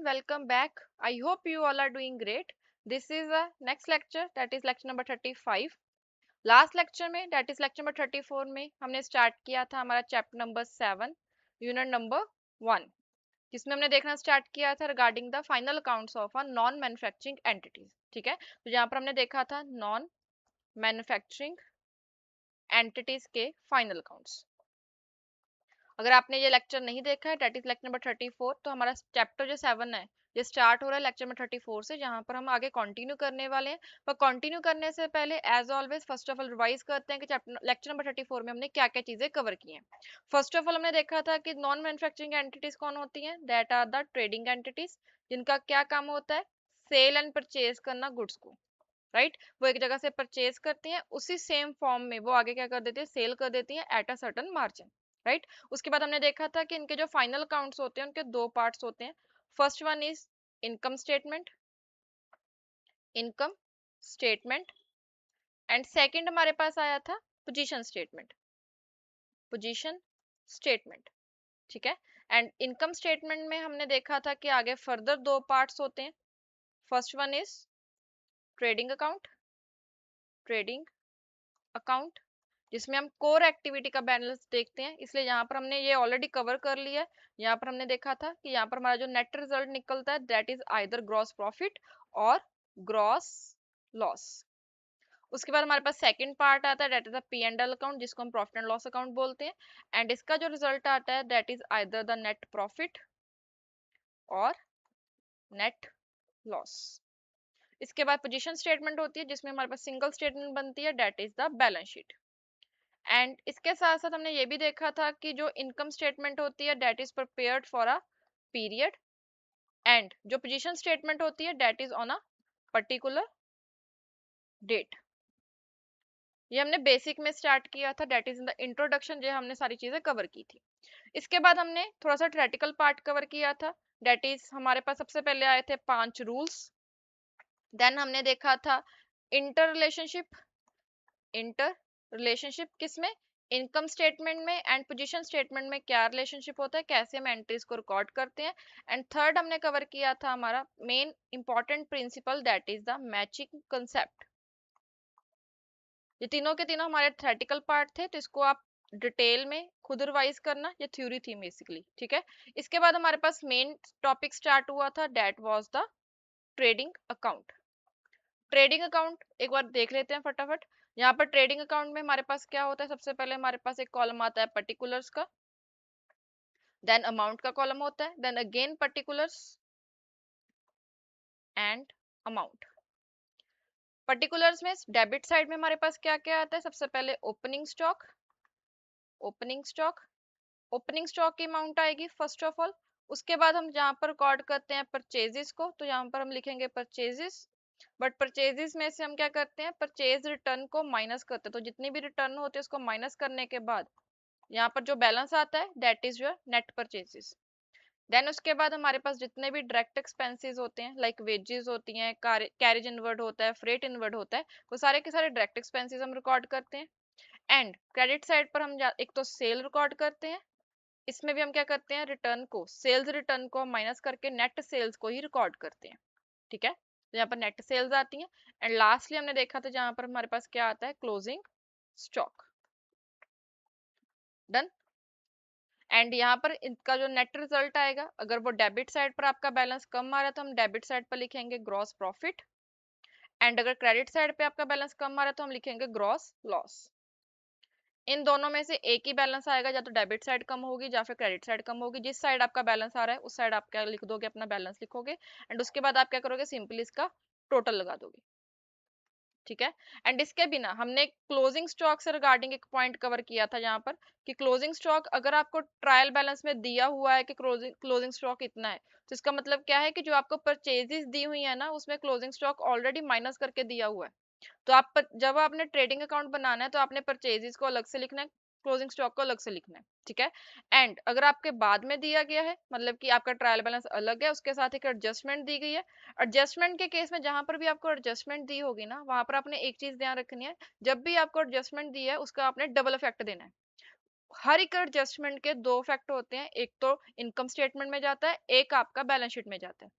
everyone, welcome back. I hope you all are doing great. This is the next lecture, that is lecture number 35. Last lecture में that is lecture number 34 में हमने start किया था हमारा chapter number 7 unit number 1, जिसमें हमने देखना start किया था regarding the final accounts of a non manufacturing entities. ठीक है, तो यहाँ पर हमने देखा था नॉन मैन्युफैक्चरिंग एंटिटीज के फाइनल अकाउंट्स। अगर आपने ये लेक्चर नहीं देखा है दैट इज लेक्चर नंबर 34, तो हमारा चैप्टर जो 7 है ये स्टार्ट हो रहा है लेक्चर नंबर 34 से, जहां पर हम आगे कंटिन्यू करने वाले हैं। पर कंटिन्यू करने से पहले as always first of all revise करते हैं कि चैप्टर लेक्चर नंबर 34 में हमने क्या क्या चीजें कवर की हैं। फर्स्ट ऑफ ऑल हमने देखा था कि नॉन मैन्युफैक्चरिंग एंटिटीज कौन होती हैं, that are the trading entities, जिनका क्या काम होता है, सेल एंड परचेज करना गुड्स को। राइट, वो एक जगह से परचेज करती हैं, उसी सेम फॉर्म में वो आगे क्या कर देती है, सेल कर देती हैं at a certain margin. Right, उसके बाद हमने देखा था कि इनके जो फाइनल अकाउंट्स होते हैं उनके दो पार्ट्स होते हैं। First one is income statement, income statement, and second हमारे पास आया था पोजीशन स्टेटमेंट, पोजीशन स्टेटमेंट। ठीक है, एंड इनकम स्टेटमेंट में हमने देखा था कि आगे फर्दर दो पार्ट्स होते हैं। First one is trading account, trading account, जिसमें हम कोर एक्टिविटी का बैलेंस देखते हैं, इसलिए यहाँ पर हमने ये ऑलरेडी कवर कर लिया है। यहाँ पर हमने देखा था कि यहाँ पर हमारा जो नेट रिजल्ट निकलता है that is either gross profit और ग्रॉस लॉस। उसके बाद हमारे पास सेकंड पार्ट आता है that is the P and L account, जिसको हम प्रॉफिट एंड लॉस अकाउंट बोलते हैं, एंड इसका जो रिजल्ट आता है that is either the net profit और नेट लॉस। इसके बाद पोजीशन स्टेटमेंट होती है जिसमें हमारे पास सिंगल स्टेटमेंट बनती है that is the balance sheet. And इसके साथ साथ हमने ये भी देखा था कि जो इनकम स्टेटमेंट होती है that is prepared for a period, and जो पोजीशन स्टेटमेंट होती है that is on a particular date. ये हमने बेसिक में स्टार्ट किया था, that is in the introduction, जो हमने सारी चीजें कवर की थी। इसके बाद हमने थोड़ा सा थ्योरेटिकल पार्ट कवर किया था, दैट इज हमारे पास सबसे पहले आए थे 5 रूल्स। देन हमने देखा था इंटर रिलेशनशिप, इंटर रिलेशनशिप किसमें, इनकम स्टेटमेंट में एंड पोजीशन स्टेटमेंट में क्या रिलेशनशिप होता है, कैसे हम एंट्रीज को रिकॉर्ड करते हैं। एंड थर्ड हमने कवर किया था हमारा main important principle that is the matching concept. ये तीनों के तीनों हमारे थ्योरेटिकल पार्ट थे, तो इसको आप डिटेल में खुद रिवाइज करना, ये थ्योरी थी बेसिकली। ठीक है, इसके बाद हमारे पास मेन टॉपिक स्टार्ट हुआ था that was the trading account. Trading account एक बार देख लेते हैं फटाफट। यहाँ पर ट्रेडिंग अकाउंट में हमारे पास क्या होता है, सबसे पहले हमारे पास एक कॉलम आता है पर्टिकुलर्स का, देन अमाउंट का कॉलम होता है, then again particulars and amount. Particulars में डेबिट साइड में हमारे पास क्या क्या आता है, सबसे पहले opening stock, opening stock, opening stock की अमाउंट आएगी फर्स्ट ऑफ ऑल। उसके बाद हम जहाँ पर रिकॉर्ड करते हैं परचेजेस को, तो यहाँ पर हम लिखेंगे परचेजेस, बट परचेजेस में से हम क्या करते हैं, परचेज रिटर्न को माइनस करते हैं, तो जितनी भी रिटर्न होती है उसको माइनस करने के बाद यहाँ पर जो बैलेंस आता है that is your net purchases. Then उसके बाद हमारे पास जितने भी डायरेक्ट एक्सपेंसेस होते हैं लाइक वेजेस होती हैं, कैरेज इनवर्ड होता है, फ्रेट इनवर्ड होता है, वो सारे के सारे डायरेक्ट एक्सपेंसेस हम रिकॉर्ड करते हैं। एंड क्रेडिट साइड पर हम एक तो सेल रिकॉर्ड करते हैं, इसमें भी हम क्या करते हैं, रिटर्न को, सेल्स रिटर्न को माइनस करके नेट सेल्स को ही रिकॉर्ड करते हैं। ठीक है, तो यहाँ पर नेट सेल्स आती हैं। एंड लास्टली हमने देखा था जहां पर हमारे पास क्या आता है, क्लोजिंग स्टॉक। डन। एंड यहाँ पर इनका जो नेट रिजल्ट आएगा, अगर वो डेबिट साइड पर आपका बैलेंस कम आ रहा है तो हम डेबिट साइड पर लिखेंगे ग्रॉस प्रॉफिट, एंड अगर क्रेडिट साइड पे आपका बैलेंस कम आ रहा है तो हम लिखेंगे ग्रॉस लॉस। इन दोनों में से एक ही बैलेंस आएगा, या तो डेबिट साइड कम होगी या फिर क्रेडिट साइड कम होगी। जिस साइड आपका बैलेंस आ रहा है उस साइड आप क्या लिख दोगे, अपना बैलेंस लिखोगे, एंड उसके बाद आप क्या करोगे, सिंपली इसका टोटल लगा दोगे। ठीक है, एंड इसके बिना हमने क्लोजिंग स्टॉक से रिगार्डिंग एक पॉइंट कवर किया था यहाँ पर कि क्लोजिंग स्टॉक अगर आपको ट्रायल बैलेंस में दिया हुआ है कि क्लोजिंग स्टॉक इतना है, तो इसका मतलब क्या है कि जो आपको परचेजेस दी हुई है ना उसमें क्लोजिंग स्टॉक ऑलरेडी माइनस करके दिया हुआ है। तो आप जब आपने ट्रेडिंग अकाउंट बनाना है तो आपने परचेजेस को अलग से लिखना है, क्लोजिंग स्टॉक को अलग से लिखना है। ठीक है, एंड अगर आपके बाद में दिया गया है, मतलब कि आपका ट्रायल बैलेंस अलग है, उसके साथ एक एडजस्टमेंट दी गई है, एडजस्टमेंट के केस में जहां पर भी आपको एडजस्टमेंट दी होगी ना वहां पर आपने एक चीज ध्यान रखनी है, जब भी आपको एडजस्टमेंट दी है उसका आपने डबल इफेक्ट देना है। हर एक एडजस्टमेंट के दो फैक्टर होते हैं, एक तो इनकम स्टेटमेंट में जाता है, एक आपका बैलेंस शीट में जाता है।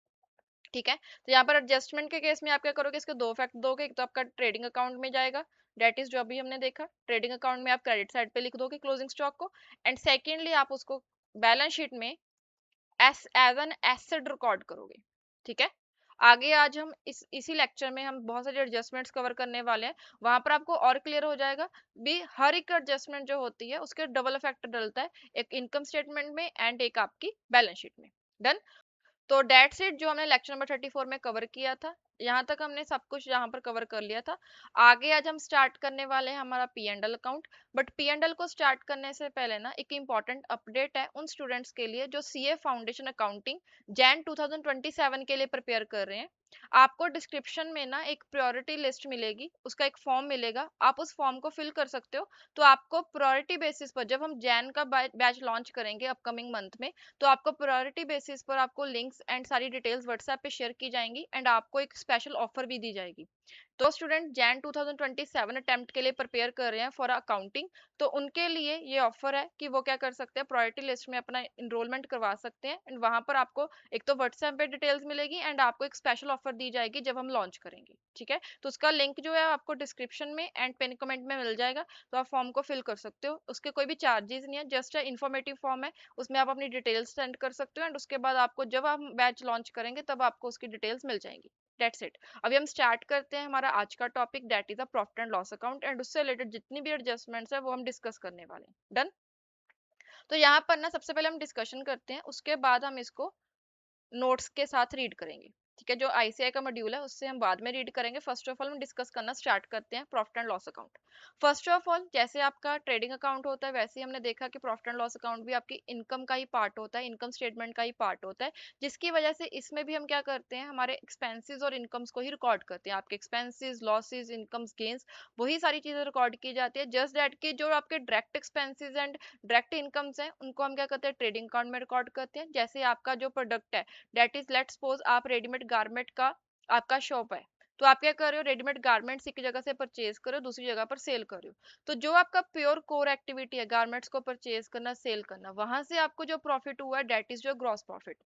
ठीक है, तो यहाँ पर एडजस्टमेंट के केस में आप क्या करोगे, इसके दो फैक्ट दोगे, एक तो आपका ट्रेडिंग अकाउंट में जाएगा, डेट इज जो अभी हमने देखा, ट्रेडिंग अकाउंट में आप क्रेडिट साइड पे लिख दोगे क्लोजिंग स्टॉक को, एंड सेकेंडली आप उसको बैलेंस शीट में एज एन एसेट रिकॉर्ड करोगे। ठीक है, आगे आज हम इसी लेक्चर में हम बहुत सारे एडजस्टमेंट्स कवर करने वाले हैं, वहां पर आपको और क्लियर हो जाएगा भी हर एक एडजस्टमेंट जो होती है उसके डबल इफेक्ट डलता है, एक इनकम स्टेटमेंट में एंड एक आपकी बैलेंस शीट में। डन। तो डेट शीट जो हमने लेक्चर नंबर 34 में कवर किया था, यहाँ तक हमने सब कुछ यहाँ पर कवर कर लिया था। आगे आज हम स्टार्ट करने वाले हैं हमारा P and L account. But P and L को स्टार्ट करने से पहले ना एक इम्पॉर्टेंट अपडेट है उन स्टूडेंट्स के लिए जो सीए फाउंडेशन अकाउंटिंग जैन 2027 के लिए प्रिपेयर कर रहे हैं। आपको डिस्क्रिप्शन में ना एक प्रायोरिटी लिस्ट मिलेगी, उसका एक फॉर्म मिलेगा, आप उस फॉर्म को फिल कर सकते हो। तो आपको प्रायोरिटी बेसिस पर जब हम जैन का बैच लॉन्च करेंगे अपकमिंग मंथ में, तो आपको प्रायोरिटी बेसिस पर आपको लिंक्स एंड सारी डिटेल्स व्हाट्सएप पे शेयर की जाएंगी एंड आपको एक स्पेशल ऑफर भी दी जाएगी। तो स्टूडेंट जैन 2027 अटेम्प्ट के लिए प्रिपेयर कर रहे हैं फॉर अकाउंटिंग, तो उनके लिए ये ऑफर है कि वो क्या कर सकते हैं, प्रायोरिटी लिस्ट में अपना इनरोलमेंट करवा सकते हैं एंड वहां पर आपको एक तो व्हाट्सएप पे डिटेल्स मिलेगी एंड आपको एक स्पेशल ऑफर दी जाएगी जब हम लॉन्च करेंगे। ठीक है, तो उसका लिंक जो है आपको डिस्क्रिप्शन में एंड पिन कमेंट में मिल जाएगा, तो आप फॉर्म को फिल कर सकते हो, उसके कोई भी चार्जेस नहीं है, जस्ट इन्फॉर्मेटिव फॉर्म है, उसमें आप अपनी डिटेल्स सेंड कर सकते हो एंड उसके बाद आपको जब हम बैच लॉन्च करेंगे तब आपको उसकी डिटेल्स मिल जाएंगी। That's it. अभी हम स्टार्ट करते हैं हमारा आज का topic, that is a profit and loss account, and उससे रिलेटेड जितनी भी एडजस्टमेंट्स है वो हम डिस्कस करने वाले हैं। डन। तो यहाँ पर ना सबसे पहले हम डिस्कशन करते हैं, उसके बाद हम इसको नोट्स के साथ रीड करेंगे। ठीक है, जो आईसीआई का मॉड्यूल है उससे हम बाद में रीड करेंगे। फर्स्ट ऑफ ऑल हम डिस्कस करना स्टार्ट करते हैं profit and loss account. First of all जैसे आपका ट्रेडिंग अकाउंट होता है वैसे ही हमने देखा कि प्रॉफिट एंड लॉस अकाउंट भी आपकी इनकम का ही पार्ट होता है, इनकम स्टेटमेंट का ही पार्ट होता है, जिसकी वजह से इसमें भी हम क्या करते हैं, हमारे एक्सपेंसेस और इनकम्स को ही रिकॉर्ड करते हैं। आपके एक्सपेंसेस, लॉसेस, इनकम्स, गेन्स, वही सारी चीजें रिकॉर्ड की जाती है। जस्ट दैट कि जो आपके direct expenses and direct incomes हैं उनको हम क्या करते हैं, ट्रेडिंग अकाउंट में रिकॉर्ड करते हैं। जैसे आपका जो प्रोडक्ट है, डेट इज लेट्स सपोज आप रेडीमेड गारमेंट का आपका शॉप है, तो आप क्या कर रहे हो, रेडीमेड गारमेंट्स एक जगह से परचेज कर रहे हो दूसरी जगह पर सेल कर रहे हो, तो जो आपका प्योर कोर एक्टिविटी है गारमेंट्स को परचेज करना, सेल करना, वहां से आपको जो प्रॉफिट हुआ है that is your gross profit.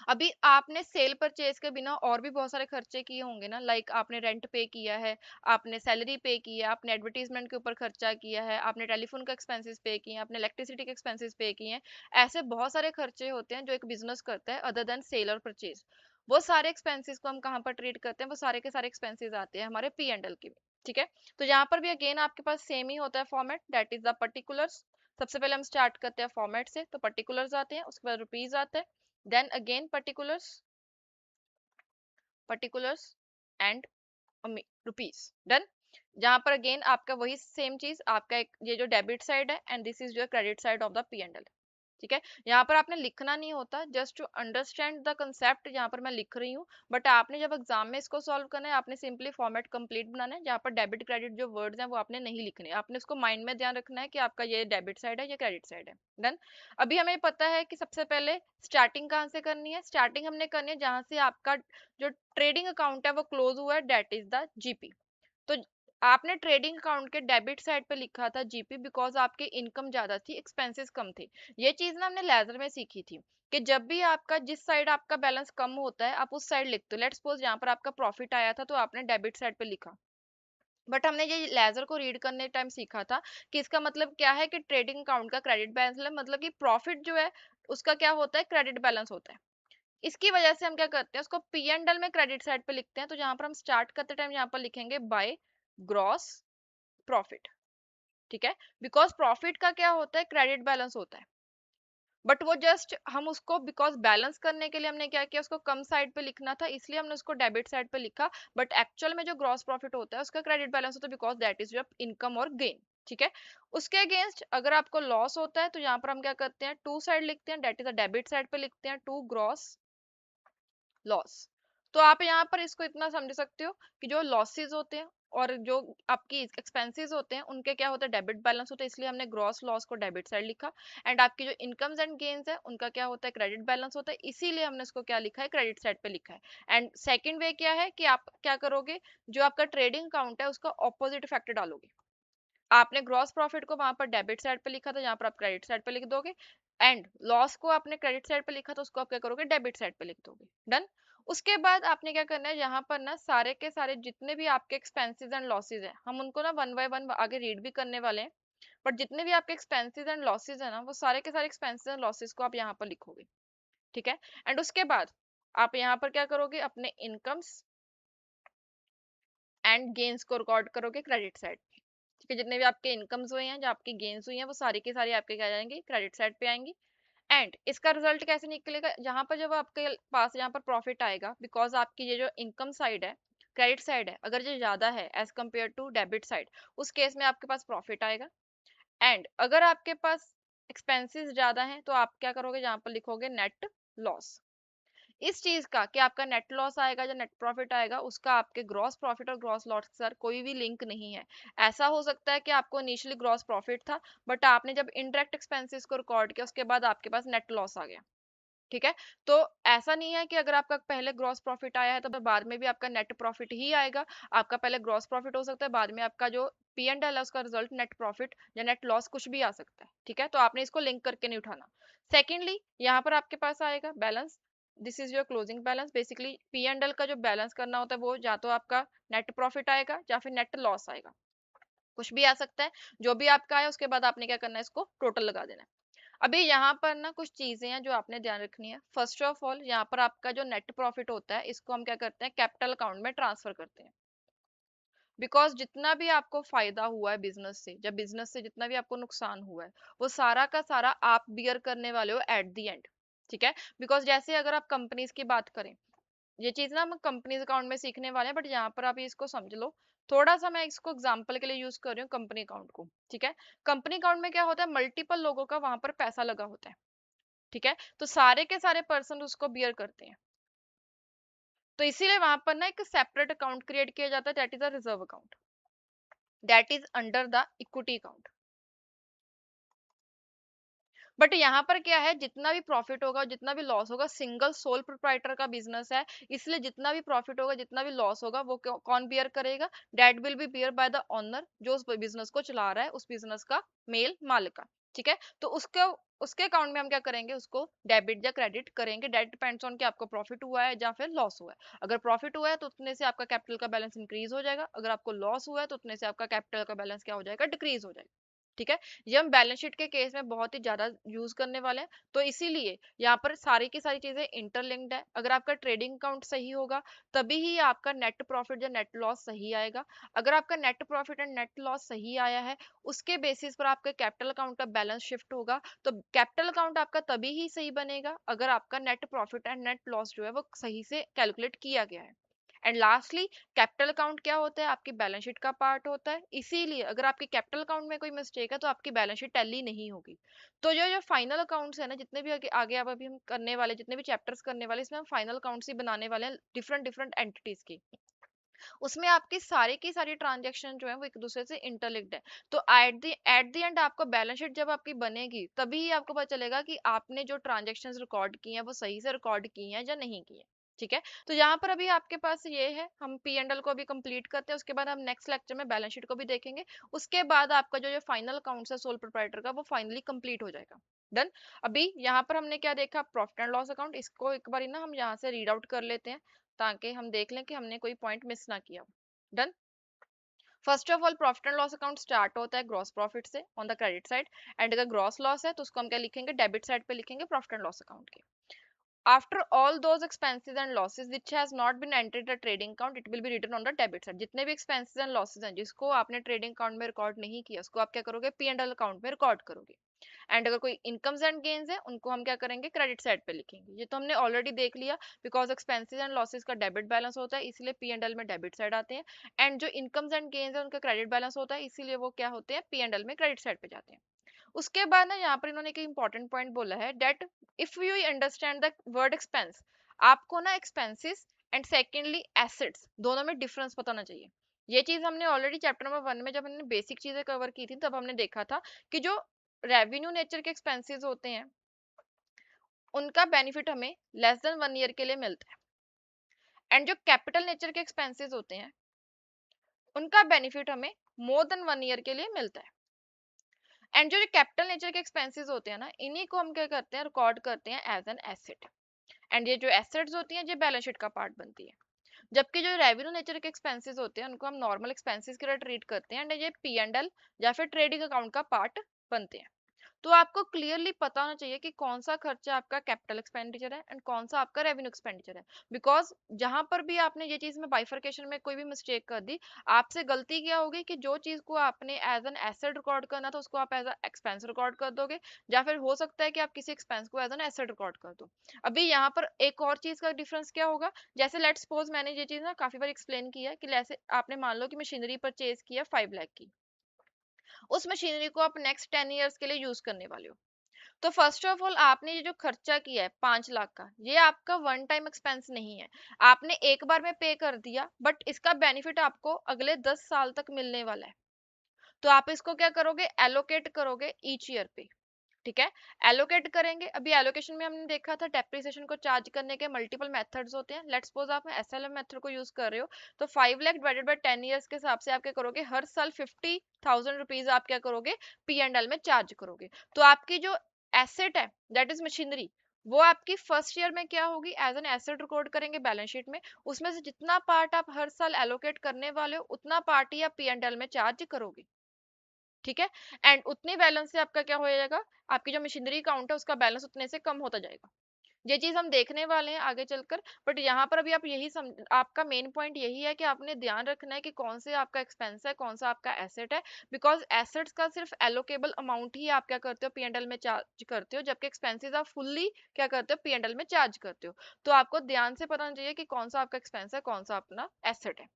अभी आपने सेल परचेज के बिना और भी बहुत सारे खर्चे किए होंगे ना, लाइक आपने रेंट पे किया है, आपने सैलरी पे की है, आपने एडवर्टीजमेंट के ऊपर खर्चा किया है, आपने टेलीफोन का एक्सपेंसेस पे किए हैं, आपने इलेक्ट्रिसिटी के एक्सपेंसेस पे किए हैं। ऐसे बहुत सारे खर्चे होते हैं जो एक बिजनेस करता है अदर देन सेल और परचेज। वो सारे एक्सपेंसेस को हम कहाँ पर ट्रीट करते हैं, वो सारे के सारे एक्सपेंसेस आते हैं हमारे पी एंड एल के। ठीक है, तो यहाँ पर भी अगेन आपके पास सेम ही होता है format, that is the particulars. सबसे पहले हम स्टार्ट करते हैं फॉर्मेट से, तो पर्टिकुलर्स आते हैं, उसके बाद रुपीज आता है, then again particulars and rupees. Done. जहां पर अगेन आपका वही सेम चीज, आपका एक ये जो डेबिट साइड है and this is your credit side of the P and L. ठीक है, यहाँ पर आपने लिखना नहीं होता, just to understand the concept यहाँ पर मैं लिख रही हूँ, बट आपने जब एग्जाम में इसको सॉल्व करना है आपने सिंपली फॉर्मेट कंप्लीट बनाना है, जहाँ पर डेबिट क्रेडिट जो वर्ड्स हैं वो आपने नहीं लिखने, आपने उसको माइंड में ध्यान रखना है कि आपका ये डेबिट साइड है, ये क्रेडिट साइड है। डन। अभी हमें पता है कि सबसे पहले स्टार्टिंग कहाँ से करनी है, स्टार्टिंग हमने करनी है जहाँ से आपका जो ट्रेडिंग अकाउंट है वो क्लोज हुआ है, डेट इज द जीपी। तो आपने ट्रेडिंग अकाउंट के डेबिट साइड पे लिखा था जीपी, बिकॉज आपकी इनकम ज्यादा थी, एक्सपेंसेस कम थे। ये चीज ना हमने लेजर में सीखी थी कि जब भी आपका जिस साइड आपका बैलेंस कम होता है आप उस साइड लिखते हो। लेट्स सपोज यहाँ पर आपका प्रॉफिट आया था तो आपने डेबिट साइड पे लिखा, बट हमने ये लेजर को रीड करने टाइम सीखा था कि इसका मतलब क्या है कि ट्रेडिंग अकाउंट का क्रेडिट बैलेंस है, मतलब कि प्रॉफिट जो है उसका क्या होता है, क्रेडिट बैलेंस होता है। इसकी वजह से हम क्या करते हैं, उसको पी एंड एल में क्रेडिट साइड पे लिखते हैं। तो जहां पर हम स्टार्ट करते टाइम यहाँ पर लिखेंगे बाय ग्रॉस प्रॉफिट। ठीक है, बिकॉज प्रॉफिट का क्या होता है, क्रेडिट बैलेंस होता है, बट वो जस्ट हम उसको बिकॉज बैलेंस करने के लिए हमने क्या किया, उसको कम साइड पे लिखना था इसलिए हमने उसको डेबिट साइड पे लिखा, बट एक्चुअल में जो ग्रॉस प्रॉफिट होता है उसका क्रेडिट बैलेंस होता है, because that is your income और गेन। ठीक है, उसके अगेंस्ट अगर आपको लॉस होता है तो यहाँ पर हम क्या करते हैं, टू साइड लिखते हैं, that is the debit side पे लिखते हैं टू ग्रॉस लॉस। तो आप यहाँ पर इसको इतना समझ सकते हो कि जो लॉसेस होते हैं और जो आपकी एक्सपेंसेस होते हैं उनके क्या होता है, डेबिट बैलेंस होता है, इसलिए हमने ग्रॉस लॉस को डेबिट साइड लिखा। एंड आपकी जो इनकम्स एंड गेन्स है उनका क्या होता है, क्रेडिट बैलेंस होता है, इसीलिए हमने उसको क्या लिखा है, क्रेडिट साइड पे लिखा है। एंड सेकंड वे क्या है कि आप क्या करोगे, जो आपका ट्रेडिंग अकाउंट है उसका ऑपोजिट इफेक्ट डालोगे। आपने ग्रॉस प्रॉफिट को वहां पर डेबिट साइड पे लिखा था, यहाँ पर आप क्रेडिट साइड पे लिख दोगे, एंड लॉस को आपने क्रेडिट साइड पे लिखा था, उसको आप क्या करोगे, डेबिट साइड पे लिख दोगे। डन। उसके बाद आपने क्या करना है, यहाँ पर ना सारे के सारे जितने भी आपके एक्सपेंसेस एंड लॉसेज है, हम उनको ना वन बाय वन आगे रीड भी करने वाले हैं, बट जितने भी आपके एक्सपेंसेस एंड लॉसेज है ना, वो सारे के सारे एक्सपेंसेस एंड लॉसेज को आप यहाँ पर लिखोगे। ठीक है। एंड उसके बाद आप यहाँ पर क्या करोगे, अपने इनकम्स एंड गेन्स को रिकॉर्ड करोगे क्रेडिट साइड। ठीक है। जितने भी आपके इनकम्स हुए हैं, जो आपकी गेन्स हुई हैं, वो सारी की सारी आपके क्या जाएंगे, क्रेडिट साइड पे आएंगी। एंड इसका रिजल्ट कैसे निकलेगा, जहां पर जब आपके पास यहाँ पर प्रॉफिट आएगा, बिकॉज आपकी ये जो इनकम साइड है, क्रेडिट साइड है, अगर ये ज्यादा है as compare to debit side, उस केस में आपके पास प्रॉफिट आएगा। एंड अगर आपके पास एक्सपेंसेस ज्यादा हैं, तो आप क्या करोगे, जहां पर लिखोगे नेट लॉस। इस चीज का कि आपका नेट लॉस आएगा या नेट प्रॉफिट आएगा, उसका आपके ग्रॉस प्रॉफिट और ग्रॉस लॉस के साथ कोई भी लिंक नहीं है। ऐसा हो सकता है कि आपको इनिशियली ग्रॉस प्रॉफिट था, बट आपने जब इनडायरेक्ट एक्सपेंसेस को रिकॉर्ड किया, उसके बाद आपके पास नेट लॉस आ गया। ठीक है। तो ऐसा नहीं है कि अगर आपका पहले ग्रॉस प्रॉफिट आया है तो बाद में भी आपका नेट प्रॉफिट ही आएगा। आपका पहले ग्रॉस प्रॉफिट हो सकता है, बाद में आपका जो पी एंड एल है उसका रिजल्ट नेट प्रॉफिट या नेट लॉस कुछ भी आ सकता है। ठीक है। तो आपने इसको लिंक करके नहीं उठाना। सेकेंडली, यहाँ पर आपके पास आएगा balance. This is your closing balance. Basically P and L का जो बैलेंस करना होता है, वो या तो आपका नेट प्रॉफिट आएगा या फिर नेट लॉस आएगा, कुछ भी आ सकता है। जो भी आपका आया, उसके बाद आपने क्या करना है, इसको टोटल लगा देना है। अभी यहाँ पर ना कुछ चीजें हैं जो आपने ध्यान रखनी है। फर्स्ट ऑफ ऑल, यहाँ पर आपका जो नेट प्रॉफिट होता है, इसको हम क्या करते हैं, कैपिटल अकाउंट में ट्रांसफर करते हैं। बिकॉज जितना भी आपको फायदा हुआ है बिजनेस से, जब बिजनेस से जितना भी आपको नुकसान हुआ है, वो सारा का सारा आप बियर करने वाले हो एट द एंड। ठीक है। बिकॉज जैसे अगर आप कंपनीज की बात करें, ये चीज ना हम कंपनीज अकाउंट में सीखने वाले हैं, बट यहाँ पर आप इसको समझ लो। थोड़ा सा मैं इसको एग्जांपल के लिए यूज कर रही हूँ कंपनी अकाउंट को। ठीक है। कंपनी अकाउंट में क्या होता है, मल्टीपल लोगों का वहां पर पैसा लगा होता है। ठीक है। तो सारे के सारे पर्सन उसको बियर करते हैं, तो इसीलिए वहां पर ना एक सेपरेट अकाउंट क्रिएट किया जाता है, that is a reserve account, that is under the equity account. But यहाँ पर क्या है, जितना भी प्रॉफिट होगा जितना भी लॉस होगा, सिंगल सोल प्रोप्राइटर का बिजनेस है, इसलिए जितना भी प्रॉफिट होगा जितना भी लॉस होगा, वो कौन बियर करेगा, that will be bear by the owner, जो उस बिजनेस को चला रहा है, उस बिजनेस का मेल मालिक का। ठीक है। तो उसके उसके अकाउंट में हम क्या करेंगे, उसको डेबिट या क्रेडिट करेंगे। डेट डिपेंड्स ऑन कि आपको प्रॉफिट हुआ है या फिर लॉस हुआ है। अगर प्रॉफिट हुआ है तो उतने से आपका कैपिटल का बैलेंस इंक्रीज हो जाएगा, अगर आपको लॉस हुआ है तो उतने से आपका कैपिटल का बैलेंस क्या हो जाएगा, डिक्रीज हो जाएगा। ठीक है। ये हम बैलेंस शीट के केस में बहुत ही ज्यादा यूज करने वाले हैं, तो इसीलिए यहाँ पर सारी की सारी चीजें इंटरलिंक्ड है। अगर आपका ट्रेडिंग अकाउंट सही होगा, तभी ही आपका नेट प्रॉफिट या नेट लॉस सही आएगा। अगर आपका net profit and net loss सही आया है, उसके बेसिस पर आपका कैपिटल अकाउंट का बैलेंस शिफ्ट होगा, तो कैपिटल अकाउंट आपका तभी ही सही बनेगा अगर आपका net profit and net loss जो है वो सही से कैलकुलेट किया गया है। एंड लास्टली, कैपिटल अकाउंट क्या होता है, आपकी बैलेंस शीट का पार्ट होता है, इसीलिए अगर आपकी कैपिटल अकाउंट में कोई मिस्टेक है तो आपकी बैलेंस शीट टैली नहीं होगी। तो जो जो फाइनल अकाउंट्स है ना, जितने भी आगे अब अभी हम करने वाले, जितने भी चैप्टर्स करने वाले, इसमें हम फाइनल अकाउंट्स ही बनाने वाले हैं डिफरेंट डिफरेंट एंटिटीज की। उसमें आपकी सारी की सारी ट्रांजेक्शन जो है वो एक दूसरे से इंटरलिंक्ड है। तो एट द एंड आपको बैलेंस शीट जब आपकी बनेगी, तभी आपको पता चलेगा कि आपने जो ट्रांजेक्शन रिकॉर्ड की हैं वो सही से रिकॉर्ड की हैं या नहीं की है। ठीक है। तो यहाँ पर अभी आपके पास ये है, हम पी एंड एल को अभी कंप्लीट करते हैं, उसके बाद हम नेक्स्ट लेक्चर में बैलेंस शीट को भी देखेंगे। उसके बाद आपका जो जो फाइनल अकाउंट है सोल प्रोप्राइटर का, वो फाइनली कंप्लीट हो जाएगा। डन। अभी यहाँ पर हमने क्या देखा, प्रॉफिट एंड लॉस अकाउंट, इसको एक बार ना हम यहाँ से रीड आउट कर लेते हैं, ताकि हम देख लें कि हमने कोई पॉइंट मिस ना किया। Done. First of all, profit and loss account start होता है ग्रॉस प्रॉफिट से on the credit side, and अगर ग्रॉस लॉस है तो उसको हम क्या लिखेंगे, डेबिट साइड पे लिखेंगे प्रॉफिट एंड लॉस अकाउंट के। After all those expenses and losses which has not been entered the trading account, it will be written on the debit side. जितने भी expenses and losses हैं जिसको आपने trading account में record नहीं किया, उसको आप क्या करोगे, पी एंड एल अकाउंट में रिकॉर्ड करोगे। एंड अगर कोई इनकम्स एंड गेन्स है, उनको हम क्या करेंगे, क्रेडिट साइड पे लिखेंगे। ये तो हमने ऑलरेडी देख लिया, बिकॉज एक्सपेंसेस एंड लॉसेस का डेबिट बैलेंस होता है, इसलिए पी एंड एल में डेबिट साइड आते हैं। एंड जो इनकम्स एंड गेन्स है उनका क्रेडिट बैलेंस होता है, इसीलिए वो क्या होते हैं, पी एंड एल में क्रेडिट साइड पे जाते हैं। उसके बाद ना यहाँ पर इन्होंने एक इंपॉर्टेंट पॉइंट बोला है, that if you understand the word expense, आपको ना एक्सपेंसेस एंड सेकेंडली एसेट्स दोनों में डिफरेंस पता होना चाहिए। ये चीज हमने ऑलरेडी चैप्टर नंबर 1 में जब हमने बेसिक चीजें कवर की थी, तब हमने देखा था कि जो रेवेन्यू नेचर के एक्सपेंसेस होते हैं, उनका बेनिफिट हमें लेस देन 1 ईयर के लिए मिलता है। एंड जो कैपिटल नेचर के एक्सपेंसेस होते हैं, उनका बेनिफिट हमें मोर देन 1 ईयर के लिए मिलता है। एंड जो कैपिटल नेचर के एक्सपेंसेस होते हैं ना, इन्हीं को हम क्या करते हैं, रिकॉर्ड करते हैं एज एन एसेट। एंड ये जो एसेट्स होती हैं ये बैलेंस शीट का पार्ट बनती है। जबकि जो रेवेन्यू नेचर के एक्सपेंसेस होते हैं उनको हम नॉर्मल एक्सपेंसेस की तरह ट्रीट करते हैं एंड ये P&L या फिर ट्रेडिंग अकाउंट का पार्ट बनते हैं। तो आपको क्लियरली पता होना चाहिए कि कौन सा खर्चा आपका कैपिटल एक्सपेंडिचर है एंड कौन सा आपका रेवेन्यू एक्सपेंडिचर है। बिकॉज जहां पर भी आपने ये चीज में बाइफर्केशन में कोई भी मिस्टेक कर दी, आपसे गलती क्या होगी कि जो चीज को आपने एज एन एसेट रिकॉर्ड करना था उसको आप एज एक्सपेंस रिकॉर्ड कर दोगे, या फिर हो सकता है कि आप किसी एक्सपेंस को एज एन एसेट रिकॉर्ड कर दो। अभी यहाँ पर एक और चीज का डिफरेंस क्या होगा, जैसे लेट्स सपोज मैंने ये चीज ना काफी बार एक्सप्लेन किया है कि जैसे आपने मान लो कि मशीनरी परचेज किया 5 लाख की, उस मशीनरी को आप नेक्स्ट 10 ईयर्स के लिए यूज करने वाले हो। तो फर्स्ट ऑफ ऑल आपने ये जो खर्चा किया है 5 लाख का, ये आपका वन टाइम एक्सपेंस नहीं है, आपने एक बार में पे कर दिया, बट इसका बेनिफिट आपको अगले 10 साल तक मिलने वाला है। तो आप इसको क्या करोगे, एलोकेट करोगे ईच ईयर पे। ठीक है, एलोकेट करेंगे। अभी एलोकेशन में हमने देखा था डेप्रिसिएशन को चार्ज करने के मल्टीपल मेथड्स होते हैं। लेट्स सपोज आप SLM मेथड को यूज कर रहे हो, तो 5 लाख डिवाइडेड बाय 10 ईयर्स के हिसाब से आप क्या करोगे, हर साल 50,000 रुपीज आप क्या करोगे, P&L में चार्ज करोगे। तो आपकी जो एसेट है दैट इज मशीनरी, वो आपकी फर्स्ट ईयर में क्या होगी, एज एन एसेट रिकॉर्ड करेंगे बैलेंस शीट में। उसमें से जितना पार्ट आप हर साल एलोकेट करने वाले हो उतना पार्ट ही आप P&L में चार्ज करोगे। ठीक है, एंड उतने बैलेंस से आपका क्या हो जाएगा, आपकी जो मशीनरी अकाउंट है उसका बैलेंस उतने से कम होता जाएगा। ये चीज हम देखने वाले हैं आगे चलकर, बट यहाँ पर अभी आप यही आपका मेन पॉइंट यही है कि आपने ध्यान रखना है कि कौन से आपका एक्सपेंस है, कौन सा आपका एसेट है। बिकॉज एसेट्स का सिर्फ एलोकेबल अमाउंट ही आप क्या करते हो, P&L में चार्ज करते हो, जबकि एक्सपेंसेस आप फुल्ली क्या करते हो, P&L में चार्ज करते हो। तो आपको ध्यान से पता होना चाहिए कि कौन सा आपका एक्सपेंस है, कौन सा अपना एसेट है।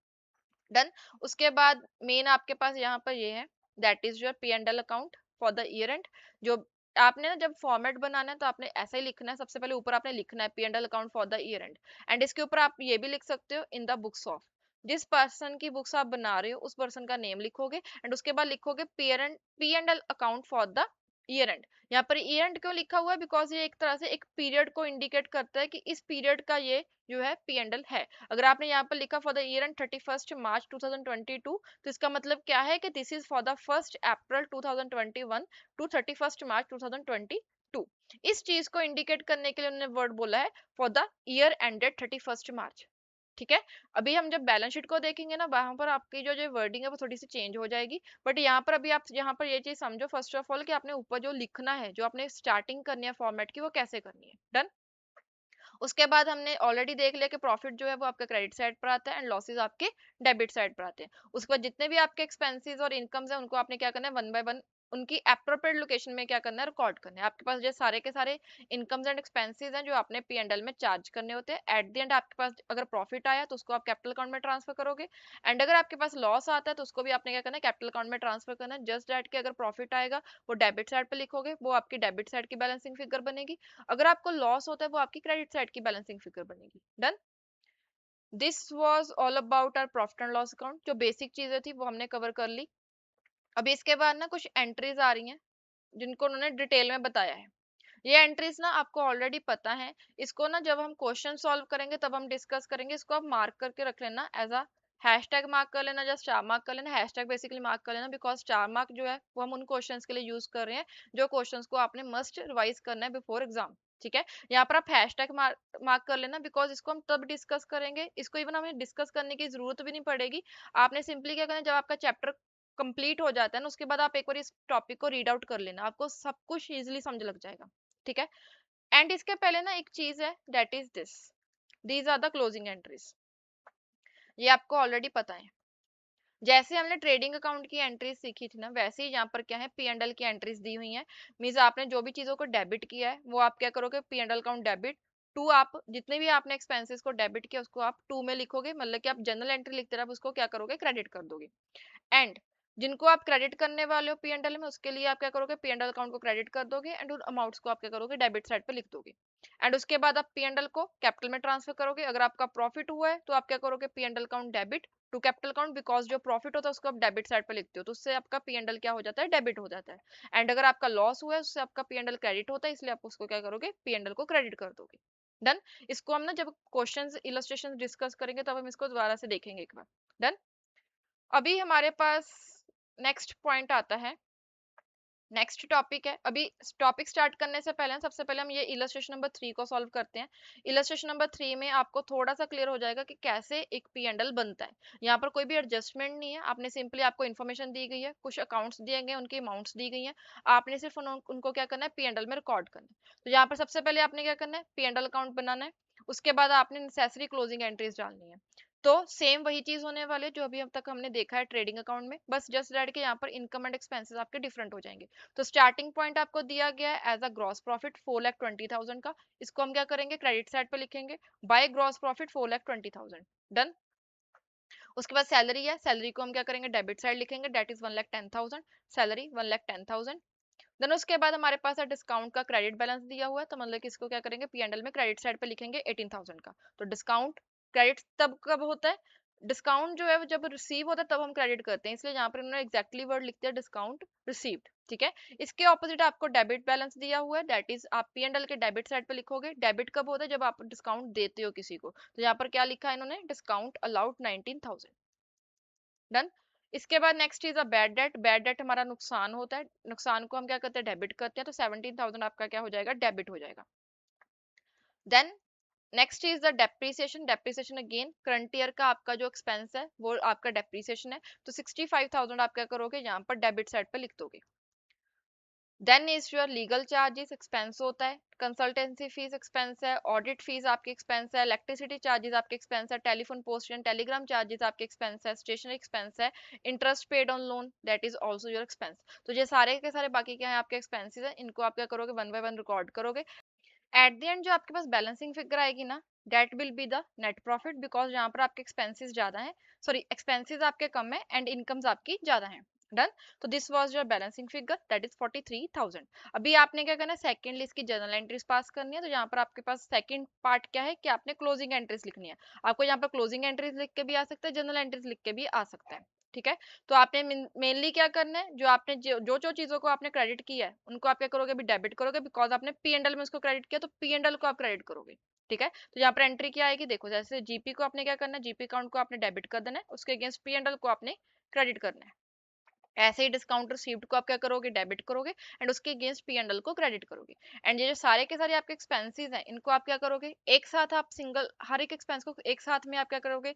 डन। उसके बाद मेन आपके पास यहाँ पर ये है, that is your P&L account for the year and. जो आपने ना जब फॉर्मेट बनाना है तो आपने ऐसा ही लिखना है, सबसे पहले ऊपर आपने लिखना है P&L account for the year and. And इसके ऊपर आप ये भी लिख सकते हो इन द बुक्स ऑफ, जिस पर्सन की बुक्स आप बना रहे हो उस पर्सन का नेम लिखोगे एंड उसके बाद लिखोगे P&L account for the year and. यहाँ पर ईयर एंड क्यों लिखा हुआ है, बिकॉज ये एक तरह से एक पीरियड को इंडिकेट करता है कि इस पीरियड का ये जो है P&L है। अगर आपने यहाँ पर लिखा for the year end 31 March 2022, तो इसका मतलब क्या है कि this is for the 1 April 2021 to 31 March 2022। इस चीज को इंडिकेट करने के लिए उन्होंने वर्ड बोला है फॉर द ईयर एंडेड 31 मार्च। ठीक है, अभी हम जब बैलेंस शीट को देखेंगे ना, वहां पर आपकी जो जो वर्डिंग है वो थोड़ी सी चेंज हो जाएगी। बट यहाँ पर अभी आप यहाँ पर ये चीज समझो फर्स्ट ऑफ ऑल कि आपने ऊपर जो लिखना है, जो आपने स्टार्टिंग करनी है फॉर्मेट की, वो कैसे करनी है। डन। उसके बाद हमने ऑलरेडी देख लिया कि प्रॉफिट जो है वो आपका क्रेडिट साइड पर आता है एंड लॉसेस आपके डेबिट साइड पर आते हैं। उसके बाद जितने भी आपके एक्सपेंसेस और इनकम्स हैं उनको आपने क्या करना है, वन बाय वन उनकी एप्रोप्रिएट लोकेशन में क्या करना है, रिकॉर्ड करना है। आपके पास जो सारे के सारे इनकम्स एंड एक्सपेंसेस हैं जो आपने P&L में चार्ज करने होते हैं। एट द एंड आपके पास अगर प्रॉफिट आया तो उसको आप कैपिटल अकाउंट में ट्रांसफर करोगे, एंड अगर आपके पास लॉस आता है तो उसको भी आपने क्या करना है, कैपिटल अकाउंट में ट्रांसफर करना है। जस्ट दैट कि अगर प्रॉफिट आएगा वो डेबिट साइड पे लिखोगे, वो आपकी डेबिट साइड की बैलेंसिंग फिगर बनेगी। अगर आपको लॉस होता है वो आपकी क्रेडिट साइड की बैलेंसिंग फिगर बनेगी। Done. This was all about our profit and loss account. जो बेसिक चीजें थी वो हमने कवर कर ली। अभी इसके बाद ना कुछ एंट्रीज आ रही हैं जिनको उन्होंने डिटेल में बताया है। ये एंट्रीज ना आपको ऑलरेडी पता है, इसको ना जब हम क्वेश्चन सॉल्व करेंगे तब हम डिस्कस करेंगे। इसको आप मार्क करके रख लेना, एज अ हैशटैग मार्क कर लेना, जस्ट स्टार मार्क कर लेना। हैशटैग बेसिकली मार्क कर लेना बिकॉज स्टार मार्क जो है वो हम उन क्वेश्चंस के लिए यूज कर रहे हैं जो क्वेश्चंस को आपने मस्ट रिवाइज करना है बिफोर एग्जाम। ठीक है, यहाँ पर आप हैशटैग मार्क कर लेना बिकॉज इसको हम तब डिस्कस करेंगे, इसको इवन हमें डिस्कस करने की जरूरत भी नहीं पड़ेगी। आपने सिंपली क्या करना है, जब आपका चैप्टर कंप्लीट हो जाता है ना उसके बाद आप एक बार इस टॉपिक को रीड आउट कर लेना, आपको सब कुछ इजिली समझ लग जाएगा। ठीक है, एंड इसके पहले ना एक चीज है, that is this, these are the closing entries. ये आपको ऑलरेडी पता है। जैसे हमने ट्रेडिंग अकाउंट की एंट्रीज सीखी थी ना, वैसे ही यहाँ पर क्या है, P&L की एंट्रीज दी हुई हैं। मींस आपने जो भी चीजों को डेबिट किया है वो आप क्या करोगे, P&L अकाउंट डेबिट टू, आप जितने भी आपने एक्सपेंसेस को डेबिट किया उसको आप टू में लिखोगे, मतलब कि आप जनरल एंट्री लिखते रहे, आप उसको क्या करोगे, क्रेडिट कर दोगे। एंड जिनको आप क्रेडिट करने वाले हो P&L में, उसके लिए आप क्या करोगे, P&L अकाउंट को क्रेडिट कर दोगे एंड उन अमाउंट्स को आप क्या करोगे, डेबिट साइड पे लिख दोगे। एंड उसके बाद आप P&L को कैपिटल में ट्रांसफर करोगे। अगर आपका प्रॉफिट हुआ है तो आप क्या करोगे, P&L account debit to capital account, because जो प्रॉफिट होता है उसको आप डेबिट साइड पे लिखते हो तो उससे आपका P&L क्या हो जाता है, डेबिट हो जाता है। एंड अगर आपका लॉस हुआ है उससे आपका P&L क्रेडिट होता है, इसलिए आप उसको क्या करोगे, P&L को क्रेडिट कर दोगे। डन। इसको हम ना जब क्वेश्चंस इलस्ट्रेशन डिस्कस करेंगे तब हम इसको दोबारा से देखेंगे एक बार। डन। अभी हमारे पास नेक्स्ट पॉइंट आता है, नेक्स्ट टॉपिक है। अभी टॉपिक स्टार्ट करने से पहले सबसे पहले हम ये इलस्ट्रेशन नंबर 3 को सॉल्व करते हैं। इलस्ट्रेशन नंबर 3 में आपको थोड़ा सा क्लियर हो जाएगा कि कैसे एक पी एंड एल बनता है। यहाँ पर कोई भी एडजस्टमेंट नहीं है, आपने सिंपली, आपको इन्फॉर्मेशन दी गई है, कुछ अकाउंट्स दिए गए, उनकी अमाउंट्स दी गई हैं, आपने सिर्फ उनको क्या करना है, पी एंड एल में रिकॉर्ड करना है। तो यहाँ पर सबसे पहले आपने क्या करना है, पी एंड एल अकाउंट बनाना है, उसके बाद आपने नेसेसरी क्लोजिंग एंट्रीज डालनी है। तो सेम वही चीज होने वाली है जो अभी अब तक हमने देखा है ट्रेडिंग अकाउंट में, बस जस्ट दैट के यहाँ पर इनकम एंड एक्सपेंसेस आपके डिफरेंट हो जाएंगे। तो स्टार्टिंग पॉइंट आपको दिया गया है एज अ ग्रॉस प्रॉफिट 4,20,000 का, इसको हम क्या करेंगे, क्रेडिट साइड पे लिखेंगे, बाय ग्रॉस प्रॉफिट 4,20,000। डन। उसके बाद सैलरी है, सैलरी को हम क्या करेंगे, डेबिट साइड लिखेंगे, डेट इज 1,10,000, सैलरी 1,10,000। देन उसके बाद हमारे पास है डिस्काउंट का क्रेडिट बैलेंस दिया हुआ है, तो मतलब कि इसको क्या करेंगे, पीएनएल में क्रेडिट साइड पे लिखेंगे 18,000 का। तो डिस्काउंट क्रेडिट तब कब होता है, डिस्काउंट जो है वो जब रिसीव होता है तब हम क्रेडिट करते हैं, इसलिए यहाँ पर उन्होंने एग्जैक्टली वर्ड लिख दिया डिस्काउंट रिसीव्ड। ठीक है। इसके ऑपोजिट आपको डेबिट बैलेंस दिया हुआ है, दैट इज आप पीएनएल के डेबिट साइड पे लिखोगे। डेबिट कब होता है, जब आप डिस्काउंट देते हो किसी को। तो यहाँ पर क्या लिखा है इन्होंने, डिस्काउंट अलाउड 19,000। डन। इसके बाद next is a bad debt. Bad date हमारा नुकसान होता है, नुकसान को हम क्या करते हैं, डेबिट करते हैं, तो 17,000 आपका क्या हो जाएगा, डेबिट हो जाएगा। Then next is the depreciation. Depreciation again current year का आपका जो एक्सपेंस है वो आपका डेप्रीसिएशन है, तो 65,000 आप क्या करोगे, यहाँ पर डेबिट साइड पर लिख दोगे। Then is your legal charges, expense होता है, कंसल्टेंसी फीस एक्सपेंस है, ऑडिट फीस आपकी एक्सपेंस है, इलेक्ट्रिसिटी चार्जेस आपके एक्सपेंस है, telephone post and telegram charges आपके एक्सपेंस है, स्टेशनरी एक्सपेंस है, interest paid on loan that is also your expense. तो ये सारे के सारे बाकी क्या है आपके एक्सपेंसेस है, इनको आप क्या करोगे, वन बाय वन रिकॉर्ड करोगे। एट द एंड जो आपके पास बैलेंसिंग फिगर आएगी ना, that will be the net profit, because यहाँ पर आपके एक्सपेंसेस ज्यादा हैं, सॉरी एक्सपेंसेस आपके कम है एंड इनकम्स आपकी ज्यादा हैं। डन। तो this was your balancing figure, that is 43,000। अभी आपने क्या करना है, सेकंड लिस्ट की जनरल एंट्रीज पास करनी है। तो यहाँ पर आपके पास सेकंड पार्ट क्या है कि आपने क्लोजिंग एंट्रीज लिखनी है। आपको यहाँ पर क्लोजिंग एंट्रीज लिख के भी आ सकता है, जनरल एंट्रीज लिख के भी आ सकता है। ठीक है। तो आपने मेनली क्या करना है, जो आपने जो चीजों को आपने क्रेडिट किया है उनको आप क्या करोगे, अभी डेबिट करोगे, बिकॉज आपने पी एंड एल में उसको क्रेडिट किया, तो पी एंड एल को आप क्रेडिट करोगे। ठीक है। तो यहाँ पर एंट्री क्या आएगी, देखो जैसे जीपी को आपने क्या करना है, जीपी अकाउंट को आपने डेबिट कर देना है, उसके अगेंस्ट पी एंड एल को आपने क्रेडिट करना है। ऐसे ही डिस्काउंट रिसीव्ड को आप क्या करोगे, डेबिट करोगे, एंड उसके अगेंस्ट पी एंड एल को क्रेडिट करोगे। एंड ये जो सारे के सारे आपके एक्सपेंसेस हैं इनको आप क्या करोगे, एक साथ आप सिंगल हर एक एक्सपेंस को एक साथ में आप क्या करोगे,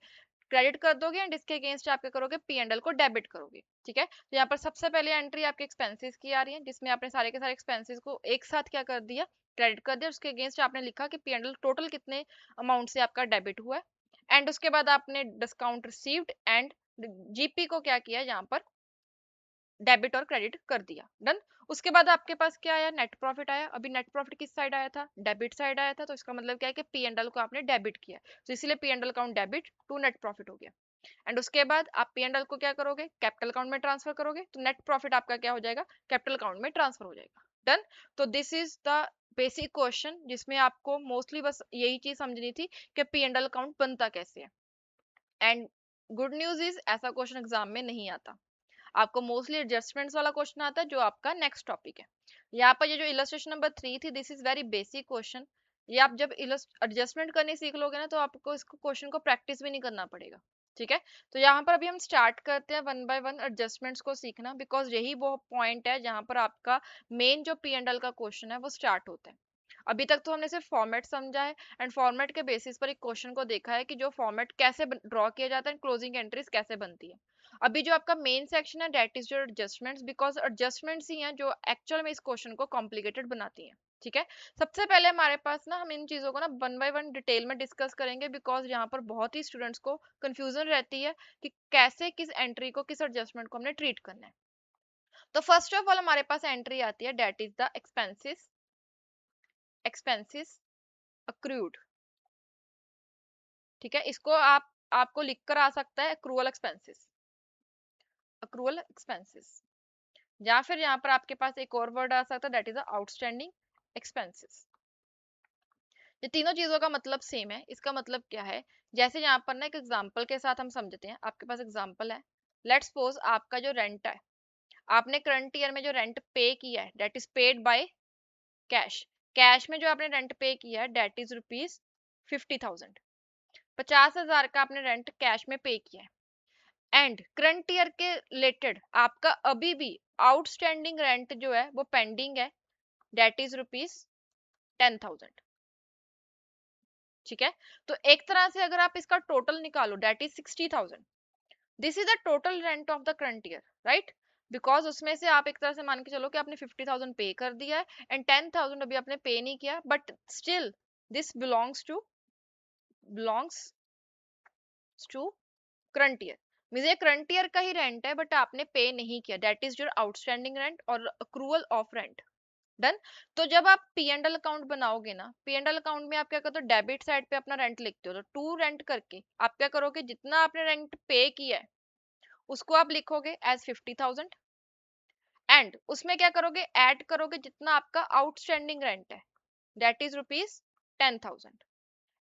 क्रेडिट कर दोगे, एंड इसके अगेंस्ट आप क्या करोगे, पी एंड एल को डेबिट करोगे। ठीक है। तो यहाँ पर सबसे पहले एंट्री आपके एक्सपेंसेस की आ रही है, जिसमें आपने सारे के सारे एक्सपेंसेस को एक साथ क्या कर दिया, क्रेडिट कर दिया, उसके अगेंस्ट आपने लिखा कि पी एंड एल टोटल कितने अमाउंट से आपका डेबिट हुआ है। एंड उसके बाद आपने डिस्काउंट रिसीव्ड एंड जीपी को क्या किया, यहाँ पर डेबिट और क्रेडिट कर दिया। डन। उसके बाद आपके पास क्या आया, नेट प्रॉफिट आया। अभी नेट प्रॉफिट किस साइड आया था, डेबिट साइड आया था, तो इसका मतलब क्या है कि पी एंड एल को आपने डेबिट किया, तो इसलिए P and L account debit to net profit हो गया। एंड उसके बाद आप पी एंड एल को क्या करोगे, कैपिटल अकाउंट में ट्रांसफर करोगे, तो नेट प्रॉफिट आपका क्या हो जाएगा, कैपिटल अकाउंट में ट्रांसफर हो जाएगा। डन। तो this is the basic question, जिसमें आपको मोस्टली बस यही चीज समझनी थी कि पी एंड एल अकाउंट बनता कैसे है। एंड गुड न्यूज इज ऐसा क्वेश्चन एग्जाम में नहीं आता, आपको मोस्टली एडजस्टमेंट्स वाला क्वेश्चन आता है, जो आपका नेक्स्ट टॉपिक है। यहाँ पर ये जो इलस्ट्रेशन नंबर 3 थी, this is very basic question. ये आप जब एडजस्टमेंट करनी सीख लोगे ना, तो आपको इसको क्वेश्चन को प्रैक्टिस भी नहीं करना पड़ेगा। ठीक है। तो यहाँ पर अभी हम स्टार्ट करते हैं वन बाय वन एडजस्टमेंट्स को सीखना, बिकॉज यही वो पॉइंट है जहाँ पर आपका मेन जो पी एंड एल का क्वेश्चन है वो स्टार्ट होता है। अभी तक तो हमने सिर्फ फॉर्मेट समझा है, एंड फॉर्मेट के बेसिस पर एक क्वेश्चन को देखा है कि जो फॉर्मेट कैसे ड्रॉ किया जाता है, क्लोजिंग एंट्रीज कैसे बनती है। अभी जो आपका मेन सेक्शन है that is your adjustments, because adjustments ही हैं जो एक्चुअल में इस क्वेश्चन को कॉम्प्लिकेटेड बनाती हैं। ठीक है। सबसे पहले हमारे पास ना, हम इन चीजों को ना वन बाय वन डिटेल में डिस्कस करेंगे, बिकॉज यहाँ पर बहुत ही स्टूडेंट्स को कंफ्यूजन रहती है कि कैसे किस एंट्री को, किस एडजस्टमेंट को हमने ट्रीट करना है। तो फर्स्ट ऑफ ऑल हमारे पास एंट्री आती है that is the expenses, expenses accrued. ठीक है। इसको आपको लिख कर आ सकता है अक्रूअल एक्सपेंसेस, अक्रूअल एक्सपेंसेस, या फिर यहाँ पर आपके पास एक और वर्ड आ सकता है दैट इज आउटस्टैंडिंग एक्सपेंसेस। ये तीनों चीजों का मतलब सेम है। इसका मतलब क्या है, जैसे यहाँ पर ना एक एग्जांपल के साथ हम समझते हैं। आपके पास एग्जांपल है, लेट्स सपोज आपका जो रेंट है, आपने करंट ईयर में जो रेंट पे किया है that is paid by cash. Cash में जो आपने रेंट पे किया है दैट इज रुपीज 50,000। 50,000 का आपने रेंट कैश में पे किया है। एंड करंट ईयर के रिलेटेड आपका अभी भी आउटस्टैंडिंग रेंट जो है वो पेंडिंग है, दैट इज ₹10,000। ठीक है, तो एक तरह से अगर आप इसका टोटल निकालो that is 60,000। This is the total rent of the current year, right? Because उसमें से आप एक तरह से मान के चलो कि आपने 50,000 पे कर दिया है एंड 10,000 अभी आपने पे नहीं किया, but still this belongs to current year. Mean ये करंट ईयर का ही रेंट है बट आपने पे नहीं किया, that is your outstanding rent और अक्रूवल ऑफ रेंट। डन। तो जब आप पी एंड एल अकाउंट बनाओगे ना, पी एंड एल अकाउंट में आप क्या करते हो, डेबिट साइड पे अपना रेंट लिखते हो, तो टू रेंट करके आप क्या करोगे, जितना आपने रेंट पे किया है उसको आप लिखोगे एज 50,000 एंड उसमें क्या करोगे, ऐड करोगे जितना आपका आउटस्टैंडिंग रेंट है, दैट इज ₹10,000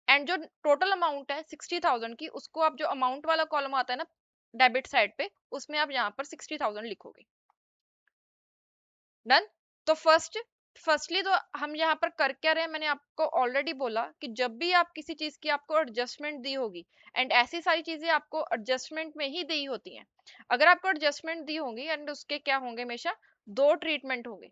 एंड जो टोटल अमाउंट है 60,000 की, उसको आप जो अमाउंट वाला कॉलम आता है ना डेबिट साइड पे, उसमें आप यहाँ पर 60,000 लिखोगे। डन। तो फर्स्टली तो हम यहाँ पर कर क्या रहे हैं, मैंने आपको ऑलरेडी बोला कि जब भी आप किसी चीज की आपको एडजस्टमेंट दी होगी, एंड ऐसी सारी चीजें आपको एडजस्टमेंट में ही दी होती हैं, अगर आपको एडजस्टमेंट दी होंगी एंड उसके क्या होंगे, हमेशा दो ट्रीटमेंट होंगे।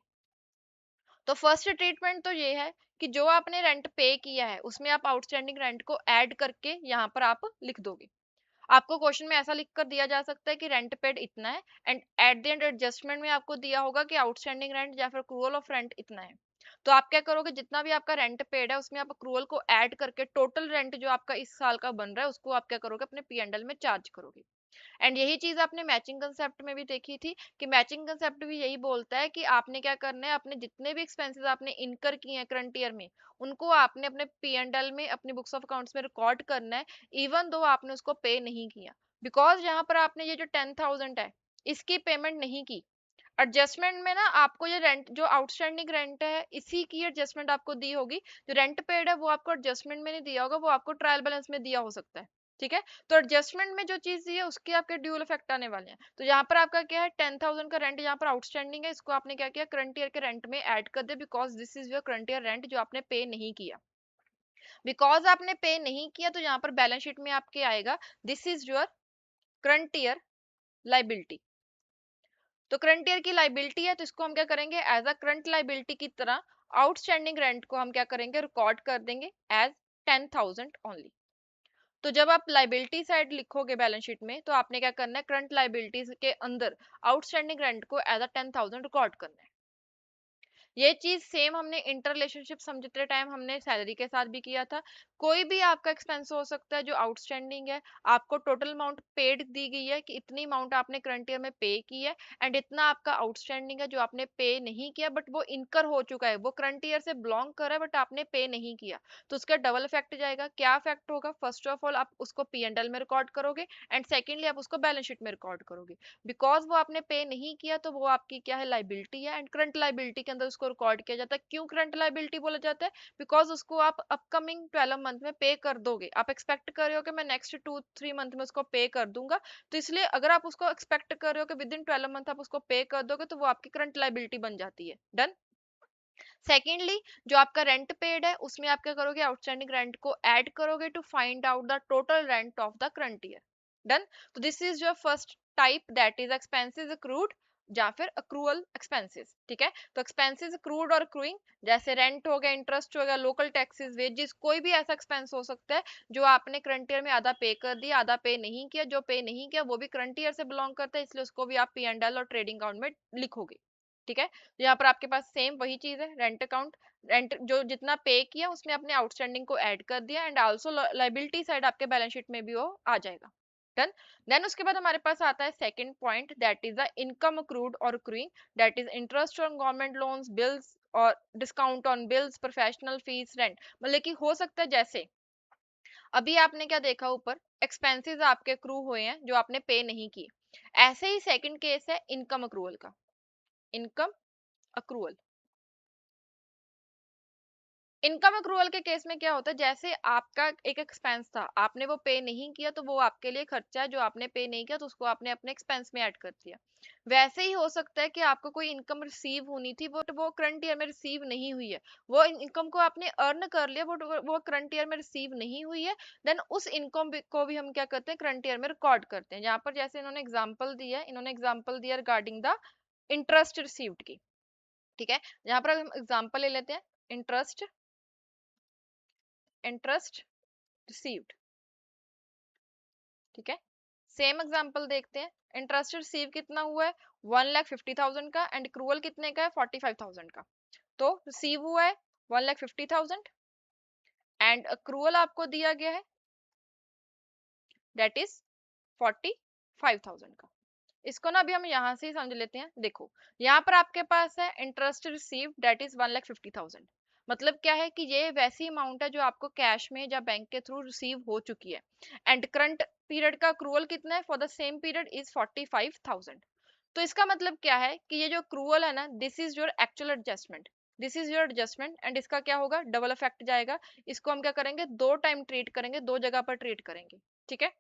तो फर्स्ट ट्रीटमेंट तो ये है कि जो आपने रेंट पे किया है उसमें आप आउटस्टैंडिंग रेंट को ऐड करके यहाँ पर आप लिख दोगे। आपको क्वेश्चन में ऐसा लिख कर दिया जा सकता है कि रेंट पेड इतना है and eight the and adjustment में आपको दिया होगा कि आउटस्टैंडिंग रेंट या फिर अक्रूवल ऑफ रेंट इतना है। तो आप क्या करोगे, जितना भी आपका रेंट पेड है उसमें आप अक्रूवल को ऐड करके टोटल रेंट जो आपका इस साल का बन रहा है उसको आप क्या करोगे, अपने पी एंड एल में चार्ज करोगे। एंड यही चीज आपने मैचिंग कंसेप्ट में भी देखी थी कि मैचिंग कंसेप्ट भी यही बोलता है कि आपने क्या करना है, अपने जितने भी एक्सपेंसेस आपने इनकर किए हैं करंट ईयर में, उनको आपने अपने पी एंड एल में अपनी बुक्स ऑफ अकाउंट्स में रिकॉर्ड करना है, इवन दो आपने उसको पे नहीं किया। बिकॉज यहाँ पर आपने ये जो 10,000 है इसकी पेमेंट नहीं की, एडजस्टमेंट में ना आपको ये रेंट जो आउटस्टैंडिंग रेंट है इसी की एडजस्टमेंट आपको दी होगी। जो रेंट पेड है वो आपको एडजस्टमेंट में नहीं दिया होगा, वो आपको ट्रायल बैलेंस में दिया हो सकता है। ठीक है, तो एडजस्टमेंट में जो चीज दी है उसके आपके ड्यूल इफेक्ट आने वाले हैं। तो यहाँ पर आपका क्या है, 10,000 का रेंट यहाँ पर आउटस्टैंडिंग है, इसको आपने क्या किया, करंट ईयर के रेंट में ऐड कर दिया, because this is your current year rent जो आपने पे नहीं किया। बिकॉज आपने पे नहीं किया तो यहाँ पर बैलेंस शीट में आपके आएगा this is your current year liability. तो करंट ईयर की लाइबिलिटी है तो इसको हम क्या करेंगे, एज अ करंट लाइबिलिटी की तरह आउटस्टैंडिंग रेंट को हम क्या करेंगे, रिकॉर्ड कर देंगे एज 10,000 ओनली। तो जब आप लाइबिलिटी साइड लिखोगे बैलेंस शीट में, तो आपने क्या करना है, करंट लाइबिलिटीज के अंदर आउटस्टैंडिंग रेंट को एज अ 10,000 रिकॉर्ड करना है। ये चीज सेम हमने इंटर रिलेशनशिप समझते टाइम हमने सैलरी के साथ भी किया था। कोई भी आपका एक्सपेंस हो सकता है जो आउटस्टैंडिंग है, आपको टोटल अमाउंट पेड दी गई है कि इतनी अमाउंट आपने करंट ईयर में पे की है एंड इतना आपका आउटस्टैंडिंग है जो आपने पे नहीं किया बट वो इनकर हो चुका है, वो करंट ईयर से बिलोंग कर रहा है बट आपने पे नहीं किया। तो उसका डबल इफेक्ट जाएगा। क्या इफेक्ट होगा, फर्स्ट ऑफ ऑल आप उसको पी एंड एल में रिकॉर्ड करोगे एंड सेकेंडली आप उसको बैलेंस शीट में रिकॉर्ड करोगे। बिकॉज वो आपने पे नहीं किया तो वो आपकी क्या है, लाइबिलिटी है एंड करंट लाइबिलिटी के अंदर उसको रिकॉर्ड किया जाता है। क्यों करंट लाइबिलिटी बोला जाता है, बिकॉज उसको आप अपकमिंग 12 मंथ में पे कर दोगे, आप एक्सपेक्ट कर रहे हो कि मैं नेक्स्ट 2-3 मंथ में उसको पे कर दूंगा। तो इसलिए अगर आप उसको एक्सपेक्ट कर रहे हो कि विद इन 12 मंथ आप उसको पे कर दोगे तो वो आपकी करंट लाइबिलिटी बन जाती है। डन। सेकेंडली, जो आपका रेंट पेड है उसमें आप क्या करोगे, आउटस्टैंडिंग रेंट को ऐड करोगे to find out the total rent of the current year. Done. तो this is your first type, that is expenses accrued या फिर अक्रूवल एक्सपेंसेस। ठीक है, तो एक्सपेंसेस अक्रूड और अक्रूइंग, जैसे रेंट हो गया, इंटरेस्ट हो गया, लोकल टैक्सेस, वेजेस, कोई भी ऐसा एक्सपेंस हो सकता है जो आपने करंट ईयर में आधा पे कर दिया, आधा पे नहीं किया। जो पे नहीं किया वो भी करंट ईयर से बिलोंग करता है, इसलिए उसको भी आप पी एंड एल और ट्रेडिंग अकाउंट में लिखोगे। ठीक है, तो यहाँ पर आपके पास सेम वही चीज है, रेंट अकाउंट, रेंट जो जितना पे किया उसमें अपने आउटस्टैंडिंग को ऐड कर दिया एंड आल्सो लाइबिलिटी साइड आपके बैलेंस शीट में भी वो आ जाएगा। डन। देन उसके बाद हमारे पास आता है second point, that is the income accrued और accruing, that is interest on government loans, bills और discount on bills, professional fees, rent. मतलब कि हो सकता है जैसे अभी आपने क्या देखा ऊपर, एक्सपेंसेस आपके अक्रू हुए हैं जो आपने पे नहीं किए, ऐसे ही सेकंड केस है इनकम अक्रूवल का। इनकम अक्रूवल, इनकम अक्रूवल के केस में क्या होता है, जैसे आपका एक एक्सपेंस था, आपने वो पे नहीं किया, तो वो आपके लिए खर्चा है जो आपने पे नहीं किया, तो उसको आपने अपने एक्सपेंस में ऐड कर दिया। वैसे ही हो सकता है कि आपको कोई इनकम रिसीव होनी थी, बट वो करंट ईयर में रिसीव नहीं हुई है, वो इनकम को आपने अर्न कर लिया, बट वो करंट ईयर में रिसीव नहीं हुई है, देन उस इनकम को भी हम क्या करते हैं, करंट ईयर में रिकॉर्ड करते हैं। यहाँ पर जैसे इन्होंने एग्जाम्पल दिया है, इन्होंने एग्जाम्पल दिया रिगार्डिंग द इंटरेस्ट रिसीव्ड की, ठीक है। यहाँ पर हम एग्जाम्पल ले लेते हैं, इंटरेस्ट इंटरेस्ट रिसीव्ड, ठीक है। सेम एग्जांपल देखते हैं, इंटरेस्ट रिसीव कितना हुआ है, 1,50,000 का, एंड एक्रूवल कितने का है, 45,000 का। तो रिसीव हुआ है 1,50,000 एंड एक्रूवल आपको दिया गया है दैट इज 45,000 का। इसको ना अभी हम यहाँ से ही समझ लेते हैं। देखो यहाँ पर आपके पास है इंटरेस्ट रिसीव दैट इज 1,50,000, मतलब क्या है कि ये वैसी अमाउंट है जो आपको कैश में या बैंक के थ्रू रिसीव हो चुकी है, एंड करंट पीरियड का क्रूअल कितना है for the same period is 45,000। तो इसका मतलब क्या है कि ये जो क्रूअल है ना, this is your actual adjustment, this is your adjustment, and इसका क्या होगा, डबल इफेक्ट जाएगा। इसको हम क्या करेंगे, दो टाइम ट्रीट करेंगे, दो जगह पर ट्रीट करेंगे, ठीक है।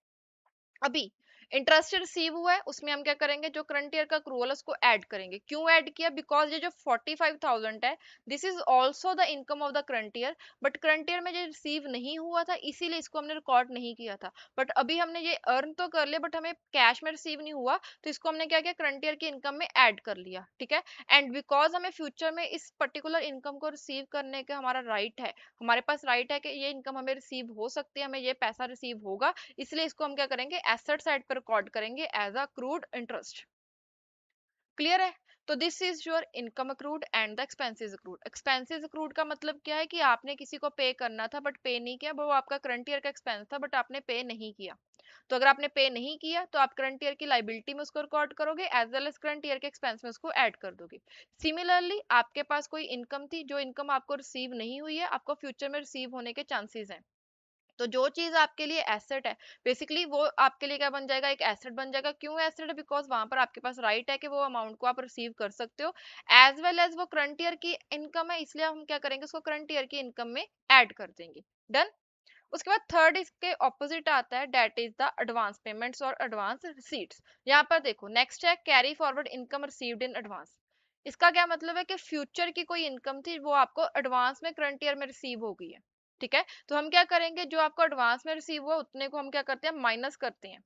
अभी इंटरेस्ट रिसीव हुआ है, उसमें हम क्या करेंगे, जो करंट ईयर का क्रूअल उसको ऐड करेंगे। क्यों ऐड किया, बिकॉज ये जो 45,000 है, this is also the income of the current year, but current year में ये रिसीव नहीं हुआ था, इसीलिए इसको हमने रिकॉर्ड नहीं किया था। बट अभी हमने ये अर्न तो कर लिया, बट हमें कैश में रिसीव नहीं हुआ, तो इसको हमने क्या किया, करंट ईयर की इनकम में ऐड कर लिया, ठीक है। एंड बिकॉज हमें फ्यूचर में इस पर्टिकुलर इनकम को रिसीव करने का हमारा राइट है, हमारे पास राइट है कि ये इनकम हमें रिसीव हो सकती है, हमें ये पैसा रिसीव होगा, इसलिए इसको हम क्या करेंगे, एसेट साइड पर रिकॉर्ड करेंगे as accrued interest. Clear है। तो this is your income accrued and the expenses accrued. Expenses accrued का मतलब क्या है कि आपने किसी को पे करना था बट पे नहीं किया, वो आपका करंट ईयर का एक्सपेंस था बट आपने पे नहीं किया। तो अगर आपने पे नहीं किया तो आप करंट ईयर की लाइबिलिटी में उसको रिकॉर्ड करोगे as well as current year के एक्सपेंस में उसको ऐड कर दोगे। सिमिलरली आपके पास कोई इनकम थी, जो इनकम आपको रिसीव नहीं हुई है, आपको फ्यूचर में रिसीव होने के चांसेस हैं, तो जो चीज आपके लिए एसेट है, बेसिकली वो आपके लिए क्या बन जाएगा, एक एसेट बन जाएगा। क्यों एसेट है, बिकॉज वहां पर आपके पास राइट है कि वो अमाउंट को आप रिसीव कर सकते हो, एज वेल एज वो करंट ईयर की इनकम है, इसलिए हम क्या करेंगे, उसको करंट ईयर की इनकम में ऐड कर देंगे। डन। उसके बाद थर्ड इसके ऑपोजिट आता है, that is the advance payments और एडवांस रिसीट्स। यहाँ पर देखो नेक्स्ट है carry forward income received in advance. इसका क्या मतलब है कि फ्यूचर की कोई इनकम थी, वो आपको एडवांस में करंट ईयर में रिसीव हो गई है, ठीक है। तो हम क्या करेंगे, जो आपको एडवांस में रिसीव हुआ उतने को हम क्या करते हैं, माइनस करते हैं।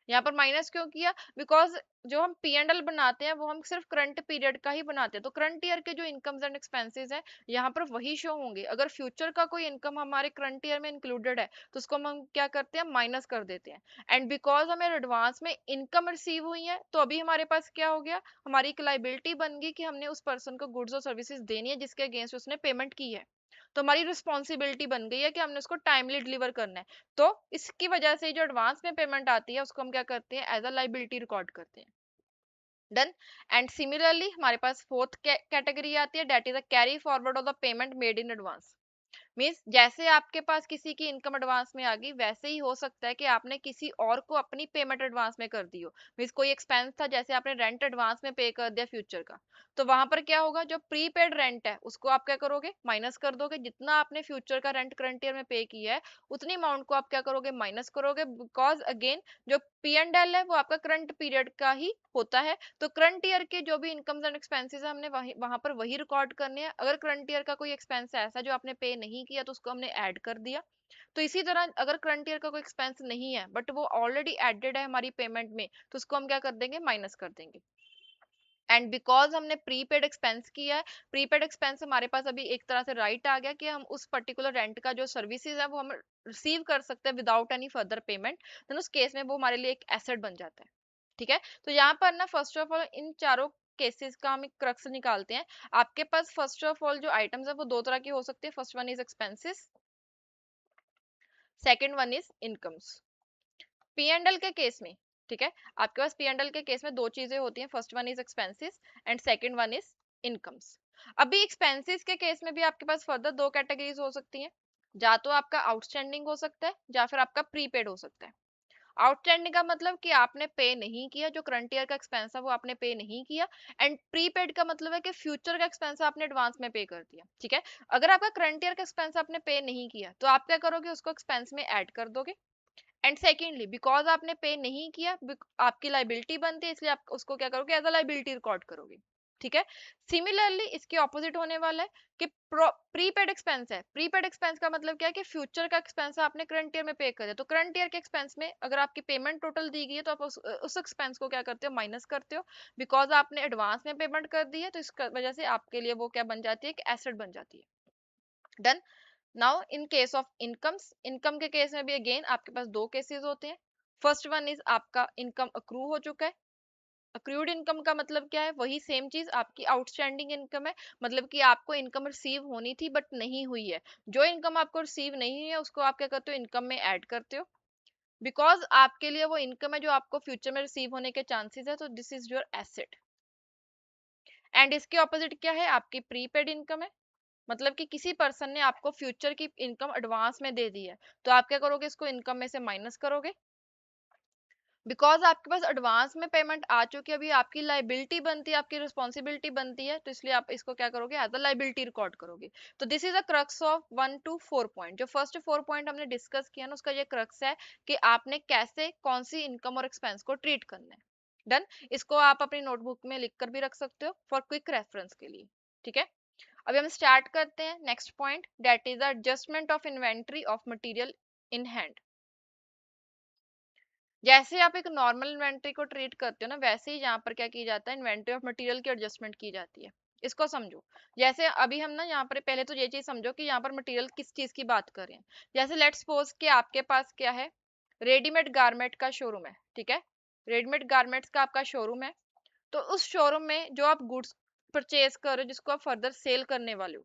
यहाँ पर माइनस क्यों किया, बिकॉज जो हम पी एंड एल बनाते हैं वो हम सिर्फ करंट पीरियड का ही बनाते हैं, तो करंट ईयर के जो इनकम्स एंड एक्सपेंसेस है यहाँ पर वही शो होंगे। अगर फ्यूचर का कोई इनकम हमारे करंट ईयर में इंक्लूडेड है तो उसको हम क्या करते हैं, माइनस कर देते हैं। एंड बिकॉज हमें एडवांस में इनकम रिसीव हुई है, तो अभी हमारे पास क्या हो गया, हमारी एक लाइबिलिटी बन गई कि हमने उस पर्सन को गुड्स और सर्विसेज देनी है जिसके अगेंस्ट उसने पेमेंट की है। तो हमारी रिस्पॉन्सिबिलिटी बन गई है कि हमने उसको टाइमली डिलीवर करना है। तो इसकी वजह से जो एडवांस में पेमेंट आती है उसको हम क्या करते हैं, एज अ लाइबिलिटी रिकॉर्ड करते हैं। डन। एंड सिमिलरली हमारे पास फोर्थ कैटेगरी आती है, that is a carry forward of the payment made in advance. Means जैसे आपके पास किसी की इनकम एडवांस में आ गई, वैसे ही हो सकता है कि आपने किसी और को अपनी पेमेंट एडवांस में कर दी हो। मीन्स कोई एक्सपेंस था, जैसे आपने रेंट एडवांस में पे कर दिया फ्यूचर का, तो वहां पर क्या होगा, जो प्रीपेड रेंट है उसको आप क्या करोगे, माइनस कर दोगे। जितना आपने फ्यूचर का रेंट करंट ईयर में पे किया है उतनी अमाउंट को आप क्या करोगे, माइनस करोगे, बिकॉज अगेन जो पी एंड एल है वो आपका करंट पीरियड का ही होता है। तो करंट ईयर के जो भी इनकम्स एंड एक्सपेंसेस है हमने वहां पर वही रिकॉर्ड करने हैं। अगर करंट ईयर का कोई एक्सपेंस है ऐसा जो आपने पे नहीं किया तो उसको हमने ऐड कर दिया। तो इसी तरह अगर करंट ईयर का कोई एक्सपेंस नहीं है बट वो ऑलरेडी एडेड है हमारी पेमेंट में, तो उसको हम क्या कर देंगे, माइनस कर देंगे। एंड बिकॉज हमने प्रीपेड एक्सपेंस किया है, प्रीपेड एक्सपेंस हमारे पास अभी एक तरह से राइट आ गया कि हम उस पर्टिकुलर रेंट का जो सर्विसेज है वो हम रिसीव कर सकते हैं विदाउट एनी फर्दर पेमेंट, तो उस केस में वो हमारे लिए एक एसेट बन जाता है, ठीक है। तो यहाँ पर ना फर्स्ट ऑफ ऑल इन चारों केसेस का हम एक क्रक्स निकालते हैं। आपके पास फर्स्ट ऑफ ऑल जो आइटम्स है वो दो तरह के हो सकते हैं, first one is expenses, second one is incomes. P and L के केस में, ठीक है, आपके पास पी एंड एल के केस में दो चीजें होती हैं, first one is expenses and second one is incomes. अभी एक्सपेंसेस के केस में भी आपके पास फर्दर दो कैटेगरीज हो सकती हैं, या तो आपका आउटस्टैंडिंग हो सकता है या फिर आपका प्रीपेड हो सकता है। आउटस्टैंडिंग का मतलब कि आपने पे नहीं किया, जो करंट ईयर का एक्सपेंस है वो आपने पे नहीं किया। एंड प्रीपेड का मतलब है कि फ्यूचर का एक्सपेंस आपने एडवांस में पे कर दिया, ठीक है। अगर आपका करंट ईयर का एक्सपेंस आपने पे नहीं किया तो आप क्या करोगे, उसको एक्सपेंस में ऐड कर दोगे। एंड सेकेंडली बिकॉज आपने पे नहीं किया, आपकी लाइबिलिटी बनती है, इसलिए आप उसको क्या करोगे, एज अ लाइबिलिटी रिकॉर्ड करोगे, ठीक है। सिमिलरली इसके ऑपोजिट होने वाला है कि प्रीपेड एक्सपेंस है। प्रीपेड एक्सपेंस का मतलब क्या है कि फ्यूचर का एक्सपेंस आपने करंट ईयर में पे कर दिया, तो करंट ईयर के एक्सपेंस में अगर आपकी पेमेंट टोटल दी गई है तो आप उस एक्सपेंस को क्या करते हो, माइनस करते हो। बिकॉज आपने एडवांस में पेमेंट कर दी है तो इस वजह से आपके लिए वो क्या बन जाती है, कि एसेट बन जाती है। Done. Now in case of incomes, income के केस में भी अगेन आपके पास दो केसेस होते हैं। फर्स्ट वन इज आपका इनकम अक्रू हो चुका है। अक्रूड इनकम का मतलब क्या है, वही सेम चीज आपकी आउटस्टैंडिंग इनकम है, मतलब कि आपको इनकम रिसीव होनी थी बट नहीं हुई है। जो इनकम आपको रिसीव नहीं हुई है उसको आप क्या करते हो, इनकम में ऐड करते हो। बिकॉज आपके लिए वो इनकम है जो आपको फ्यूचर में रिसीव होने के चांसेस है, तो this is your asset. And इसके ऑपोजिट क्या है, आपकी प्रीपेड इनकम है, मतलब कि किसी पर्सन ने आपको फ्यूचर की इनकम एडवांस में दे दी है, तो आप क्या करोगे, इसको इनकम में से माइनस करोगे। बिकॉज आपके पास एडवांस में पेमेंट आ चुकी है, अभी आपकी लाइबिलिटी बनती है, आपकी रिस्पॉन्सिबिलिटी बनती है, तो इसलिए आप इसको क्या करोगे, एज अ लाइबिलिटी रिकॉर्ड करोगे। तो this is a crux of 1 to 4 point. जो फर्स्ट 4 पॉइंट हमने डिस्कस किया ना, उसका ये क्रक्स है कि आपने कैसे कौन सी इनकम और एक्सपेंस को ट्रीट करना है। डन। इसको आप अपनी नोटबुक में लिख कर भी रख सकते हो फॉर क्विक रेफरेंस के लिए, ठीक है। अभी हम स्टार्ट करते हैं next point, that is adjustment of inventory of material in hand. जैसे आप एक नॉर्मल इन्वेंट्री को ट्रीट करते हो ना, वैसे ही यहाँ पर क्या की जाता है, इन्वेंट्री ऑफ मटेरियल की एडजस्टमेंट की जाती है। इसको समझो। जैसे अभी हम ना यहाँ पर पहले तो ये चीज समझो कि यहाँ पर मटेरियल किस चीज की बात कर रहे हैं। जैसे लेट्स सपोज कि आपके पास क्या है, रेडीमेड गारमेंट का शोरूम है, ठीक है। रेडीमेड गारमेंट्स का आपका शोरूम है। तो उस शोरूम में जो आप गुड्स परचेज कर रहे हो, जिसको आप फर्दर सेल करने वाले हो,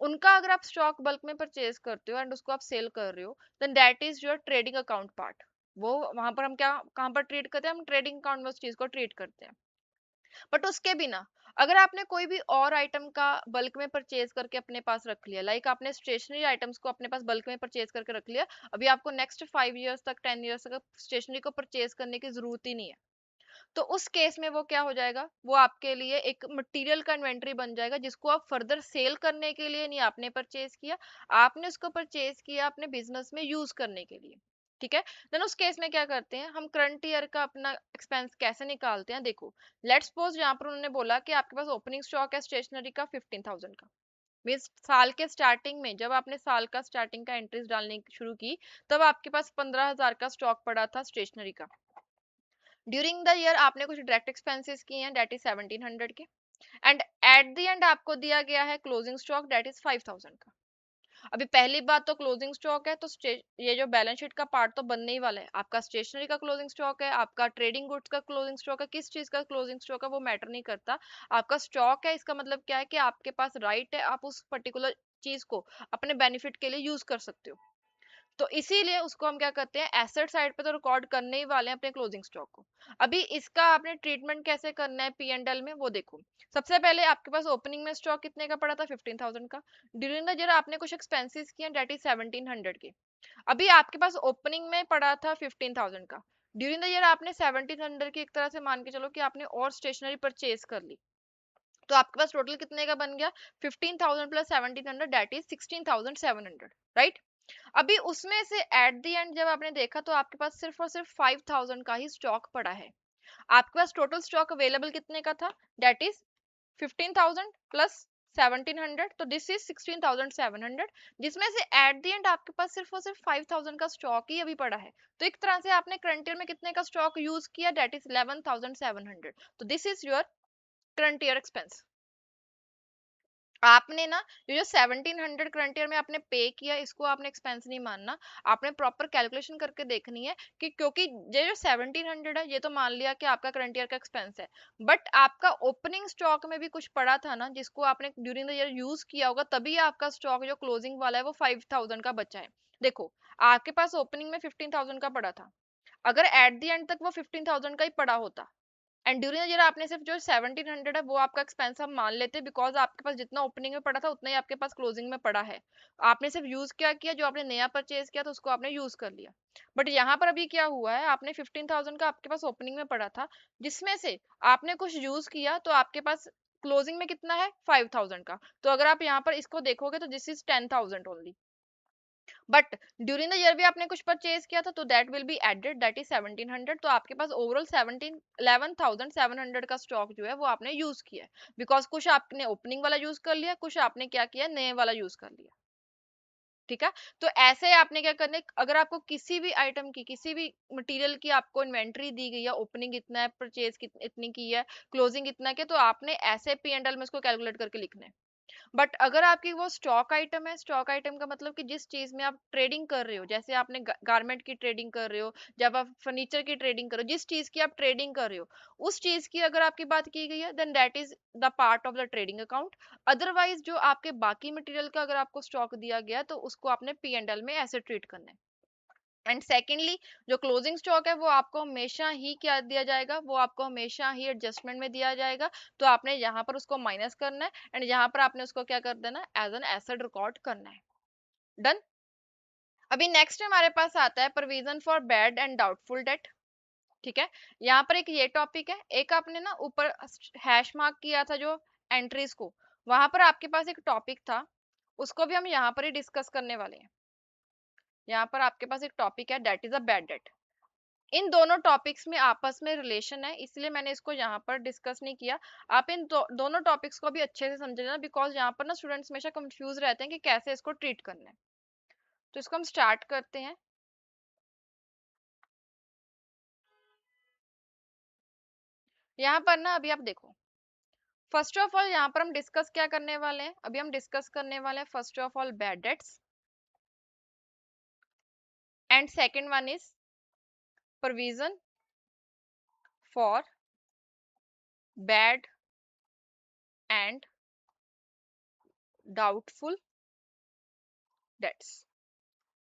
उनका अगर आप स्टॉक बल्क में परचेज करते हो एंड उसको आप सेल कर रहे हो, then that is your trading account part. वो वहां पर हम क्या, कहाँ पर ट्रीट करते हैं, हम ट्रेडिंग अकाउंट में उस चीज को ट्रीट करते हैं। बट उसके बिना अगर आपने कोई भी और आइटम का बल्क में परचेज करके अपने पास रख लिया, लाइक आपने स्टेशनरी आइटम्स को अपने पास बल्क में परचेज करके रख लिया, अभी आपको नेक्स्ट 5 इयर्स तक 10 इयर्स तक स्टेशनरी को परचेज करने की जरूरत ही नहीं है, तो उस केस में वो क्या हो जाएगा, वो आपके लिए एक मटेरियल का इन्वेंटरी बन जाएगा, जिसको आप फर्दर सेल करने के लिए नहीं आपने परचेज किया, आपने उसको परचेज किया अपने बिजनेस में यूज करने के लिए, ठीक है। देन उस केस में क्या करते हैं, हम करंट ईयर का अपना एक्सपेंस कैसे निकालते हैं, देखो। लेट्स सपोज यहाँ पर उन्होंने बोला कि आपके पास ओपनिंग स्टॉक है स्टेशनरी का 15,000 का। मीन्स साल के स्टार्टिंग में जब आपने साल का स्टार्टिंग का एंट्रीज डालनी शुरू की, तब आपके पास 15,000 का स्टॉक पड़ा था स्टेशनरी का। ड्यूरिंग द ईयर आपने कुछ डायरेक्ट एक्सपेंसेस किए हैं, दैट इज 1700 के। एंड एट द एंड आपको दिया गया है क्लोजिंग स्टॉक, दैट इज 5000 का। अभी पहली बात तो क्लोजिंग स्टॉक है, तो ये जो बैलेंस शीट का पार्ट तो बनने ही वाला है, आपका स्टेशनरी का क्लोजिंग स्टॉक है, आपका ट्रेडिंग गुड्स का क्लोजिंग स्टॉक है, किस चीज का क्लोजिंग स्टॉक है वो मैटर नहीं करता। आपका स्टॉक है, इसका मतलब क्या है कि आपके पास राइट है, आप उस पर्टिकुलर चीज को अपने बेनिफिट के लिए यूज कर सकते हो। तो इसीलिए उसको हम क्या करते हैं, एसेट साइड पे तो रिकॉर्ड करने ही वाले हैं अपने क्लोजिंग स्टॉक को। अभी इसका आपने ट्रीटमेंट कैसे करना है पी एंड एल में, वो देखो। सबसे पहले आपके पास ओपनिंग में स्टॉक कितने का पड़ा था, 15,000 का। ड्यूरिंग द ईयर आपने कुछ एक्सपेंसेस किए, डेट इज 1700 के। अभी आपके पास ओपनिंग में पड़ा था 15,000 का। ड्यूरिंग द ईयर आपने 1700 की, एक तरह से मान के चलो कि आपने और स्टेशनरी परचेज कर ली, तो आपके पास टोटल कितने का बन गया, 15,000 प्लस 1700, डेट इज 16,700, राइट। अभी उसमें से एट द एंड जब आपने देखा तो आपके पास सिर्फ और सिर्फ 5,000 का ही स्टॉक पड़ा है। आपके पास टोटल स्टॉक अवेलेबल कितने का था, डेट इज 15,000 प्लस 1700, तो दिस इज 16,700, जिसमें से एट द एंड आपके पास सिर्फ और सिर्फ 5,000 का स्टॉक ही अभी पड़ा है। तो एक तरह से आपने करंट ईयर में कितने का स्टॉक यूज किया, डेट इज 11,700। तो this is your current year expense. आपने ना ये जो 1700 करंट ईयर में आपने पे किया, इसको आपने एक्सपेंस नहीं मानना। आपने प्रॉपर कैलकुलेशन करके देखनी है कि, क्योंकि ये जो 1700 है ये तो मान लिया कि आपका करंट ईयर का एक्सपेंस है, बट आपका ओपनिंग स्टॉक में भी कुछ पड़ा था ना, जिसको आपने ड्यूरिंग द ईयर यूज किया होगा, तभी आपका स्टॉक जो क्लोजिंग वाला है वो 5,000 का बचा है। देखो, आपके पास ओपनिंग में 15,000 का पड़ा था, अगर एट द एंड तक वो 15,000 का ही पड़ा होता एंड ड्यूरिंग द ईयर आपने सिर्फ जो 1700 है वो आपका एक्सपेंस हम मान लेते हैं, बिकॉज आपके पास जितना ओपनिंग में पड़ा था उतना ही आपके पास क्लोजिंग में पड़ा है। आपने सिर्फ यूज क्या किया, जो आपने नया परचेज किया तो उसको आपने यूज कर लिया। बट यहाँ पर अभी क्या हुआ है, आपने 15,000 का आपके पास ओपनिंग में पड़ा था, जिसमें से आपने कुछ यूज किया तो आपके पास क्लोजिंग में कितना है 5,000 का। तो अगर आप यहाँ पर इसको देखोगे तो this is 10,000 only. But during the year भी आपने कुछ परचेज किया था तो that will be added, that is 1700। तो आपके पास ओवरऑल 11,700 का स्टॉक जो है वो आपने यूज किया है, बिकॉज कुछ आपने ओपनिंग वाला यूज कर लिया, कुछ आपने क्या किया नए वाला यूज कर लिया। ठीक है, तो ऐसे आपने क्या करना है, अगर आपको किसी भी आइटम की किसी भी मटेरियल की आपको इन्वेंट्री दी गई है, ओपनिंग इतना है, परचेज इतनी की है, क्लोजिंग इतना के, तो आपने ऐसे P&L में इसको कैलकुलेट करके लिखना है। बट अगर आपकी वो स्टॉक आइटम है, स्टॉक आइटम का मतलब कि जिस चीज में आप ट्रेडिंग कर रहे हो, जैसे आपने गारमेंट की ट्रेडिंग कर रहे हो, जब आप फर्नीचर की ट्रेडिंग कर रहे हो, जिस चीज की आप ट्रेडिंग कर रहे हो उस चीज की अगर आपकी बात की गई है, then that is the part of the trading account. Otherwise जो आपके बाकी मटेरियल का अगर आपको स्टॉक दिया गया तो उसको आपने P&L में ऐसे ट्रीट करना है। एंड सेकेंडली जो क्लोजिंग स्टॉक है वो आपको हमेशा ही क्या दिया जाएगा, वो आपको हमेशा ही एडजस्टमेंट में दिया जाएगा। तो आपने यहाँ पर उसको माइनस करना है एंड यहाँ पर आपने उसको क्या कर देना है, एज एन एसेट रिकॉर्ड करना है। डन। अभी नेक्स्ट हमारे पास आता है provision for bad and doubtful debt. ठीक है, यहाँ पर एक ये टॉपिक है, एक आपने ना ऊपर हैश मार्क किया था जो एंट्रीज को, वहां पर आपके पास एक टॉपिक था, उसको भी हम यहाँ पर ही डिस्कस करने वाले हैं। यहाँ पर आपके पास एक टॉपिक है that is a bad debt. इन दोनों टॉपिक्स में आपस में रिलेशन है, इसलिए मैंने इसको यहाँ पर डिस्कस नहीं किया। आप इन दोनों टॉपिक्स को भी अच्छे से समझ लेना, बिकॉज यहाँ पर ना स्टूडेंट्स हमेशा कंफ्यूज रहते हैं कि कैसे इसको ट्रीट करना है। तो इसको हम स्टार्ट करते हैं। यहाँ पर ना अभी आप देखो, फर्स्ट ऑफ ऑल यहाँ पर हम डिस्कस क्या करने वाले हैं, अभी हम डिस्कस करने वाले हैं first of all bad debts, and second one is provision for bad and doubtful debts.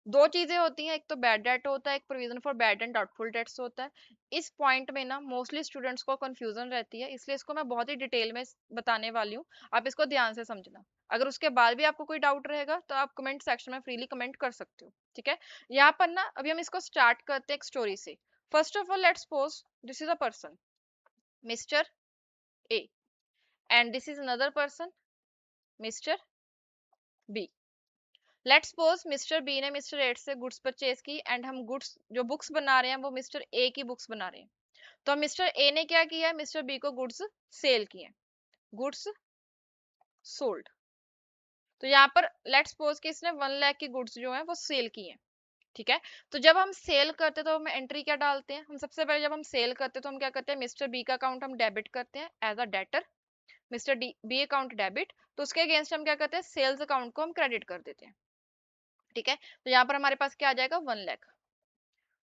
दो चीजें होती हैं, एक तो बैड डेट होता है, एक provision for bad and doubtful debts होता है। इस पॉइंट में ना मोस्टली स्टूडेंट्स को कंफ्यूजन रहती है, इसलिए इसको मैं बहुत ही डिटेल में बताने वाली हूँ, आप इसको ध्यान से समझना। अगर उसके बाद भी आपको कोई डाउट रहेगा तो आप कमेंट सेक्शन में फ्रीली कमेंट कर सकते हो। ठीक है, यहाँ पर ना अभी हम इसको स्टार्ट करते हैं एक स्टोरी से। First of all let's suppose this is a person mister A and this is another person mister B. Let's suppose mister B ने मिस्टर एट से गुड्स परचेज की एंड हम गुड्स जो बुक्स बना रहे हैं वो मिस्टर ए की बुक्स बना रहे हैं। तो मिस्टर ए ने क्या किया है, मिस्टर बी को गुड्स सेल किए, गुड्स सोल्ड। तो यहाँ पर लेट्स सपोज कि इसने 1 लाख की गुड्स जो है वो सेल की हैं। ठीक है, तो जब हम सेल करते हैं तो हम एंट्री क्या डालते हैं, हम सबसे पहले जब हम सेल करते हैं तो हम क्या करते हैं, मिस्टर बी का अकाउंट हम डेबिट करते हैं as a debtor, mister D B account debit, तो उसके अगेंस्ट हम क्या करते हैं सेल्स अकाउंट को हम क्रेडिट कर देते हैं। ठीक है, तो यहाँ पर हमारे पास क्या आ जाएगा 1 लाख।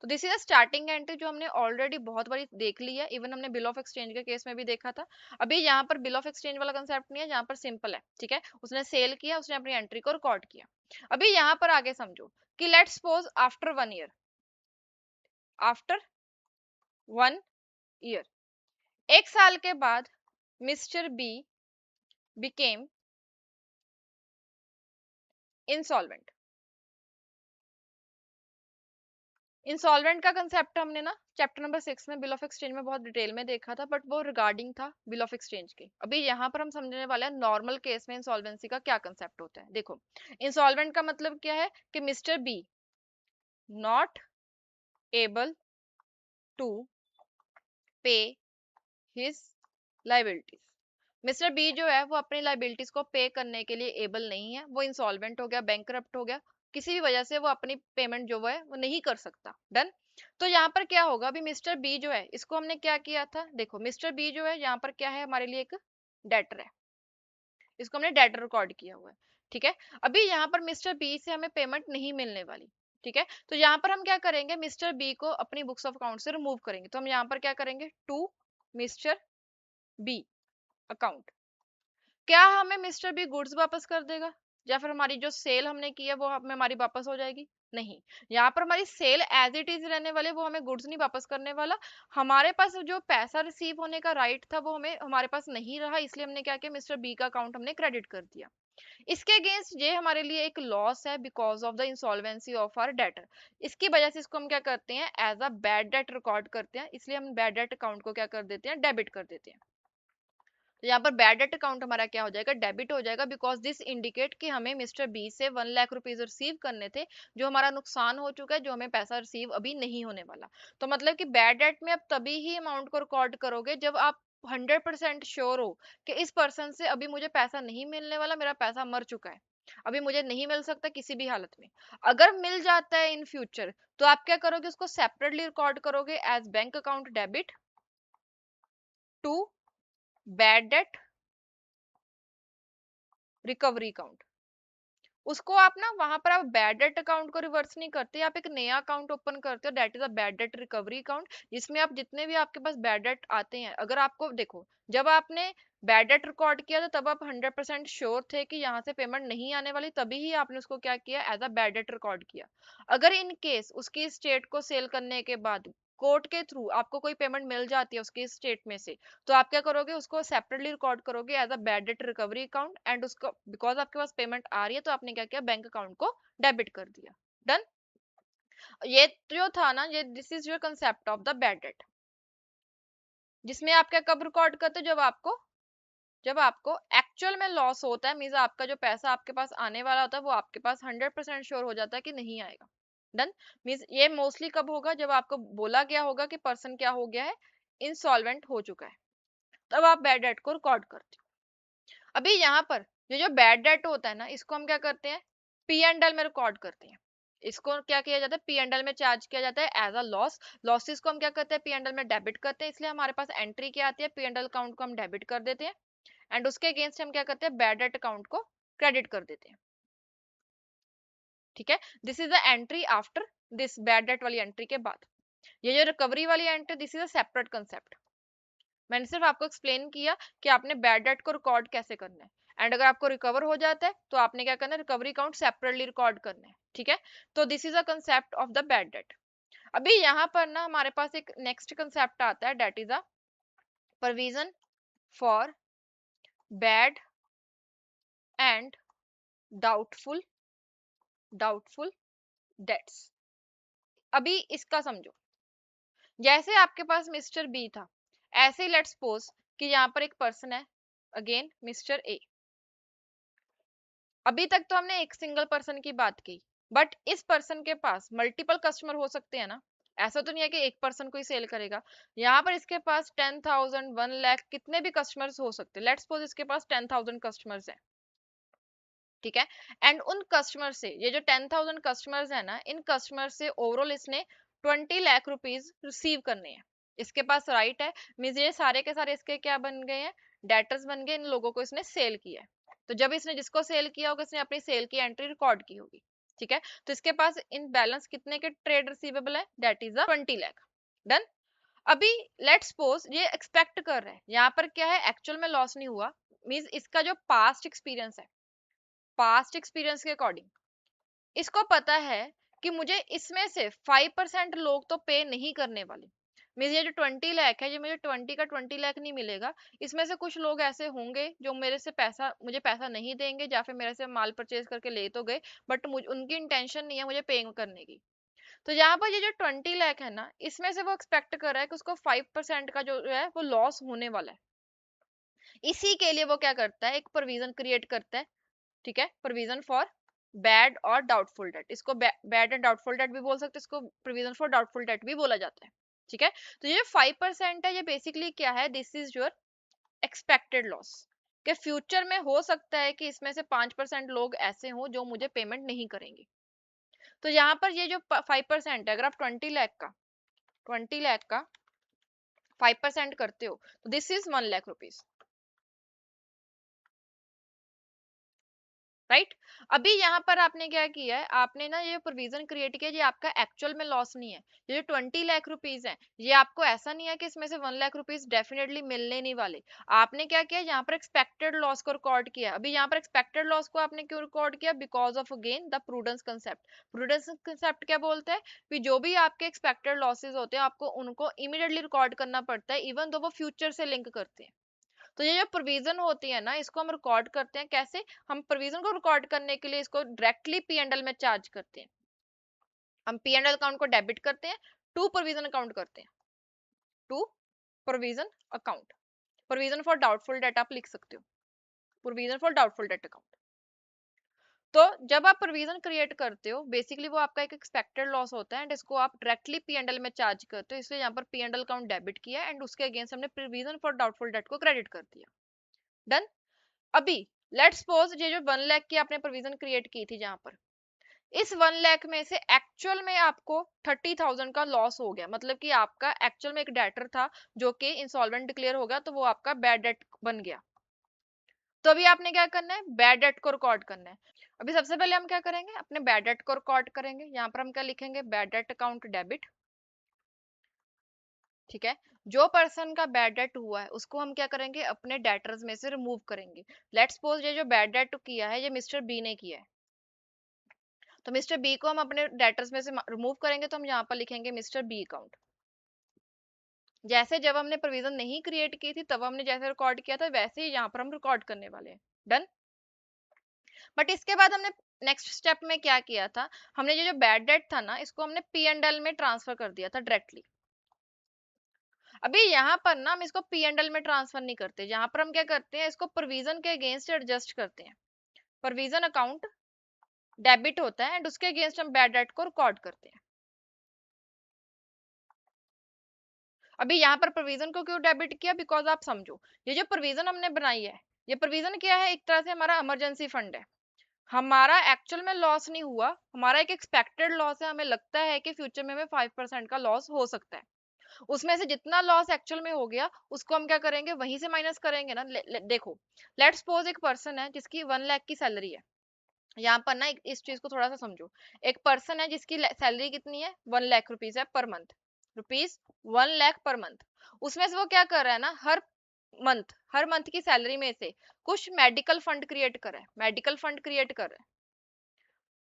तो this is a starting entry जो हमने ऑलरेडी बहुत बारी देख ली है, इवन हमने बिल ऑफ एक्सचेंज के केस में भी देखा था। अभी यहाँ पर बिल ऑफ एक्सचेंज वाला कंसेप्ट नहीं है, यहाँ पर सिंपल है। ठीक है, उसने सेल किया, उसने अपनी एंट्री को रिकॉर्ड किया। अभी यहाँ पर आगे समझो कि let's suppose after 1 year, after 1 year, 1 साल के बाद mister B became insolvent. Insolvent का कंसेप्ट हमने ना चैप्टर नंबर 6 में बिल ऑफ एक्सचेंज में बहुत डिटेल में देखा था, बट वो रिगार्डिंग था बिल ऑफ एक्सचेंज के। अभी यहाँ पर हम समझने वाले हैं नॉर्मल केस में इंसॉल्वेंसी का क्या कंसेप्ट होता है। देखो, इंसॉल्वेंट का मतलब क्या है कि mister B not able to pay his liabilities. Mister B जो है वो अपनी लाइबिलिटीज को पे करने के लिए एबल नहीं है, वो इंसॉल्वेंट हो गया, बैंकरप्ट हो गया, किसी भी वजह से वो अपनी पेमेंट जो है वो नहीं कर सकता। डन। तो यहाँ पर क्या होगा, अभी मिस्टर बी जो है इसको हमने क्या किया था, देखो मिस्टर बी जो है यहाँ पर क्या है हमारे लिए एक डेटर है, इसको हमने डेटर रिकॉर्ड किया हुआ है। ठीक है, अभी यहाँ पर मिस्टर बी से हमें पेमेंट नहीं मिलने वाली। ठीक है, तो यहाँ पर हम क्या करेंगे, मिस्टर बी को अपनी बुक्स ऑफ अकाउंट से रिमूव करेंगे। तो हम यहाँ पर क्या करेंगे, टू मिस्टर बी अकाउंट। क्या हमें मिस्टर बी गुड्स वापस कर देगा, या फिर हमारी जो सेल हमने की है वो हमें हमारी वापस हो जाएगी? नहीं, यहाँ पर हमारी सेल एज इट इज रहने वाले, वो हमें गुड्स नहीं वापस करने वाला। हमारे पास जो पैसा रिसीव होने का राइट था वो हमें हमारे पास नहीं रहा, इसलिए हमने क्या किया, मिस्टर बी का अकाउंट हमने क्रेडिट कर दिया। इसके अगेंस्ट ये हमारे लिए एक लॉस है because of the insolvency of our debtor. इसकी वजह से इसको हम क्या करते हैं, as a bad debt record करते हैं, इसलिए हम बैड डेट अकाउंट को क्या कर देते हैं, डेबिट कर देते हैं। तो यहाँ पर बैड डेट अकाउंट हमारा क्या हो जाएगा, डेबिट हो जाएगा, बिकॉज दिस इंडिकेट कि हमें मिस्टर बी से 1 लाख रुपीज रिसीव करने थे, जो हमारा नुकसान हो चुका है, जो हमें पैसा रिसीव अभी नहीं होने वाला। तो मतलब कि बैड डेट में आप तभी ही अमाउंट को रिकॉर्ड करोगे जब आप 100% श्योर हो कि इस पर्सन से अभी मुझे पैसा नहीं मिलने वाला, मेरा पैसा मर चुका है, अभी मुझे नहीं मिल सकता किसी भी हालत में। अगर मिल जाता है इन फ्यूचर, तो आप क्या करोगे, उसको सेपरेटली रिकॉर्ड करोगे as bank account debit to bad debt recovery account. उसको आप ना वहां पर आप बैड डेट अकाउंट को रिवर्स नहीं करते, आप एक नया अकाउंट ओपन करते हो, that is a bad debt recovery account, जिसमें आप जितने भी आपके पास बैड डेट आते हैं, अगर आपको देखो, जब आपने बैड डेट रिकॉर्ड किया था तब आप 100% श्योर थे कि यहाँ से पेमेंट नहीं आने वाली, तभी ही आपने उसको क्या किया, as a bad debt record किया। अगर इन केस उसकी स्टेट को सेल करने के बाद कोर्ट के थ्रू आपको कोई पेमेंट मिल जाती है उसकी स्टेट में से, तो आप क्या करोगे, उसको सेपरेटली रिकॉर्ड करोगे as a bad debt recovery account, and उसको बिकॉज आपके पास पेमेंट आ रही है तो आपने क्या किया, बैंक अकाउंट को डेबिट कर दिया। डन। ये जो था ना, ये this is your concept of the bad date, जिसमें आप क्या कब रिकॉर्ड करते हो, जब आपको एक्चुअल में लॉस होता है, मीन्स आपका जो पैसा आपके पास आने वाला होता है वो आपके पास 100% श्योर हो जाता है कि नहीं आएगा। डन। मीन्स ये मोस्टली कब होगा, जब आपको बोला गया होगा कि पर्सन क्या हो गया है, इंसॉल्वेंट हो चुका है, तब आप बैड डेट को रिकॉर्ड करते हो। अभी यहाँ पर ये जो बैड डेट होता है ना, इसको हम क्या करते हैं, पी एंड एल में रिकॉर्ड करते हैं। इसको क्या किया जाता है, पी एंड एल में चार्ज किया जाता है एज अ लॉस। लॉसेस को हम क्या करते हैं, पी एंड एल में डेबिट करते हैं, इसलिए हमारे पास एंट्री क्या आती है, पी एंड एल अकाउंट को हम डेबिट कर देते हैं, एंड उसके अगेंस्ट हम क्या करते हैं, बैड डेट अकाउंट को क्रेडिट कर देते हैं। ठीक है, this is the entry after this bad debt वाली एंट्री के बाद। ये जो रिकवरी वाली entry, this is a separate concept. मैंने सिर्फ आपको एक्सप्लेन किया कि आपने बैड डेट को रिकॉर्ड कैसे करना है, एंड अगर आपको रिकवर हो जाता है तो आपने क्या करना है, रिकवरी अकाउंट सेपरेटली रिकॉर्ड करना है। ठीक है, तो this is a concept of the bad date. अभी यहाँ पर ना हमारे पास एक नेक्स्ट कंसेप्ट आता है, that is a provision for bad and doubtful doubtful debts. अभी इसका समझो, जैसे आपके पास मिस्टर बी था, ऐसे ही लेट्स सपोज कि यहाँ पर एक पर्सन है, अगेन मिस्टर ए। अभी तक तो हमने एक सिंगल पर्सन की बात की, बट इस पर्सन के पास मल्टीपल कस्टमर हो सकते हैं ना, ऐसा तो नहीं है कि एक पर्सन को ही सेल करेगा। यहाँ पर इसके पास 10,000 1 लाख कितने भी कस्टमर्स हो सकते हैं, लेट्स सपोज इसके पास 10,000 कस्टमर्स हैं। ठीक है, एंड उन कस्टमर से, ये जो 10,000 कस्टमर्स है ना, इन कस्टमर से ओवरऑल इसने 20 लाख रुपीज रिसीव करने हैं, इसके पास राइट है। मीन्स ये सारे के सारे इसके क्या बन गए हैं, डेटर्स बन गए, इन लोगों को इसने सेल किया है। तो जब इसने जिसको सेल किया होगा, इसने अपनी सेल की एंट्री रिकॉर्ड की होगी। ठीक है, तो इसके पास इन बैलेंस कितने के ट्रेड रिसीवेबल है, दैट इज 20 लाख। डन। अभी लेट्स सपोज ये एक्सपेक्ट कर रहे हैं, यहाँ पर क्या है, एक्चुअल में लॉस नहीं हुआ, मीन्स इसका जो पास्ट एक्सपीरियंस है, पास्ट एक्सपीरियंस के अकॉर्डिंग इसको पता है कि मुझे इसमें से 5% लोग तो पे नहीं करने वाले। मीन्स ये जो 20 लाख है, ये मुझे 20 का 20 लाख नहीं मिलेगा, इसमें से कुछ लोग ऐसे होंगे जो मेरे से पैसा, मुझे पैसा नहीं देंगे, या फिर मेरे से माल परचेज करके ले तो गए, बट मुझे उनकी इंटेंशन नहीं है मुझे पे करने की। तो यहाँ पर ये जो 20 लाख है ना, इसमें से वो एक्सपेक्ट कर रहा है कि उसको 5% का जो है वो लॉस होने वाला है। इसी के लिए वो क्या करता है, एक प्रोविजन क्रिएट करता है। ठीक है, प्रोविजन फॉर बैड और डाउटफुल डेट, इसको बैड एंड डाउटफुल डेट भी बोल सकते हैं, इसको प्रोविजन फॉर डाउटफुल डेट भी बोला जाता है। ठीक है, तो ये 5% है, ये बेसिकली क्या है, this is your expected loss, के फ्यूचर में हो सकता है कि इसमें से 5% लोग ऐसे हों जो मुझे पेमेंट नहीं करेंगे। तो यहाँ पर ये जो 5% है, अगर आप 20 लाख का 5% करते हो, तो this is 1 lakh rupees. Right. अभी यहाँ पर आपने क्या किया है, आपने ना ये प्रोविजन क्रिएट किया, ये आपका एक्चुअल में लॉस नहीं है। ये जो 20 लाख रुपीज है, ये आपको ऐसा नहीं है कि इसमें से 1 लाख रुपीज डेफिनेटली मिलने नहीं वाले। आपने क्या किया, यहाँ पर एक्सपेक्टेड लॉस को रिकॉर्ड किया। अभी यहाँ पर एक्सपेक्टेड लॉस को आपने क्यों रिकॉर्ड किया, because of again the prudence concept. Prudence concept क्या बोलते हैं कि जो भी आपके एक्सपेक्टेड लॉसेज होते हैं, आपको उनको इमीडिएटली रिकॉर्ड करना पड़ता है, इवन दो वो फ्यूचर से लिंक करते हैं। तो ये जो प्रोविजन होती है ना, इसको हम रिकॉर्ड करते हैं कैसे, हम प्रोविजन को रिकॉर्ड करने के लिए इसको डायरेक्टली पी एंड एल में चार्ज करते हैं। हम पी एंड एल अकाउंट को डेबिट करते हैं, टू प्रोविजन अकाउंट करते हैं, to provision account. Provision for doubtful debt आप लिख सकते हो, provision for doubtful debt account. तो जब आप प्रोविजन क्रिएट करते हो, बेसिकली वो आपका एक एक्सपेक्टेड लॉस होता है, एंड इसको आप डायरेक्टली पी एंड एल में चार्ज करते हो, इसलिए यहाँ पर P and L account debit किया एंड उसके अगेंस्ट हमने प्रोविजन फॉर डाउटफुल डेट को क्रेडिट कर दिया। डन। अभी लेट्स सपोज ये जो 1 लाख की आपने प्रोविजन क्रिएट की थी, जहां पर इस 1 लाख में से एक्चुअल में आपको 30,000 का लॉस हो गया, मतलब कि आपका एक्चुअल में एक डेटर था जो कि इंसॉल्वेंट डिक्लेयर हो गया, तो वो आपका बैड डेट बन गया। तो अभी आपने क्या करना है, बैड डेट को रिकॉर्ड करना है। अभी सबसे पहले हम क्या करेंगे, अपने बैड डेट को रिकॉर्ड करेंगे। यहाँ पर हम क्या लिखेंगे, बैड डेट अकाउंट डेबिट। ठीक है, जो पर्सन का बैड डेट हुआ है उसको हम क्या करेंगे, अपने डेटर्स में से रिमूव करेंगे। लेट्स सपोज ये जो बैड डेट किया है, ये मिस्टर बी ने किया है, तो मिस्टर बी को हम अपने डेटर्स में से रिमूव करेंगे, तो हम यहाँ पर लिखेंगे मिस्टर बी अकाउंट। जैसे जब हमने प्रोविजन नहीं क्रिएट की थी, तब हमने जैसे रिकॉर्ड किया था, वैसे ही यहाँ पर हम रिकॉर्ड करने वाले हैं। डन। बट इसके बाद हमने नेक्स्ट स्टेप में क्या किया था, हमने ये जो बैड डेट था ना, इसको हमने पी एंड एल में ट्रांसफर कर दिया था डायरेक्टली। अभी यहाँ पर ना हम इसको पी एंड एल में ट्रांसफर नहीं करते, यहाँ पर हम क्या करते हैं, इसको प्रोविजन के अगेंस्ट एडजस्ट करते हैं। प्रोविजन अकाउंट डेबिट होता है एंड उसके अगेंस्ट हम बैड डेट को रिकॉर्ड करते हैं। अभी यहाँ पर प्रोविजन को क्यों डेबिट किया, बिकॉज आप समझो, ये जो प्रोविजन हमने बनाई है, ये प्रोविजन क्या है, एक तरह से हमारा इमरजेंसी फंड है। हमारा एक्चुअल में लॉस नहीं हुआ, हमारा एक एक्सपेक्टेड लॉस है, हमें लगता है कि फ्यूचर में हमें 5% का लॉस हो सकता है। उसमें से जितना लॉस एक्चुअल में हो गया, उसको हम क्या करेंगे, वहीं से माइनस करेंगे ना। देखो, लेट्स सपोज एक पर्सन है जिसकी 1 लाख की सैलरी है। यहाँ पर ना इस चीज को थोड़ा सा समझो। एक पर्सन है जिसकी सैलरी कितनी है, 1 लाख रुपीज है per month, rupees 1 lakh per month. उसमें से वो क्या कर रहा है ना, हर मंथ की सैलरी में से कुछ मेडिकल फंड क्रिएट कर रहा है, मेडिकल फंड क्रिएट कर रहा है।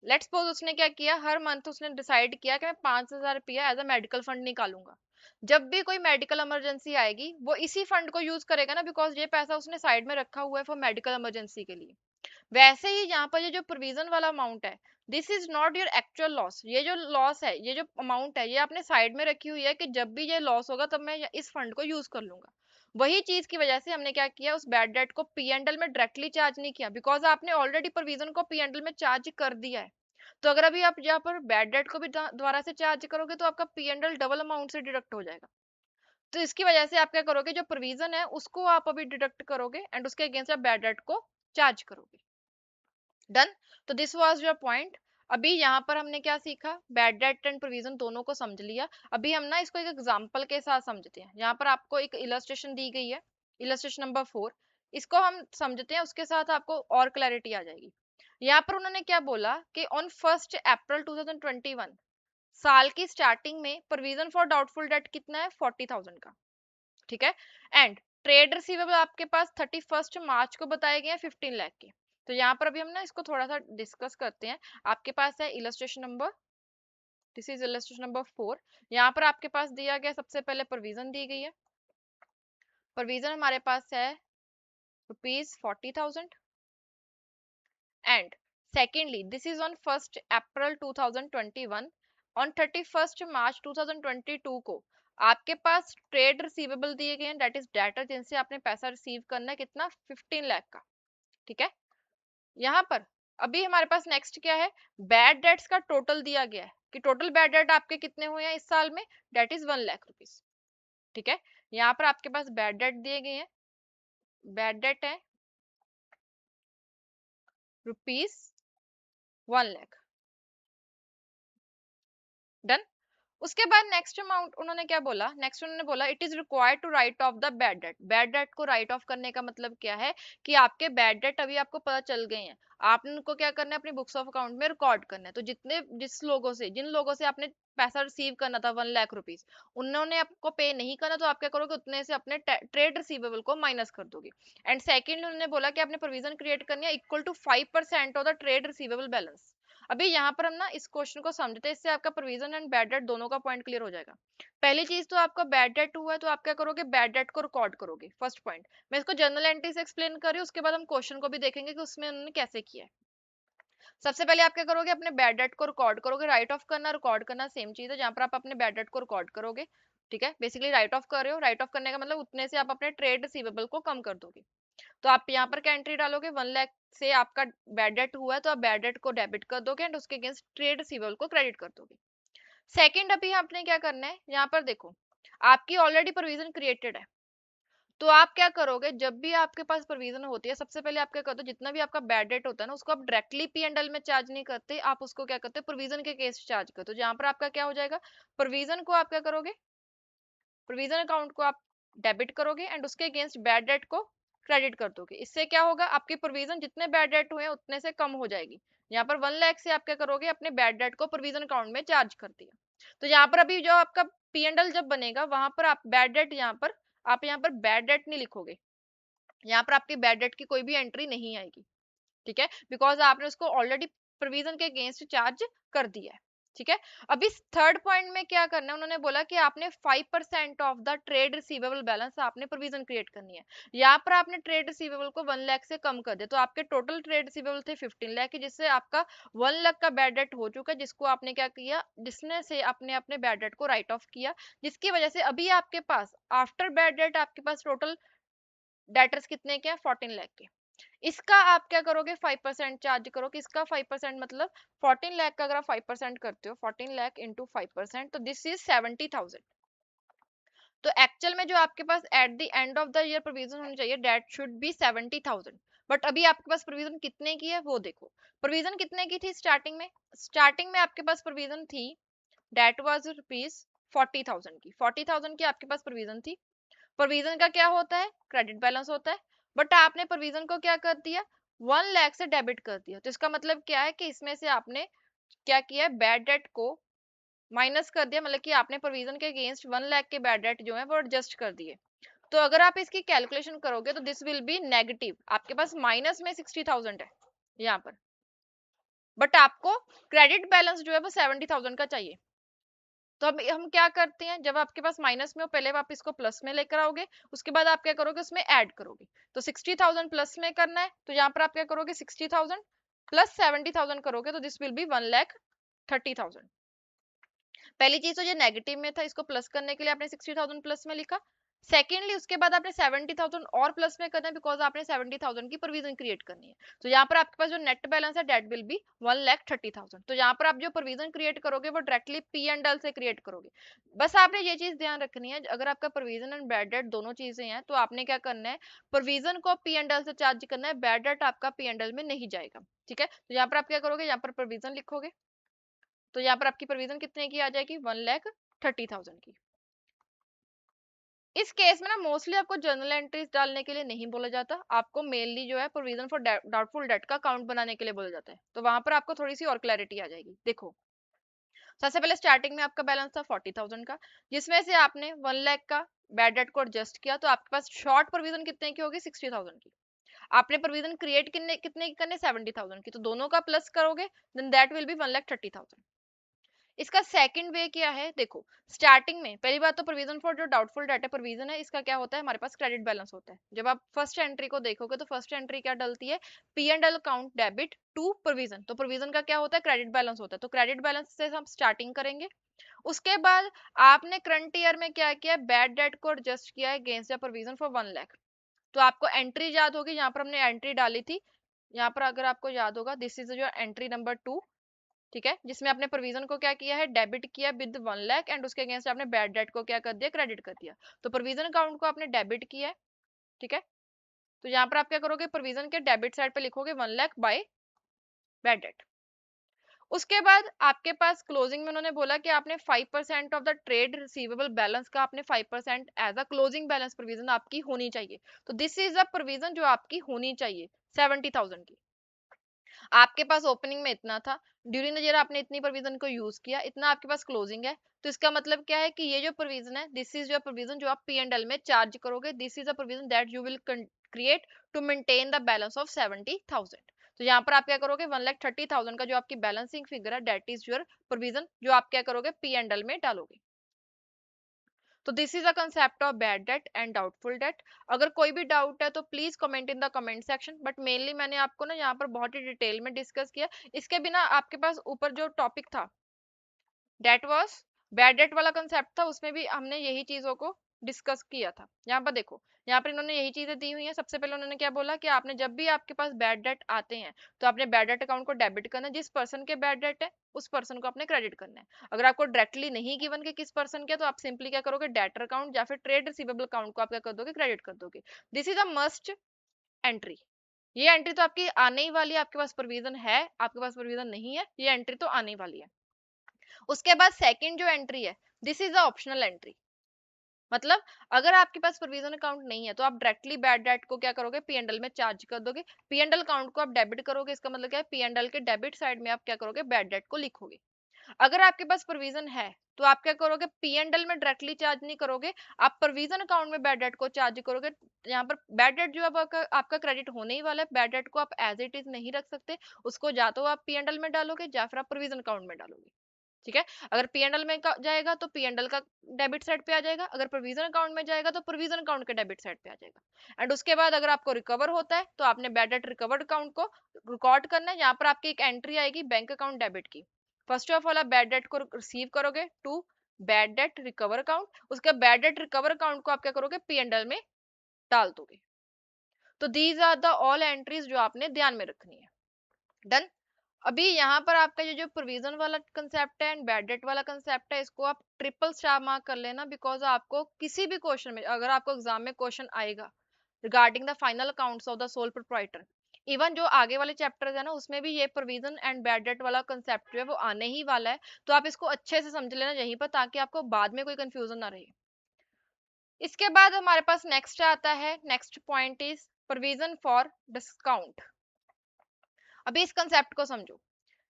लेट्स सपोज उसने क्या किया, हर मंथ उसने डिसाइड किया कि मैं 5,000 रुपया एज अ मेडिकल फंड निकालूंगा। जब भी कोई मेडिकल इमरजेंसी आएगी, वो इसी फंड को यूज करेगा ना, बिकॉज ये पैसा उसने साइड में रखा हुआ है फॉर मेडिकल इमरजेंसी के लिए। वैसे ही यहाँ पर ये जो प्रोविजन वाला अमाउंट है, this is not your actual loss. ये जो लॉस है, ये जो अमाउंट है, ये आपने साइड में रखी हुई है कि जब भी ये लॉस होगा तब मैं इस फंड को यूज कर लूंगा। वही चीज की वजह से हमने क्या किया, उस बैड डेट को पी एंड एल में डायरेक्टली चार्ज नहीं किया, बिकॉज आपने ऑलरेडी प्रोविजन को पी एंड एल में चार्ज कर दिया है। तो अगर अभी आप यहाँ पर बैड डेट को भी दोबारा से चार्ज करोगे, तो आपका P and L double amount से डिडक्ट हो जाएगा। तो इसकी वजह से आप क्या करोगे, जो प्रोविजन है उसको आप अभी डिडक्ट करोगे एंड उसके अगेंस्ट आप बैड डेट को चार्ज करोगे। डन। तो दिस वाज योर पॉइंट। अभी यहाँ पर हमने क्या सीखा, बैड डेट एंड प्रोविजन दोनों को समझ लिया। अभी हम ना इसको एक एग्जांपल के साथ समझते हैं। यहाँ पर आपको एक इलस्ट्रेशन दी गई है, इलस्ट्रेशन नंबर 4। इसको हम समझते हैं, उसके साथ आपको और क्लैरिटी आ जाएगी। यहाँ पर उन्होंने क्या बोला कि ऑन 1 अप्रैल 2021, साल की स्टार्टिंग में प्रोविजन फॉर डाउटफुल डेट कितना है, 40,000 का। ठीक है। एंड ट्रेड रिसीवेबल आपके पास 31 मार्च को बताए गए हैं 15 लाख के। तो यहाँ पर अभी हम ना इसको थोड़ा सा डिस्कस करते हैं। आपके पास है illustration number, this is illustration number 4। यहाँ पर आपके पास दिया गया, सबसे पहले प्रोविजन दी गई है। प्रोविजन हमारे पास है ₹40,000। And secondly, this is on 1 April 2021। On 31 March 2022 को आपके पास ट्रेड रिसीवेबल दिए गए हैं, दैट इज डेटर, जिनसे आपने पैसा रिसीव करना है, कितना, 15 लाख का। ठीक है। यहाँ पर अभी हमारे पास नेक्स्ट क्या है, बैड डेट्स का टोटल दिया गया है कि टोटल बैड डेट आपके कितने हुए हैं इस साल में, डेट इज 1 लाख रुपीज। ठीक है। यहाँ पर आपके पास बैड डेट दिए गए हैं, बैड डेट है ₹1 लाख। डन। उसके बाद नेक्स्ट अमाउंट उन्होंने क्या बोला, नेक्स्ट उन्होंने बोला it is required to write off the bad debt. Bad debt को राइट ऑफ करने का मतलब क्या है कि आपके बैड डेट अभी आपको पता चल गए हैं, आपने उनको क्या करना है अपनी बुक्स ऑफ अकाउंट में रिकॉर्ड करना है। तो जिन लोगों से आपने पैसा रिसीव करना था 1 लाख रुपीज, उन्होंने आपको पे नहीं करना, तो आप क्या करोगे उतने से अपने ट्रेड रिसीवेबल को माइनस कर दोगे। एंड सेकेंड उन्होंने बोला कि आपने प्रोविजन क्रिएट करनी है equal to 5% of the trade receivable balance. अभी यहाँ पर हम ना इस क्वेश्चन को समझते हैं, इससे आपका प्रोविजन एंड बैड डेट दोनों का पॉइंट क्लियर हो जाएगा। पहली चीज तो आपका बैड डेट हुआ है, तो आप क्या करोगे बैड डेट को रिकॉर्ड करोगे। फर्स्ट पॉइंट मैं इसको जर्नल एंट्री से एक्सप्लेन कर रही हूँ, उसके बाद हम क्वेश्चन को भी देखेंगे कि उसमें उन्होंने कैसे किया है। सबसे पहले आप क्या करोगे अपने बैड डेट को रिकॉर्ड करोगे। राइट ऑफ करना रिकॉर्ड करना सेम चीज है, जहां पर आप अपने बैड डेट को रिकॉर्ड करोगे। ठीक है, बेसिकली राइट ऑफ कर रहे हो, राइट ऑफ करने का मतलब उतने से आप अपने ट्रेड रिसीवेबल को कम कर दोगे। तो आप यहाँ पर क्या एंट्री डालोगे, 1 लाख से आपका बैड डेट हुआ है, तो आप बैड डेट को डेबिट कर दोगे एंड उसके अगेंस्ट ट्रेड रिसीवेबल को क्रेडिट कर दोगे। सेकंड अभी आपने क्या करना है, यहाँ पर देखो आपकी ऑलरेडी प्रोविजन क्रिएटेड है, तो आप क्या करोगे जब भी आपके पास प्रोविजन होती है, सबसे पहले आप क्या करते हो जितना भी आपका बैड डेट होता है ना, उसको आप डायरेक्टली पी एंड एल में चार्ज नहीं करते, आप उसको क्या करते हो प्रोविजन के केस चार्ज करते हो। जहां पर आपका क्या हो जाएगा, प्रोविजन को आप क्या करोगे, प्रोविजन अकाउंट को आप डेबिट करोगे एंड उसके अगेंस्ट बैड डेट को क्रेडिट कर दोगे। इससे क्या होगा, आपकी प्रोविजन जितने बैड डेट हुए हैं उतने से कम हो जाएगी। यहाँ पर 1 लाख से आप क्या करोगे अपने बैड डेट को प्रोविजन अकाउंट में चार्ज कर दिया। तो यहाँ पर अभी जो आपका पी एंड एल जब बनेगा, वहां पर आप बैड डेट आप यहाँ पर बैड डेट नहीं लिखोगे, यहाँ पर आपकी बैड डेट की कोई भी एंट्री नहीं आएगी। ठीक है, बिकॉज आपने उसको ऑलरेडी प्रोविजन के अगेंस्ट चार्ज कर दिया है। ठीक है, अभी थर्ड पॉइंट में क्या करना है, उन्होंने बोला कि आपने 5% of the trade receivable balance आपने प्रोविजन क्रिएट करनी है। यहाँ पर आपने ट्रेड रिसीवेबल को 1 लाख से कम कर दिया, तो आपके टोटल ट्रेड रिसीवेबल थे 15 लाख, जिससे आपका 1 लाख का बैड डेट हो चुका है, जिसको आपने क्या किया, जिसने से आपने अपने बैड डेट को राइट ऑफ किया, जिसकी वजह से अभी आपके पास आफ्टर बैड डेट आपके पास टोटल डेटर्स कितने के हैं, 14 लाख के। इसका आप क्या करोगे 5% चार्ज करो। किसका 5% मतलब 14 लाख का अगर आप 5% करते हो, 14 लाख इंटू 5%, तो दिस इज 70,000। तो एक्चुअल में जो आपके पास at the end of the year provision होनी चाहिए, डेट शुड बी 70,000। बट अभी आपके पास प्रोविजन कितने की है वो देखो। प्रोविजन कितने की थी स्टार्टिंग में, स्टार्टिंग में आपके पास प्रोविजन थी डेट वाज रुपीज 40,000 की, 40,000 की आपके पास प्रोविजन थी। प्रोविजन का क्या होता है, क्रेडिट बैलेंस होता है, बट आपने प्रोविजन को क्या कर दिया, 1 लाख से डेबिट कर दिया। तो इसका मतलब क्या है कि इसमें से आपने क्या किया है, बैड डेट को माइनस कर दिया, मतलब कि आपने प्रोविजन के अगेंस्ट 1 लाख के बैड डेट जो है वो एडजस्ट कर दिए। तो अगर आप इसकी कैलकुलेशन करोगे तो दिस विल बी नेगेटिव, आपके पास माइनस में 60,000 है यहाँ पर, बट आपको क्रेडिट बैलेंस जो है वो 70,000 का चाहिए। तो अब हम क्या करते हैं, जब आपके पास माइनस में हो पहले आप इसको प्लस में लेकर आओगे, उसके बाद आप क्या करोगे उसमें ऐड करोगे। तो 60,000 प्लस में करना है, तो यहाँ पर आप क्या करोगे 60,000 प्लस 70,000 करोगे, तो दिस विल बी 1,30,000। पहली चीज तो ये नेगेटिव में था, इसको प्लस करने के लिए आपने 60,000 प्लस में लिखा। सेकेंडली उसके बाद आपने 70,000 और प्लस में करना है, बिकॉज आपने 70,000 की प्रोविजन क्रिएट करनी है। तो यहाँ पर आपके पास जो नेट बैलेंस है डेट विल बी 1,30,000। तो यहाँ पर आप जो प्रोविजन क्रिएट करोगे वो डायरेक्टली पी एंड एल से क्रिएट करोगे। बस आपने ये चीज ध्यान रखनी है, अगर आपका प्रोविजन एंड बैड डेट दोनों चीजें हैं, तो आपने क्या करना है, प्रोविजन को पी एंड एल से चार्ज करना है, बैड डेट आपका पी एंड एल में नहीं जाएगा। ठीक है, तो यहाँ पर आप क्या करोगे, यहाँ पर प्रोविजन लिखोगे, तो यहाँ पर आपकी प्रोविजन कितने की आ जाएगी, 1,30,000 की। इस केस में ना मोस्टली आपको जर्नल एंट्रीज डालने के लिए नहीं बोला जाता, आपको मेनली जो है प्रोविजन फॉर डाउटफुल डेट का अकाउंट बनाने के लिए बोला जाता है। तो वहां पर आपको थोड़ी सी और क्लैरिटी आ जाएगी। देखो सबसे पहले स्टार्टिंग में आपका बैलेंस था 40,000 का, जिसमें से आपने 1 लाख का बैड डेट को एडजस्ट किया, तो आपके पास शॉर्ट प्रोविजन कितने की होगी, 60,000 की। आपने प्रोविजन क्रिएट कितने कितने की करने, 70,000 की, तो दोनों का प्लस करोगे देन दैट विल बी 1,30,000। इसका सेकंड वे क्या है, देखो स्टार्टिंग में पहली बात तो प्रोविजन फॉर जो डाउटफुल डेट है प्रोविजन है, इसका क्या होता है, हमारे पास क्रेडिट बैलेंस होता है। जब आप फर्स्ट एंट्री को देखोगे तो फर्स्ट एंट्री क्या डलती है, P and L account debit to provision. तो प्रोविजन का क्या होता है, क्रेडिट बैलेंस होता है। तो क्रेडिट बैलेंस से हम स्टार्टिंग करेंगे। उसके बाद आपने करंट ईयर में क्या किया, बैड डेट को एडजस्ट किया है against the provision for 1 lakh. तो आपको एंट्री याद होगी, यहाँ पर हमने एंट्री डाली थी, यहाँ पर अगर आपको याद होगा this is your entry number 2। ठीक है, जिसमें आपने प्रोविजन को क्या किया है, डेबिट किया विद 1 लाख एंड उसके अगेंस्ट आपने बैड डेट को क्या कर दिया, क्रेडिट कर दिया। तो प्रोविजन अकाउंट को आपने डेबिट किया है। ठीक है, तो यहाँ पर आप क्या करोगे, प्रोविजन के डेबिट साइड पे लिखोगे 1 लाख बाय बैड डेट। उसके बाद आपके पास क्लोजिंग में उन्होंने बोला कि आपने 5% of the trade receivable balance का आपने 5% as a closing balance provision आपकी होनी चाहिए। तो दिस इज अ प्रोविजन जो आपकी होनी चाहिए 70,000 की। आपके पास ओपनिंग में इतना था, ड्यूरिंग द ईयर आपने इतनी प्रोविजन को यूज किया, इतना आपके पास क्लोजिंग है। तो इसका मतलब क्या है कि ये जो प्रोविजन है, दिस इज योर प्रोविजन जो आप पी एंड एल में चार्ज करोगे, this is a provision that you will create to maintain the balance of 70,000। तो यहाँ पर आप क्या करोगे, 1,30,000 का जो आपकी बैलेंसिंग फिगर है, दैट इज योर प्रोविजन जो आप क्या करोगे, पी एंड एल में डालोगे। तो this is a concept of bad debt and doubtful debt. अगर कोई भी डाउट है तो please comment in the comment section, but mainly मैंने आपको ना यहाँ पर बहुत ही डिटेल में डिस्कस किया। इसके बिना आपके पास ऊपर जो टॉपिक था डेट वाज बैड डेट वाला कंसेप्ट था, उसमें भी हमने यही चीजों को डिस्कस किया था। यहाँ पर देखो, यहाँ पर इन्होंने यही चीजें दी हुई हैं। सबसे पहले उन्होंने क्या बोला कि आपने जब भी आपके पास बैड डेट आते हैं तो आपने बैड डेट अकाउंट को डेबिट करना है, जिस पर्सन के बैड डेट है उस पर्सन को आपने क्रेडिट करना है। अगर आपको डायरेक्टली नहीं गिवन के किस पर्सन के, तो आप सिंपली क्या करोगे, डेटर अकाउंट या फिर ट्रेड रिसीवेबल अकाउंट को आप क्या कर दोगे, क्रेडिट कर दोगे। This is a must entry. ये एंट्री तो आपकी आने ही वाली है, आपके पास प्रोविजन है, आपके पास प्रोविजन नहीं है, ये एंट्री तो आने वाली है। उसके बाद सेकंड जो एंट्री है, this is the optional entry. मतलब अगर आपके पास प्रोविजन अकाउंट नहीं है तो आप डायरेक्टली बैड डेट को क्या करोगे, पी एंड एल में चार्ज कर दोगे। पी एंड एल अकाउंट को आप डेबिट करोगे, इसका मतलब क्या है, पी एंड एल के डेबिट साइड में आप क्या करोगे, बैड डेट को लिखोगे। अगर आपके पास प्रोविजन है तो आप क्या करोगे, पी एंड एल में डायरेक्टली चार्ज नहीं करोगे, आप प्रोविजन अकाउंट में बैड डेट को चार्ज करोगे। यहाँ पर बैड डेट जो आपका क्रेडिट होने ही वाला है, बैड डेट को आप एज इट इज नहीं रख सकते, उसको या तो आप पी एंड एल में डालोगे या फिर आप प्रोविजन अकाउंट में डालोगे। ठीक है, अगर पी एंड एल में जाएगा तो पी एंड एल का डेबिट साइड पे आ जाएगा, अगर प्रोविजन अकाउंट में जाएगा तो प्रोविजन अकाउंट के डेबिट साइड पे आ जाएगा। एंड उसके बाद अगर आपको रिकवर होता है तो आपने बैड डेट रिकवर्ड अकाउंट को रिकॉर्ड करना है। यहाँ पर आपकी एक एंट्री आएगी बैंक अकाउंट डेबिट की। फर्स्ट ऑफ ऑल आप बैड डेट को रिसीव करोगे to bad debt recover account, उसके बैड डेट रिकवर अकाउंट को आप क्या करोगे, पी एंड एल में डाल दोगे। तो these are the all entries जो आपने ध्यान में रखनी है। डन। अभी यहाँ पर आपका ये जो प्रोविजन वाला कंसेप्ट है एंड बैड डेट वाला कंसेप्ट है, इसको आप ट्रिपल स्टार मार्क कर लेना, बिकॉज आपको किसी भी क्वेश्चन में, अगर आपको एग्जाम में क्वेश्चन आएगा regarding the final accounts of the sole proprietor, even जो आगे वाले चैप्टर्स है ना, उसमें भी ये प्रोविजन एंड बैड डेट वाला कंसेप्ट जो है वो आने ही वाला है। तो आप इसको अच्छे से समझ लेना यहीं पर, ताकि आपको बाद में कोई कंफ्यूजन ना रहे। इसके बाद हमारे पास नेक्स्ट आता है, next point is provision for discount. अभी इस कंसेप्ट को समझो।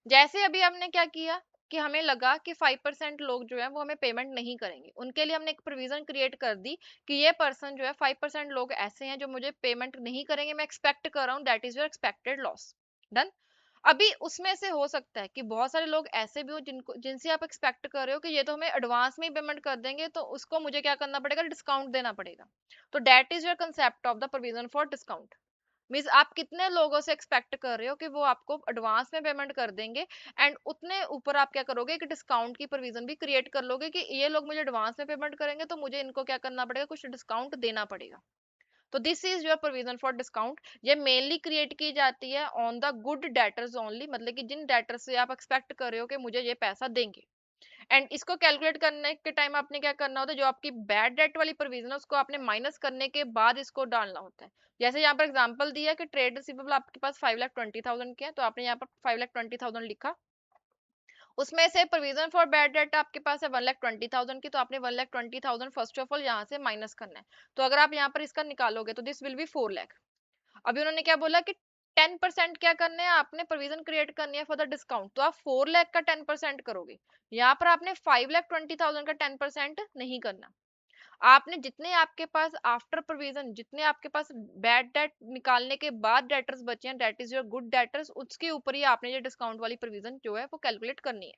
जैसे अभी हमने क्या किया कि हमें लगा कि 5% लोग जो है वो हमें पेमेंट नहीं करेंगे, उनके लिए हमने एक प्रोविजन क्रिएट कर दी कि ये पर्सन जो है 5% लोग ऐसे हैं जो मुझे पेमेंट नहीं करेंगे, मैं एक्सपेक्ट कर रहा हूँ, that is your expected loss. Done. अभी उसमें से हो सकता है कि बहुत सारे लोग ऐसे भी हो जिनसे आप एक्सपेक्ट कर रहे हो कि ये तो हमें एडवांस में ही पेमेंट कर देंगे, तो उसको मुझे क्या करना पड़ेगा, डिस्काउंट देना पड़ेगा। तो that is your concept of the provision for discount. Means आप कितने लोगों से एक्सपेक्ट कर रहे हो कि वो आपको एडवांस में पेमेंट कर देंगे, एंड उतने ऊपर आप क्या करोगे कि डिस्काउंट की प्रोविजन भी क्रिएट कर लोगे कि ये लोग मुझे एडवांस में पेमेंट करेंगे तो मुझे इनको क्या करना पड़ेगा, कुछ डिस्काउंट देना पड़ेगा। तो this is your provision for discount. ये मेनली क्रिएट की जाती है on the good debtors only, मतलब कि जिन डेटर्स से आप एक्सपेक्ट कर रहे हो कि मुझे ये पैसा देंगे। एंड इसको कैलकुलेट करने के टाइम आपने क्या करना होता है, जो आपकी बैड डेट वाली प्रोविजन है उसको आपने माइनस करने के बाद इसको डालना होता है। जैसे यहाँ पर एग्जांपल दिया कि ट्रेड रिसीवेबल आपके पास 5,20,000 के हैं, तो आपने यहाँ पर 5,20,000 लिखा, उसमें से प्रोविजन फॉर बैड डेट आपके पास है 1,20,000 की, तो आपने 1,20,000 फर्स्ट ऑफ ऑल यहाँ से माइनस करना है। तो अगर आप यहाँ पर इसका निकालोगे तो दिस विल बी 4 लाख। अभी उन्होंने क्या बोला कि 10% क्या करने हैं, आपने प्रोविजन क्रिएट करनी है फॉर द डिस्काउंट, तो आप 4 लाख का 10% करोगे। यहाँ पर आपने 5,20,000 का 10% नहीं करना। आपने जितने आपके पास आफ्टर प्रोविजन, जितने आपके पास बैड डेट निकालने के बाद डेटर्स बचे हैं, that is your good debtors, उसके ऊपर ही आपने ये डिस्काउंट वाली प्रोविजन जो है वो कैलकुलेट करनी है।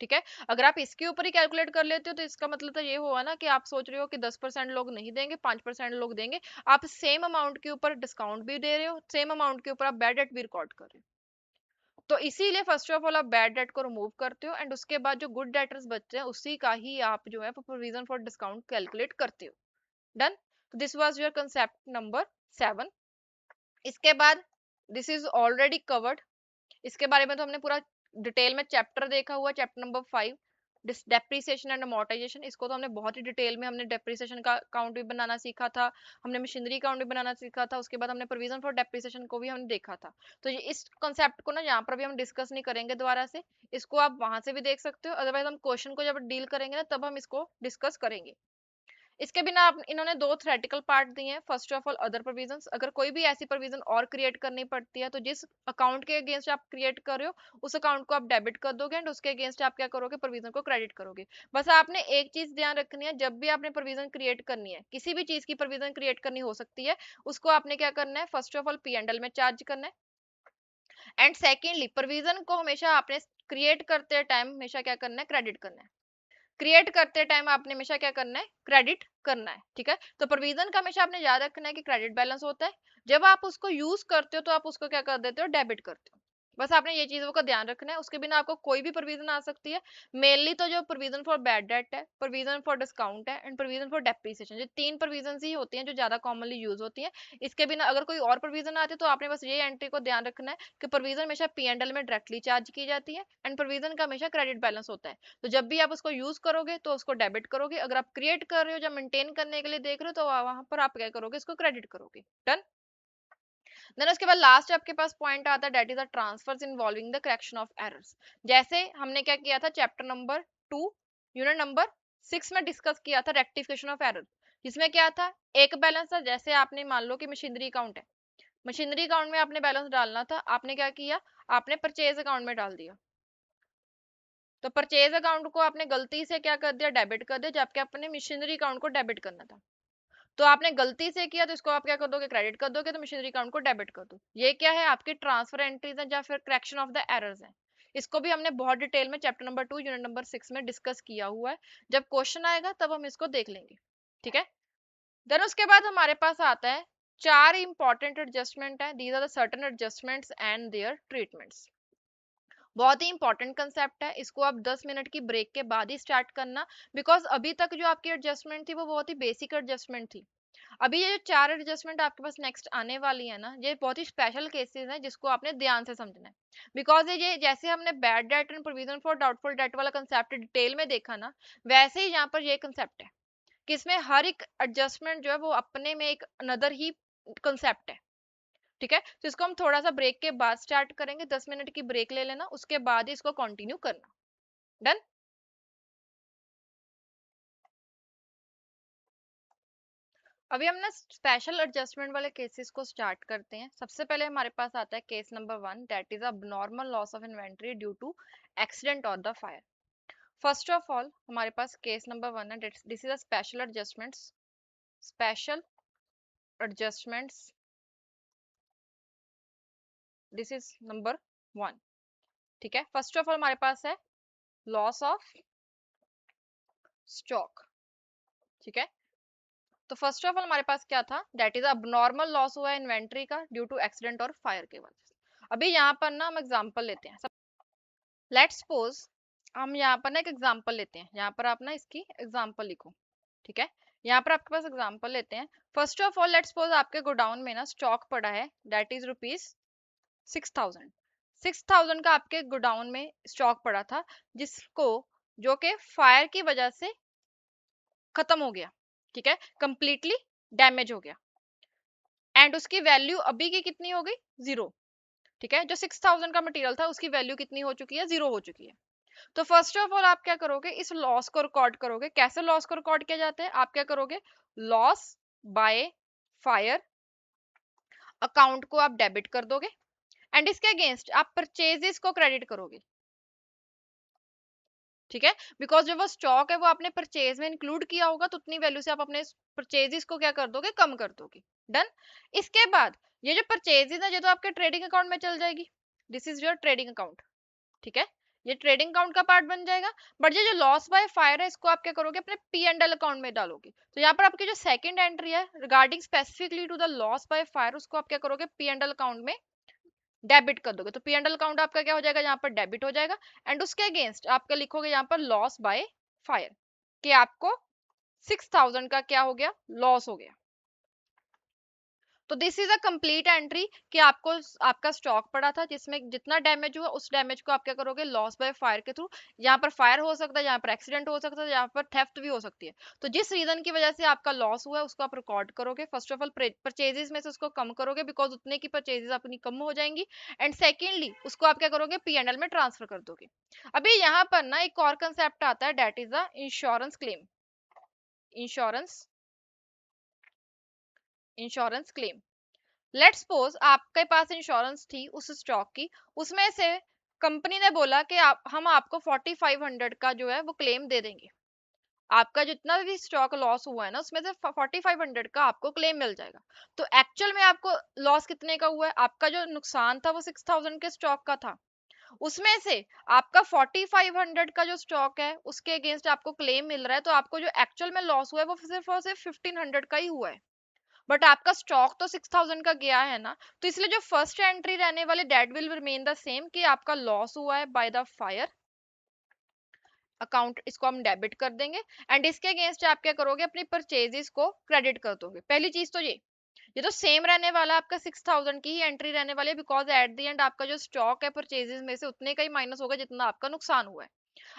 ठीक है, अगर आप इसके ऊपर ही कैलकुलेट कर लेते हो तो इसका मतलब तो ये हुआ ना कि आप सोच रहे हो कि 10% लोग नहीं देंगे, 5% लोग देंगे। आप सेम अमाउंट के ऊपर डिस्काउंट भी दे रहे हो, सेम अमाउंट के ऊपर आप बैड डेट भी रिकॉर्ड कर रहे हो। तो इसीलिए फर्स्ट ऑफ ऑल आप बैड डेट को रिमूव करते हो, एंड उसके बाद जो गुड डेटर्स बचते हैं उसी का ही आप जो है प्रोविजन फॉर डिस्काउंट कैलकुलेट करते हो। Done. This was your concept number 7। इसके बाद दिस इज ऑलरेडी कवर्ड, इसके बारे में तो हमने पूरा डिटेल में चैप्टर देखा हुआ, chapter number 5। Depreciation and amortisation, इसको तो हमने बहुत ही डिटेल में, हमने डेप्रिसिएशन का अकाउंट भी बनाना सीखा था, हमने मशीनरी अकाउंट भी बनाना सीखा था, उसके बाद हमने प्रोविजन फॉर डेप्रिसिएशन को भी हमने देखा था। तो ये इस कॉन्सेप्ट को ना यहाँ पर भी हम डिस्कस नहीं करेंगे दोबारा से, इसको आप वहां से भी देख सकते हो, अदरवाइज हम क्वेश्चन को जब डील करेंगे ना तब हम इसको डिस्कस करेंगे। इसके बिना इन्होंने दो थ्योरेटिकल पार्ट दिए हैं। First of all other provisions, अगर कोई भी ऐसी प्रोविजन और क्रिएट करनी पड़ती है तो जिस अकाउंट के अगेंस्ट आप क्रिएट कर रहे हो उस अकाउंट को आप डेबिट कर दोगे एंड उसके अगेंस्ट आप क्या करोगे, प्रोविजन को क्रेडिट करोगे। बस आपने एक चीज ध्यान रखनी है, जब भी आपने प्रोविजन क्रिएट करनी है, किसी भी चीज की प्रोविजन क्रिएट करनी हो सकती है, उसको आपने क्या करना है, फर्स्ट ऑफ ऑल P&L में चार्ज करना है, एंड सेकेंडली प्रोविजन को हमेशा आपने क्रिएट करते टाइम हमेशा क्या करना है, क्रेडिट करना है। क्रिएट करते टाइम आपने हमेशा क्या करना है, क्रेडिट करना है। ठीक है, तो प्रोविजन का हमेशा आपने याद रखना है कि क्रेडिट बैलेंस होता है, जब आप उसको यूज करते हो तो आप उसको क्या कर देते हो, डेबिट करते हो। बस आपने ये चीजों का ध्यान रखना है, उसके बिना आपको कोई भी प्रोविजन आ सकती है। मेनली तो जो प्रोविजन फॉर बैड डेट है, प्रोविजन फॉर डिस्काउंट है एंड प्रोविजन फॉर डेप्रिसिएशन, ये तीन प्रोविजन ही होती हैं जो ज्यादा कॉमनली यूज होती हैं। इसके बिना अगर कोई और प्रोविजन आती है तो आपने बस ये एंट्री को ध्यान रखना है कि प्रोविजन हमेशा P&L में डायरेक्टली चार्ज की जाती है एंड प्रोविजन का हमेशा क्रेडिट बैलेंस होता है। तो जब भी आप उसको यूज करोगे तो उसको डेबिट करोगे, अगर आप क्रिएट कर रहे हो या मेंटेन करने के लिए देख रहे हो तो वहां पर आप क्या करोगे, इसको क्रेडिट करोगे। डन। देन उसके बाद लास्ट आपके पास पॉइंट आता है, that is the transfers involving the correction of errors. जैसे हमने क्या किया था चैप्टर नंबर 2 यूनिट नंबर 6 में डिस्कस किया था रेक्टिफिकेशन ऑफ एरर, जिसमें क्या था, एक बैलेंस था, जैसे आपने मान लो कि मशीनरी अकाउंट है, मशीनरी अकाउंट में आपने बैलेंस डालना था, आपने क्या किया, आपने परचेज अकाउंट में डाल दिया। तो परचेज अकाउंट को आपने गलती से क्या कर दिया, डेबिट कर दिया, जबकि आपने मशीनरी अकाउंट को डेबिट करना था। तो आपने गलती से किया तो इसको आप क्या कर दोगे, क्रेडिट कर दोगे, तो मशीनरी अकाउंट को डेबिट कर दो। ये क्या है, आपकी ट्रांसफर एंट्रीज है या फिर करेक्शन ऑफ द एरर्स है। इसको भी हमने बहुत डिटेल में चैप्टर नंबर 2 यूनिट नंबर 6 में डिस्कस किया हुआ है, जब क्वेश्चन आएगा तब हम इसको देख लेंगे। ठीक है, देन उसके बाद हमारे पास आता है चार इंपॉर्टेंट एडजस्टमेंट है, these are the certain adjustments and their treatments. बहुत ही इंपॉर्टेंट कंसेप्ट है, इसको आप 10 मिनट की ब्रेक के बाद ही स्टार्ट करना, बिकॉज अभी तक जो आपकी एडजस्टमेंट थी वो बहुत ही बेसिक एडजस्टमेंट थी। अभी ये जो चार एडजस्टमेंट आपके पास नेक्स्ट आने वाली है ना, ये बहुत ही स्पेशल केसेस हैं जिसको आपने ध्यान से समझना है, बिकॉज ये जैसे हमने bad debt and provision for doubtful date वाला कंसेप्ट डिटेल में देखा ना, वैसे ही यहाँ पर ये कंसेप्ट है कि इसमें हर एक एडजस्टमेंट जो है वो अपने में एक अनदर ही कंसेप्ट है। ठीक है, तो इसको हम थोड़ा सा ब्रेक के बाद स्टार्ट करेंगे, 10 मिनट की ब्रेक ले लेना, उसके बाद ही इसको कंटिन्यू करना। डन। अभी हम ना स्पेशल एडजस्टमेंट वाले केसेस को स्टार्ट करते हैं। सबसे पहले हमारे पास आता है case number 1, that is abnormal loss of inventory due to accident और the fire. First of all हमारे पास केस नंबर 1 है, this is a special adjustments, special adjustments, this is number 1। ठीक है, फर्स्ट ऑफ ऑल हमारे पास है loss of stock. ठीक है, तो फर्स्ट ऑफ ऑल हमारे पास क्या था, दैट इज abnormal लॉस हुआ है इन्वेंट्री का ड्यू टू एक्सीडेंट और फायर के वजह से। अभी यहाँ पर ना हम एग्जांपल लेते हैं। लेट्स सपोज हम यहाँ पर ना एक एग्जांपल लेते हैं, यहाँ पर आप ना इसकी एग्जांपल लिखो। ठीक है, यहाँ पर आपके पास एग्जांपल लेते हैं। First of all let's suppose आपके गोडाउन में ना स्टॉक पड़ा है, दैट इज ₹6000। 6000 का आपके गोडाउन में स्टॉक पड़ा था, जिसको जो कि फायर की वजह से खत्म हो गया। ठीक है, कंप्लीटली डैमेज हो गया एंड उसकी वैल्यू अभी की कितनी हो गई, 0। ठीक है, जो 6000 का मटेरियल था उसकी वैल्यू कितनी हो चुकी है, 0 हो चुकी है। तो फर्स्ट ऑफ ऑल आप क्या करोगे, इस लॉस को रिकॉर्ड करोगे। कैसे लॉस को रिकॉर्ड किया जाता है, आप क्या करोगे, लॉस बाय फायर अकाउंट को आप डेबिट कर दोगे एंड इसके अगेंस्ट आप परचेजेस को क्रेडिट करोगे। ठीक है, बिकॉज जो वो स्टॉक है वो आपने परचेज में इंक्लूड किया होगा, तो उतनी वैल्यू से आप अपने परचेजेस को क्या कर दोगे, कम कर दोगे। डन। इसके बाद ये जो परचेजेस है ये तो आपके ट्रेडिंग अकाउंट में चल जाएगी, this is your trading account. ठीक है, ये ट्रेडिंग अकाउंट का पार्ट बन जाएगा। बट ये जो लॉस बाय फायर है इसको आप क्या करोगे, अपने P&L अकाउंट में डालोगे। तो यहाँ पर आपकी जो सेकंड एंट्री है regarding specifically to the loss by fire, उसको आप क्या करोगे, P&L अकाउंट में डेबिट कर दोगे। तो P&L अकाउंट आपका क्या हो जाएगा, यहाँ पर डेबिट हो जाएगा एंड उसके अगेंस्ट आपका लिखोगे यहाँ पर लॉस बाय फायर, कि आपको 6000 का क्या हो गया, लॉस हो गया। तो this is a complete entry कि आपको आपका स्टॉक पड़ा था जिसमें जितना डैमेज हुआ उस डैमेज को आप क्या करोगे, लॉस बाय फायर के थ्रू। यहाँ पर फायर हो सकता है, यहाँ पर एक्सीडेंट हो सकता है, यहाँ पर थेफ्ट भी हो सकती है। तो जिस रीजन की वजह से आपका लॉस हुआ है उसको आप रिकॉर्ड करोगे। फर्स्ट ऑफ ऑल परचेजेस में से उसको कम करोगे, बिकॉज उतने की परचेजेस अपनी कम हो जाएंगी। एंड सेकेंडली उसको आप क्या करोगे, P&L में ट्रांसफर कर दोगे। अभी यहाँ पर ना एक और कंसेप्ट आता है, that is the insurance claim. Insurance insurance claim. Let's suppose आपके पास इंश्योरेंस थी उस स्टॉक की, उसमें से कंपनी ने बोला कि हम आपको 4500 का जो है वो क्लेम दे देंगे। आपका जितना भी स्टॉक लॉस हुआ है ना उसमें से 4500 का आपको क्लेम मिल जाएगा। तो एक्चुअल में आपको लॉस कितने का हुआ है, आपका जो नुकसान था वो 6000 के स्टॉक का था। उसमें से आपका 4500 का जो स्टॉक है उसके अगेंस्ट आपको क्लेम मिल रहा है, तो आपको जो एक्चुअल में लॉस हुआ है वो सिर्फ और सिर्फ 1500 का ही हुआ है। बट आपका स्टॉक तो 6000 का गया है ना, तो इसलिए जो फर्स्ट एंट्री रहने वाली that will remain the same कि आपका लॉस हुआ है बाय द फायर अकाउंट, इसको हम डेबिट कर देंगे। एंड इसके अगेंस्ट आप क्या करोगे, अपनी परचेजेस को क्रेडिट कर दोगे। पहली चीज तो ये तो सेम रहने वाला है, आपका 6000 की ही एंट्री रहने वाली है, बिकॉज एट द एंड आपका जो स्टॉक है परचेजेस में से उतने का ही माइनस होगा जितना आपका नुकसान हुआ है।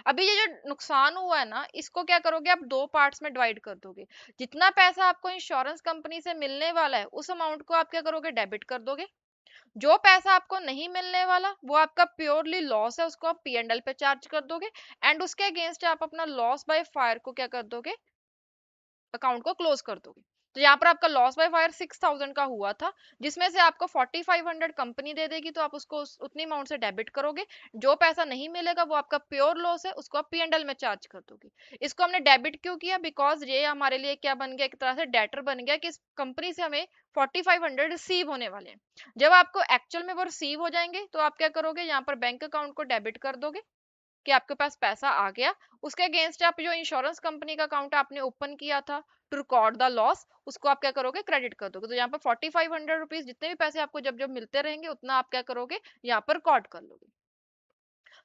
अभी ये जो नुकसान हुआ है ना इसको क्या करोगे, आप दो पार्ट्स में डिवाइड कर दोगे। जितना पैसा आपको इंश्योरेंस कंपनी से मिलने वाला है उस अमाउंट को आप क्या करोगे, डेबिट कर दोगे। जो पैसा आपको नहीं मिलने वाला वो आपका प्योरली लॉस है, उसको आप P&L पे चार्ज कर दोगे। एंड उसके अगेंस्ट आप अपना लॉस बाय फायर को क्या कर दोगे, अकाउंट को क्लोज कर दोगे। तो यहाँ पर आपका लॉस बाय फायर 6000 का हुआ था, जिसमें से आपको 4500 कंपनी दे देगी, तो आप उसको उतनी अमाउंट से डेबिट करोगे। जो पैसा नहीं मिलेगा वो आपका प्योर लॉस है, उसको आप P&L में चार्ज कर दोगे। इसको हमने डेबिट क्यों किया, बिकॉज ये हमारे लिए क्या बन गया, एक तरह से डेटर बन गया कि इस कंपनी से हमें 4500 रिसीव होने वाले हैं। जब आपको एक्चुअल में वो रिसीव हो जाएंगे तो आप क्या करोगे, यहाँ पर बैंक अकाउंट को डेबिट कर दोगे कि आपके पास पैसा आ गया। उसके अगेंस्ट आप जो इंश्योरेंस कंपनी का अकाउंट आपने ओपन किया था टू रिकॉर्ड द लॉस, उसको आप क्या करोगे, क्रेडिट कर दोगे। तो यहाँ पर 4500 रुपीज जितने भी पैसे आपको जब जब मिलते रहेंगे उतना आप क्या करोगे, यहाँ पर रिकॉर्ड कर लोगे।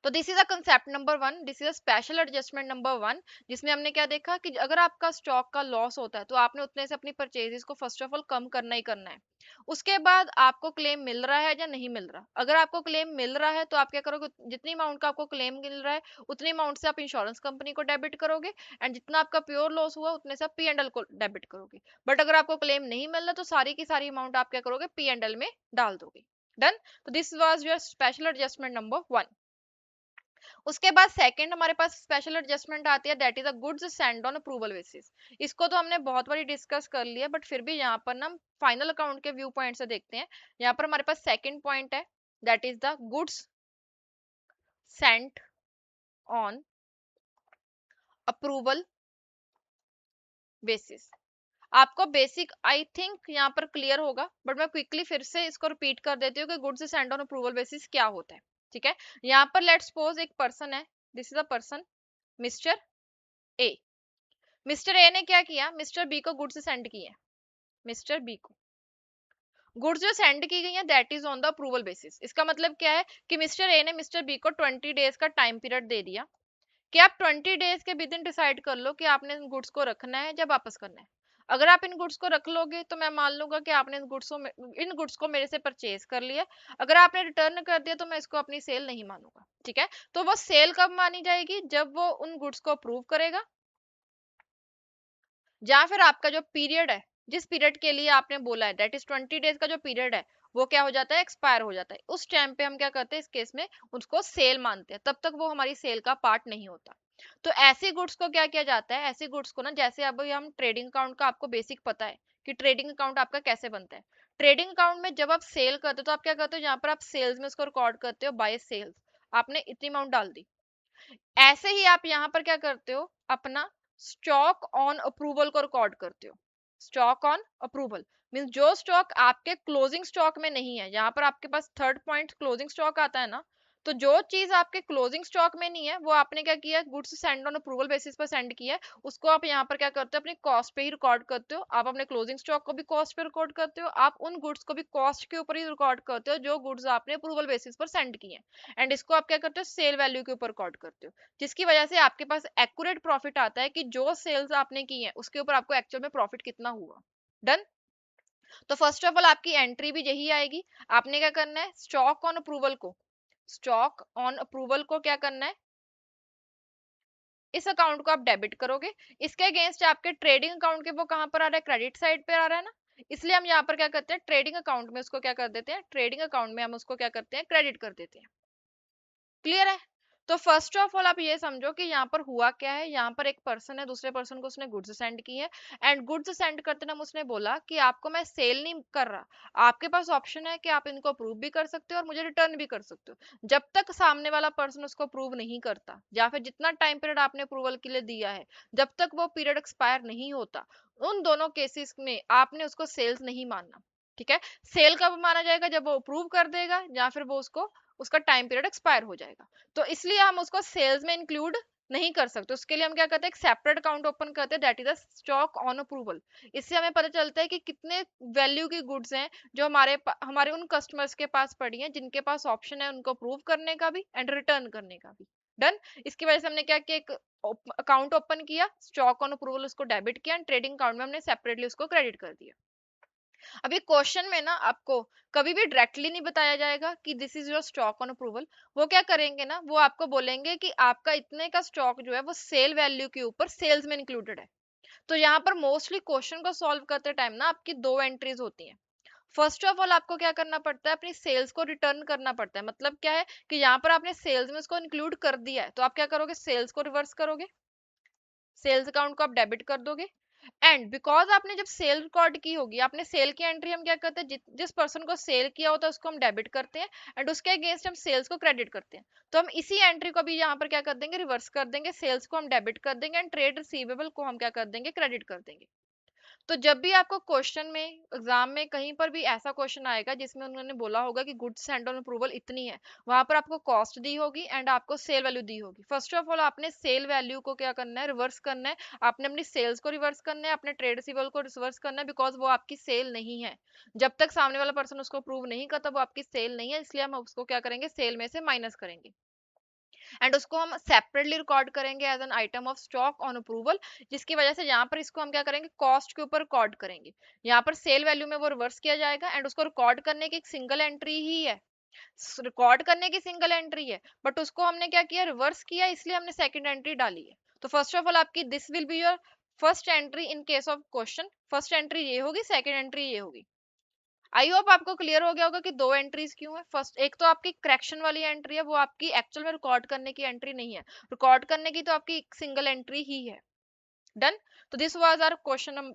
तो this is a concept number one, this is a special adjustment number one, जिसमें हमने क्या देखा कि अगर आपका स्टॉक का लॉस होता है तो आपने उतने से अपनी परचेजेस को फर्स्ट ऑफ ऑल कम करना ही करना है। उसके बाद आपको क्लेम मिल रहा है या नहीं मिल रहा, अगर आपको क्लेम मिल रहा है तो आप क्या करोगे, जितनी अमाउंट का आपको क्लेम मिल रहा है उतनी अमाउंट से आप इंश्योरेंस कंपनी को डेबिट करोगे। एंड जितना आपका प्योर लॉस हुआ उतने से आप P&L को डेबिट करोगे। बट अगर आपको क्लेम नहीं मिल रहा तो सारी की सारी अमाउंट आप क्या करोगे, P&L में डाल दोगे। डन। तो this was your special adjustment number one. उसके बाद सेकंड हमारे पास स्पेशल एडजस्टमेंट आती है, that is a goods send on approval basis. इसको तो हमने बहुत बारी डिस्कस कर लिया, बट फिर भी यहाँ पर ना फाइनल अकाउंट के व्यू पॉइंट से देखते हैं। यहाँ पर हमारे पास सेकंड पॉइंट है, that is the goods Saint on approval basis. आपको बेसिक आई थिंक यहाँ पर क्लियर होगा, बट मैं क्विकली फिर से इसको रिपीट कर देती हूँ कि goods send on approval basis क्या होता है। ठीक है, यहाँ पर लेट्स सपोज एक पर्सन है, this is a person mister A. Mister A ने क्या किया, मिस्टर बी को गुड्स सेंड किए। मिस्टर बी को गुड्स जो सेंड की गई है that is on the approval basis. इसका मतलब क्या है कि मिस्टर ए ने मिस्टर बी को 20 डेज का टाइम पीरियड दे दिया कि आप 20 डेज के विद इन डिसाइड कर लो कि आपने इन गुड्स को रखना है या वापस करना है। अगर आप इन गुड्स को रख लोगे तो मैं मान लूंगा कि आपने इन गुड्स को मेरे से परचेज कर लिया। अगर आपने रिटर्न कर दिया तो मैं इसको अपनी सेल नहीं मानूंगा। ठीक है, तो वो सेल कब मानी जाएगी, जब वो उन गुड्स को अप्रूव करेगा, या फिर आपका जो पीरियड है जिस पीरियड के लिए आपने बोला है दैट इज 20 डेज का जो पीरियड है वो क्या हो जाता है, एक्सपायर हो जाता है। उस टाइम पे हम क्या करते हैं, इस केस में उसको सेल मानते हैं, तब तक वो हमारी सेल का पार्ट नहीं होता। तो ऐसी गुड्स को क्या किया जाता है, ऐसी गुड्स को ना, जैसे अब हम ट्रेडिंग अकाउंट का आपको बेसिक पता है कि ट्रेडिंग अकाउंट आपका कैसे बनता है। ट्रेडिंग अकाउंट में जब आप सेल करते हो तो आप क्या करते हो, जहां पर आप सेल्स में उसको रिकॉर्ड करते हो बाय सेल्स, आपने इतनी अमाउंट डाल दी। ऐसे ही आप यहाँ पर क्या करते हो, अपना स्टॉक ऑन अप्रूवल को रिकॉर्ड करते हो। स्टॉक ऑन अप्रूवल मींस जो स्टॉक आपके क्लोजिंग स्टॉक में नहीं है, यहाँ पर आपके पास थर्ड पॉइंट क्लोजिंग स्टॉक आता है ना, तो जो चीज आपके क्लोजिंग स्टॉक में नहीं है वो आपने क्या किया, goods send on approval basis पर सेंड किया है, उसको आप यहाँ पर क्या करते हो, अपनी कॉस्ट पे ही रिकॉर्ड करते हो। आप अपने क्लोजिंग स्टॉक को भी कॉस्ट पे रिकॉर्ड करते हो, आप उन गुड्स को भी कॉस्ट के ऊपर ही रिकॉर्ड करते हो जो गुड्स आपने अप्रूवल बेसिस पर सेंड किए हैं। एंड इसको आप क्या करते हो, सेल वैल्यू के ऊपर रिकॉर्ड करते हो, जिसकी वजह से आपके पास एक्यूरेट प्रॉफिट आता है कि जो सेल्स आपने की है उसके ऊपर आपको एक्चुअल में प्रॉफिट कितना हुआ। डन। तो फर्स्ट ऑफ ऑल आपकी एंट्री भी यही आएगी। आपने क्या करना है, स्टॉक ऑन अप्रूवल को, स्टॉक ऑन अप्रूवल को क्या करना है, इस अकाउंट को आप डेबिट करोगे। इसके अगेंस्ट आपके ट्रेडिंग अकाउंट के वो कहां पर आ रहा है, क्रेडिट साइड पे आ रहा है ना, इसलिए हम यहाँ पर क्या करते हैं, ट्रेडिंग अकाउंट में उसको क्या कर देते हैं, ट्रेडिंग अकाउंट में हम उसको क्या करते हैं, क्रेडिट कर देते हैं। क्लियर है। तो फर्स्ट ऑफ ऑल आप ये समझो कि यहाँ पर हुआ क्या है, यहाँ पर एक पर्सन है, दूसरे पर्सन को उसने गुड्स सेंड की है, एंड गुड्स सेंड करते टाइम उसने बोला कि आपको मैं सेल नहीं कर रहा, आपके पास ऑप्शन है कि आप इनको अप्रूव भी कर सकते हो और मुझे रिटर्न भी कर सकते हो। जब तक सामने वाला पर्सन उसको अप्रूव नहीं करता, या फिर जितना टाइम पीरियड आपने अप्रूवल के लिए दिया है, जब तक वो पीरियड एक्सपायर नहीं होता, उन दोनों केसेस में आपने उसको सेल्स नहीं मानना। ठीक है। सेल कब माना जाएगा, जब वो अप्रूव कर देगा या फिर वो उसको, उसका टाइम पीरियड एक्सपायर हो जाएगा। तो इसलिए हम उसको सेल्स में इंक्लूड नहीं कर सकते। उसके लिए हम क्या करते हैं, एक सेपरेट अकाउंट ओपन करते हैं, that is the stock on approval. इससे हमें पता चलता है कि कितने वैल्यू की गुड्स हैं जो हमारे उन कस्टमर्स के पास पड़ी हैं जिनके पास ऑप्शन है उनको अप्रूव करने का भी एंड रिटर्न करने का भी। डन। इसकी वजह से हमने क्या किया, एक अकाउंट ओपन किया, स्टॉक ऑन अप्रूवल उसको डेबिट किया, एंड ट्रेडिंग अकाउंट में हमने सेपरेटली उसको क्रेडिट कर दिया। अभी क्वेश्चन में ना आपको कभी भी डायरेक्टली नहीं बताया जाएगा कि this is your stock on approval. वो क्या करेंगे ना, वो आपको बोलेंगे कि आपका इतने का स्टॉक जो है वो सेल वैल्यू के ऊपर सेल्स में इंक्लूडेड है। तो यहाँ पर मोस्टली क्वेश्चन को सॉल्व करते टाइम ना आपकी दो एंट्रीज होती हैं। फर्स्ट ऑफ ऑल आपको क्या करना पड़ता है, अपनी सेल्स को रिटर्न करना पड़ता है। मतलब क्या है कि यहाँ पर आपने सेल्स में उसको इंक्लूड कर दिया है, तो आप क्या करोगे, सेल्स को रिवर्स करोगे, सेल्स अकाउंट को आप डेबिट कर दोगे। एंड बिकॉज आपने जब सेल रिकॉर्ड की होगी, आपने सेल की एंट्री हम क्या करते हैं, जिस पर्सन को सेल किया होता है उसको हम डेबिट करते हैं, एंड उसके अगेंस्ट हम सेल्स को क्रेडिट करते हैं। तो हम इसी एंट्री को भी यहाँ पर क्या कर देंगे, रिवर्स कर देंगे, सेल्स को हम डेबिट कर देंगे एंड ट्रेड रिसीवेबल को हम क्या कर देंगे, क्रेडिट कर देंगे। तो जब भी आपको क्वेश्चन में, एग्जाम में कहीं पर भी ऐसा क्वेश्चन आएगा जिसमें उन्होंने बोला होगा कि गुड्स सेंड ऑन अप्रूवल इतनी है, वहां पर आपको कॉस्ट दी होगी एंड आपको सेल वैल्यू दी होगी। फर्स्ट ऑफ ऑल आपने सेल वैल्यू को क्या करना है, रिवर्स करना है। आपने अपनी सेल्स को रिवर्स करना है, अपने ट्रेड रिसीवेबल को रिवर्स करना है, बिकॉज वो आपकी सेल नहीं है। जब तक सामने वाला पर्सन उसको अप्रूव नहीं करता वो आपकी सेल नहीं है, इसलिए हम उसको क्या करेंगे, सेल में से माइनस करेंगे एंड उसको हम सेपरेटली रिकॉर्ड करेंगे as an item of stock on approval. जिसकी वजह से यहाँ पर इसको हम क्या करेंगे, कॉस्ट के ऊपर रिकॉर्ड करेंगे। यहाँ पर सेल वैल्यू में वो रिवर्स किया जाएगा एंड उसको रिकॉर्ड करने की एक सिंगल एंट्री ही है, रिकॉर्ड करने की सिंगल एंट्री है, बट उसको हमने क्या किया, रिवर्स किया, इसलिए हमने सेकंड एंट्री डाली है। तो फर्स्ट ऑफ ऑल आपकी this will be your first entry in case of question. First entry ये होगी, सेकंड एंट्री ये होगी। आई होप आपको क्लियर हो गया होगा कि दो एंट्रीज क्यों है। फर्स्ट एक तो आपकी करेक्शन वाली एंट्री है, वो आपकी एक्चुअल में रिकॉर्ड करने की एंट्री नहीं है, रिकॉर्ड करने की तो आपकी सिंगल एंट्री ही है। डन। तो this was our question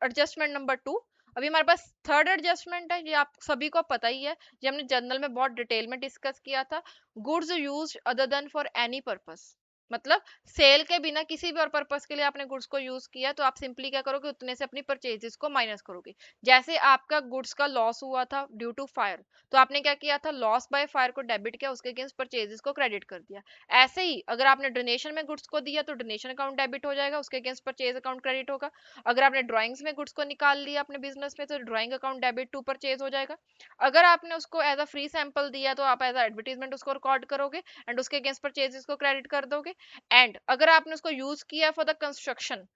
adjustment number 2। अभी हमारे पास थर्ड एडजस्टमेंट है, ये आप सभी को पता ही है, ये हमने जर्नल में बहुत डिटेल में डिस्कस किया था। Goods used other than for any purpose, मतलब सेल के बिना किसी भी और पर्पस के लिए आपने गुड्स को यूज किया, तो आप सिंपली क्या करोगे, उतने से अपनी परचेजेस को माइनस करोगे। जैसे आपका गुड्स का लॉस हुआ था ड्यू टू फायर, तो आपने क्या किया था, लॉस बाय फायर को डेबिट किया, उसके अगेंस्ट परचेजेस को क्रेडिट कर दिया। ऐसे ही अगर आपने डोनेशन में गुड्स को दिया तो डोनेशन अकाउंट डेबिट हो जाएगा, उसके अगेंस्ट परचेज अकाउंट क्रेडिट होगा। अगर आपने ड्राइंग्स में गुड्स को निकाल लिया अपने बिजनेस में तो drawing account debit to purchase हो जाएगा। अगर आपने उसको एज अ फ्री सैंपल दिया तो आप एज अ एडवर्टीजमेंट उसको रिकॉर्ड करोगे एंड उसके अगेंस्ट परचेजेस को क्रेडिट कर दोगे। एंड अगर आपने उसको यूज किया फॉर द कंस्ट्रक्शन,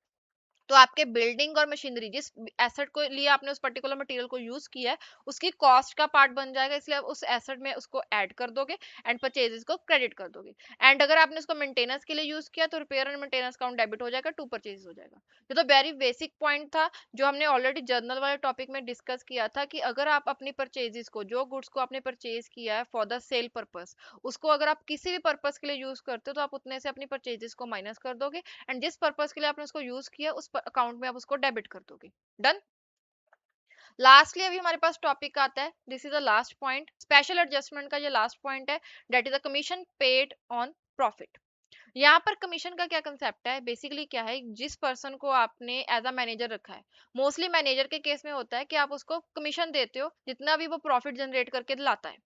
तो आपके बिल्डिंग और मशीनरी, जिस एसेट को लिए आपने उस पर्टिकुलर मटेरियल को यूज किया है, उसकी कॉस्ट का पार्ट बन जाएगा, इसलिए आप उस एसेट में उसको ऐड कर दोगे एंड परचेजेस को क्रेडिट कर दोगे। एंड अगर आपने उसको मेंटेनेंस के लिए यूज किया तो repair and maintenance account debit हो जाएगा, टू परचेज हो जाएगा। ये तो वेरी बेसिक पॉइंट था जो हमने ऑलरेडी जर्नल वाले टॉपिक में डिस्कस किया था कि अगर आप अपनी परचेजेस को, जो गुड्स को आपने परचेज किया है फॉर द सेल पर्पस, उसको अगर आप किसी भी पर्पस के लिए यूज करते हो तो आप उतने से अपनी परचेजेस को माइनस कर दोगे एंड जिस पर्पस के लिए आपने उसको यूज किया उस अकाउंट में आप उसको डेबिट कर दोगे। डन। लास्टली अभी हमारे पास टॉपिक आता है, this is the last point, special adjustment का ये लास्ट पॉइंट है, that is the commission paid on profit. यहाँ पर कमीशन का क्या कंसेप्ट है, बेसिकली क्या है, जिस पर्सन को आपने एज अ मैनेजर रखा है, मोस्टली मैनेजर के केस में होता है कि आप उसको कमीशन देते हो जितना भी वो प्रॉफिट जनरेट करके लाता है,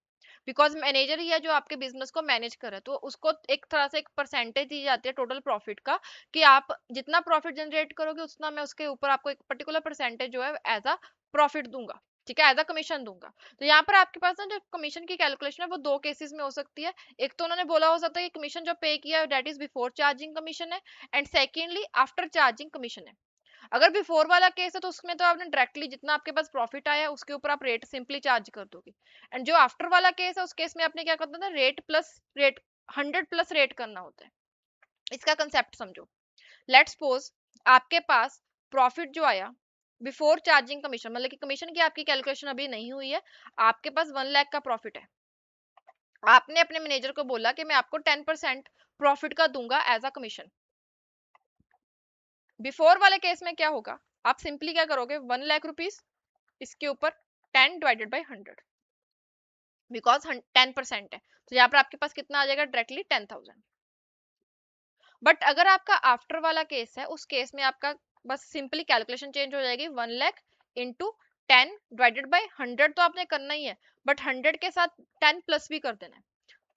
बिकॉज मैनेजर ही है जो आपके बिजनेस को मैनेज करे, तो उसको एक तरह से एक परसेंटेज दी जाती है टोटल प्रॉफिट का, कि आप जितना प्रॉफिट जनरेट करोगे उतना मैं उसके ऊपर आपको एक पर्टिकुलर परसेंटेज जो है एज अ प्रॉफिट दूंगा, ठीक है, एज अ कमीशन दूंगा। तो यहाँ पर आपके पास ना जो कमीशन की कैलकुलेशन है वो दो केसेस में हो सकती है। एक तो उन्होंने बोला हो सकता है कि कमीशन जो पे किया है that is before charging commission है, and secondly after charging commission है। अगर बिफोर वाला केस है तो उसमें तो आपने डायरेक्टली जितना आपके पास प्रॉफिट आया है उसके ऊपर आप रेट सिंपली चार्ज कर दोगे। एंड जो आफ्टर वाला केस है उस केस में आपने क्या करना था, rate plus rate, 100 plus rate करना होता है। इसका कंसेप्ट समझो। लेट्स सपोज आपके पास प्रॉफिट जो आया बिफोर चार्जिंग कमीशन, मतलब कि कमीशन की आपकी कैलकुलेशन अभी नहीं हुई है, आपके पास 1 लाख का प्रॉफिट है। आपने अपने मैनेजर को बोला कि मैं आपको 10% प्रॉफिट का दूंगा एज अ कमीशन। बिफोर वाले केस में क्या होगा, आप सिंपली क्या करोगे, 1 लाख रुपीज इसके ऊपर 10 डिवाइडेड बाई 100, बिकॉज 10% है, तो यहाँ पर आपके पास कितना आ जाएगा, डायरेक्टली 10,000। बट अगर आपका आफ्टर वाला केस है, उस केस में आपका बस सिंपली कैलकुलेशन चेंज हो जाएगी, 1 लाख इंटू 10 डिवाइडेड बाई 100 तो आपने करना ही है, बट 100 के साथ 10 प्लस भी कर देना है।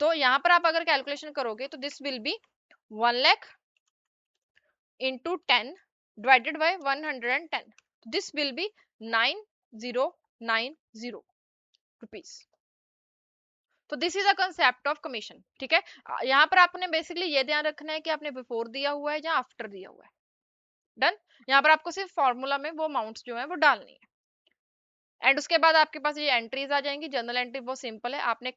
तो यहाँ पर आप अगर कैलकुलेशन करोगे तो this will be 1 lakh into 10 divided by 110, this will be 9090 rupees. तो this is a concept of commission, ठीक है। यहाँ पर आपने बेसिकली ये ध्यान रखना है कि आपने बिफोर दिया हुआ है या आफ्टर दिया हुआ है। डन। यहाँ पर आपको सिर्फ फॉर्मूला में वो अमाउंट्स जो है वो डालनी है। एंड उसके बाद आपके पास ये एंट्रीज आ जाएंगी। जनरल एंट्री बहुत सिंपल है, आपने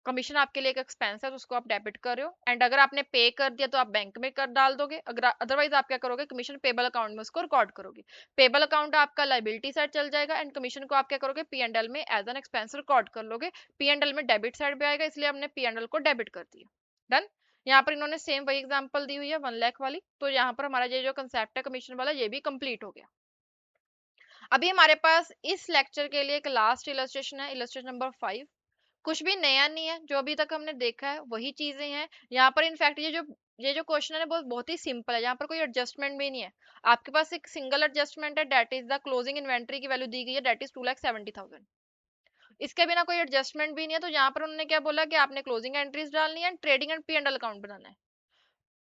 कमीशन आपके लिए एक एक्सपेंस है तो उसको आप डेबिट कर रहे हो, एंड अगर आपने पे कर दिया तो आप बैंक में कर डाल दोगे, अगर अदरवाइज आप क्या करोगे, कमीशन पेबल अकाउंट में उसको रिकॉर्ड करोगे। पेबल अकाउंट आपका लाइबिलिटी साइड चल जाएगा, एंड कमीशन को आप क्या करोगे, पी एंड एल में एज एन एक्सपेंस रिकॉर्ड कर लोगे। पी एंड एल में डेबिट साइड पे आएगा, इसलिए हमने पी एंड एल को डेबिट कर दिया। डन। यहाँ पर इन्होंने सेम वही एग्जाम्पल दी हुई है 1 लाख वाली, तो यहाँ पर हमारा ये जो कंसेप्ट है कमीशन वाला ये भी कंप्लीट हो गया। अभी हमारे पास इस लेक्चर के लिए एक लास्ट इलस्ट्रेशन है, इलस्ट्रेशन नंबर 5। कुछ भी नया नहीं है, जो अभी तक हमने देखा है वही चीजें हैं यहाँ पर। इनफैक्ट ये जो क्वेश्चन है बहुत बहुत ही सिंपल है, यहाँ पर कोई एडजस्टमेंट भी नहीं है। आपके पास एक सिंगल एडजस्टमेंट है, that is the closing inventory की वैल्यू दी गई है, डेट इज 2,70,000। इसके बिना कोई एडजस्टमेंट भी नहीं है। तो यहाँ पर उन्होंने क्या बोला कि आपने क्लोजिंग एंट्रीज डालनी है, trading and P and L account बनाना है।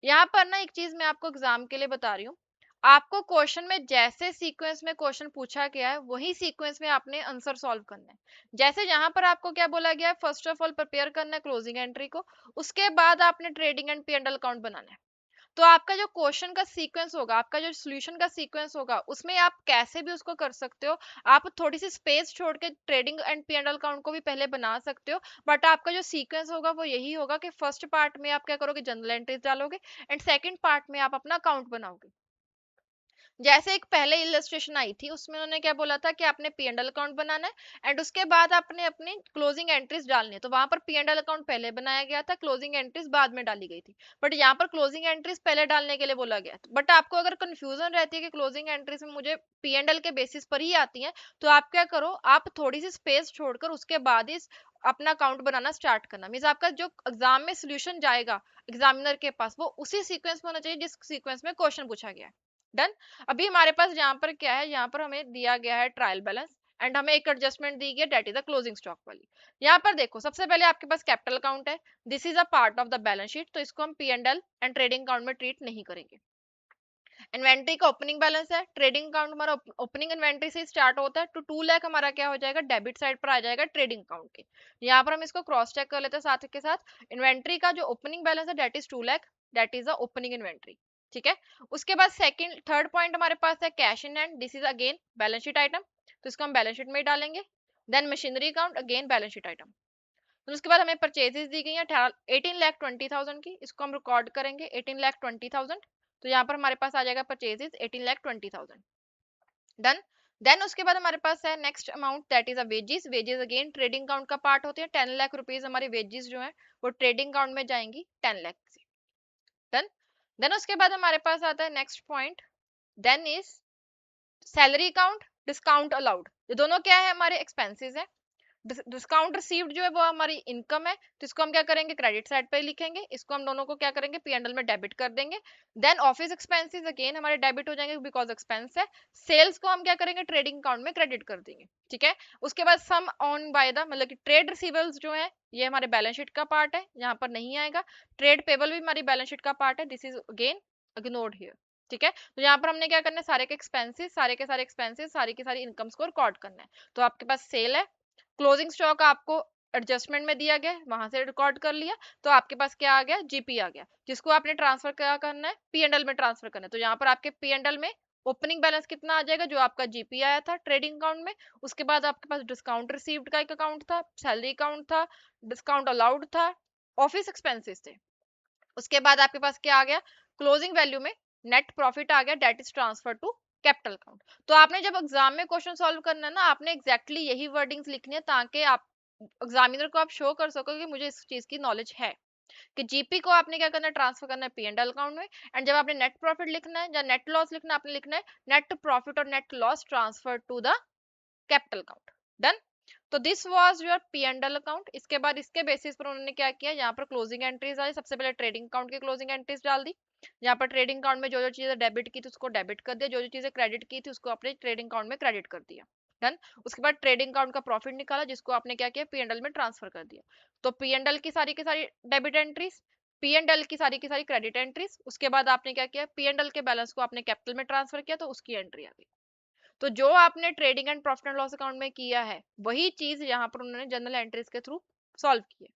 यहाँ पर ना एक चीज मैं आपको एग्जाम के लिए बता रही हूँ, आपको क्वेश्चन में जैसे सीक्वेंस में क्वेश्चन पूछा गया है वही सीक्वेंस में आपने आंसर सॉल्व करना है। जैसे यहाँ पर आपको क्या बोला गया है, फर्स्ट ऑफ ऑल प्रिपेयर करना है क्लोजिंग एंट्री को, उसके बाद आपने trading and P and L account बनाना है। तो आपका जो क्वेश्चन का सीक्वेंस होगा, आपका जो सॉल्यूशन का सीक्वेंस होगा, उसमें आप कैसे भी उसको कर सकते हो। आप थोड़ी सी स्पेस छोड़ के trading and P and L account को भी पहले बना सकते हो, बट आपका जो सीक्वेंस होगा वो यही होगा कि फर्स्ट पार्ट में आप क्या करोगे, जनरल एंट्रीज डालोगे, एंड सेकंड पार्ट में आप अपना अकाउंट बनाओगे। जैसे एक पहले इलस्ट्रेशन आई थी उसमें उन्होंने क्या बोला था कि आपने पी एंड एल अकाउंट बनाना है, एंड उसके बाद आपने अपनी क्लोजिंग एंट्रीज डालनी है। तो वहां पर पी एंड एल अकाउंट पहले बनाया गया था, क्लोजिंग एंट्रीज बाद में डाली गई थी। बट यहाँ पर क्लोजिंग एंट्रीज पहले डालने के लिए बोला गया था। बट आपको अगर कंफ्यूजन रहती है कि क्लोजिंग एंट्रीज में मुझे पी एंड एल के बेसिस पर ही आती है, तो आप क्या करो, आप थोड़ी सी स्पेस छोड़कर उसके बाद ही अपना अकाउंट बनाना स्टार्ट करना। मीन्स आपका जो एग्जाम में सोल्यूशन जाएगा एग्जामिनर के पास वो उसी सीक्वेंस में होना चाहिए जिस सीक्वेंस में क्वेश्चन पूछा गया है। डन। अभी हमारे पास यहाँ पर क्या है, यहाँ पर हमें दिया गया है ट्रायल बैलेंस, एंड हमें एक एडजस्टमेंट दी गई है, that is the closing stock वाली। यहाँ पर देखो सबसे पहले आपके पास कैपिटल अकाउंट है, this is a part of the balance sheet, तो इसको हम P and L and trading account में ट्रीट नहीं करेंगे। इन्वेंट्री का ओपनिंग बैलेंस है, ट्रेडिंग अकाउंट हमारा ओपनिंग इन्वेंट्री से स्टार्ट होता है, तो 2 लाख हमारा क्या हो जाएगा, डेबिट साइड पर आ जाएगा ट्रेडिंग अकाउंट के। यहाँ पर हम इसको क्रॉस चेक कर लेते हैं साथ के साथ। इन्वेंट्री का जो ओपनिंग बैलेंस है that is 2 lakh, that is the opening inventory, ठीक है। उसके बाद सेकंड थर्ड पॉइंट हमारे पास है cash in hand, this is again balance sheet item, तो इसको हम बैलेंस शीट में ही डालेंगे। Then machinery account again balance sheet item. तो उसके बाद हमें परचेजेस दी गई है 18,20,000 की, इसको हम रिकॉर्ड करेंगे 18,20,000। तो यहाँ पर हमारे पास आ जाएगा परचेजेस 18,20,000। डन। देन उसके बाद हमारे पास है next amount that is a wages. Wages again trading account का पार्ट होते हैं, 10 लाख रुपीज हमारी वेजेस जो है वो ट्रेडिंग अकाउंट में जाएंगी 10 लाख से। डन। देन उसके बाद हमारे पास आता है next point, then is salary account, discount allowed. ये दोनों क्या है, हमारे एक्सपेंसेस है। डिस्काउंट रिसीव्ड जो है वो हमारी इनकम है, तो इसको हम क्या करेंगे, क्रेडिट साइड पे लिखेंगे, इसको हम दोनों को क्या करेंगे, पी एंड एल में डेबिट कर देंगे। देन ऑफिस एक्सपेंसेस अगेन हमारे डेबिट हो जाएंगे बिकॉज एक्सपेंस है। सेल्स को हम क्या करेंगे, ट्रेडिंग अकाउंट में क्रेडिट कर देंगे, ठीक है। उसके बाद सम ऑन बाय द, मतलब कि ट्रेड रिसीवेबल्स जो है ये हमारे बैलेंस शीट का पार्ट है, यहाँ पर नहीं आएगा। ट्रेड पेबल भी हमारी बैलेंस शीट का पार्ट है, this is again ignored here, ठीक है। तो यहाँ पर हमने क्या करना है, सारे के एक्सपेंसेस, सारे के सारे एक्सपेंसेस, सारी की सारी इनकम्स को रिकॉर्ड करना है। तो आपके पास सेल है, क्लोजिंग स्टॉक आपको एडजस्टमेंट में दिया गया, वहां से रिकॉर्ड कर लिया, तो आपके पास क्या आ गया, जीपी आ गया, जिसको आपने ट्रांसफर क्या करना है, पी एंड एल में ट्रांसफर करना है। तो यहाँ पर आपके पी एंड एल में ओपनिंग बैलेंस कितना आ जाएगा, जो आपका जीपी आया था ट्रेडिंग अकाउंट में, उसके बाद आपके पास डिस्काउंट रिसीव्ड का एक अकाउंट था, सैलरी अकाउंट था, डिस्काउंट अलाउड था, ऑफिस एक्सपेंसेस थे, उसके बाद आपके पास क्या आ गया, क्लोजिंग वैल्यू में नेट प्रॉफिट आ गया, that is transfer to capital account. तो आपने जब एग्जाम में क्वेश्चन सॉल्व करना है ना, आपने एग्जैक्टली यही वर्डिंग्स लिखनी है ताकि आप एग्जामिनर को आप शो कर सको कि मुझे इस चीज की नॉलेज है, कि जीपी को आपने क्या करना है, ट्रांसफर करना है पी&एल अकाउंट में, एंड जब आपने नेट प्रॉफिट लिखना है या नेट लॉस लिखना है, आपने लिखना है नेट प्रॉफिट और net loss transfer to the capital account. Done. तो this was your P and L account. इसके बाद इसके बेसिस पर उन्होंने क्या किया, यहाँ पर क्लोजिंग एंट्रीज आई, सबसे पहले ट्रेडिंग अकाउंट की क्लोजिंग एंट्रीज डाल दी, यहाँ पर ट्रेडिंग अकाउंट में जो जो चीजें डेबिट की थी उसको डेबिट कर दिया, जो जो चीजें क्रेडिट की थी उसको अपने ट्रेडिंग अकाउंट में क्रेडिट कर दिया। डन। उसके बाद ट्रेडिंग अकाउंट का प्रॉफिट निकाला, जिसको आपने क्या किया, पी&एल में ट्रांसफर कर दिया। तो पी&एल की सारी डेबिट एंट्रीज, पी&एल की सारी क्रेडिट एंट्रीज, उसके बाद आपने क्या किया, पी&एल के बैलेंस को आपने कैपिटल में ट्रांसफर किया, तो उसकी एंट्री आ गई। तो जो आपने trading and profit and loss account में किया है वही चीज यहाँ पर उन्होंने जनरल एंट्रीज के थ्रू सॉल्व की है।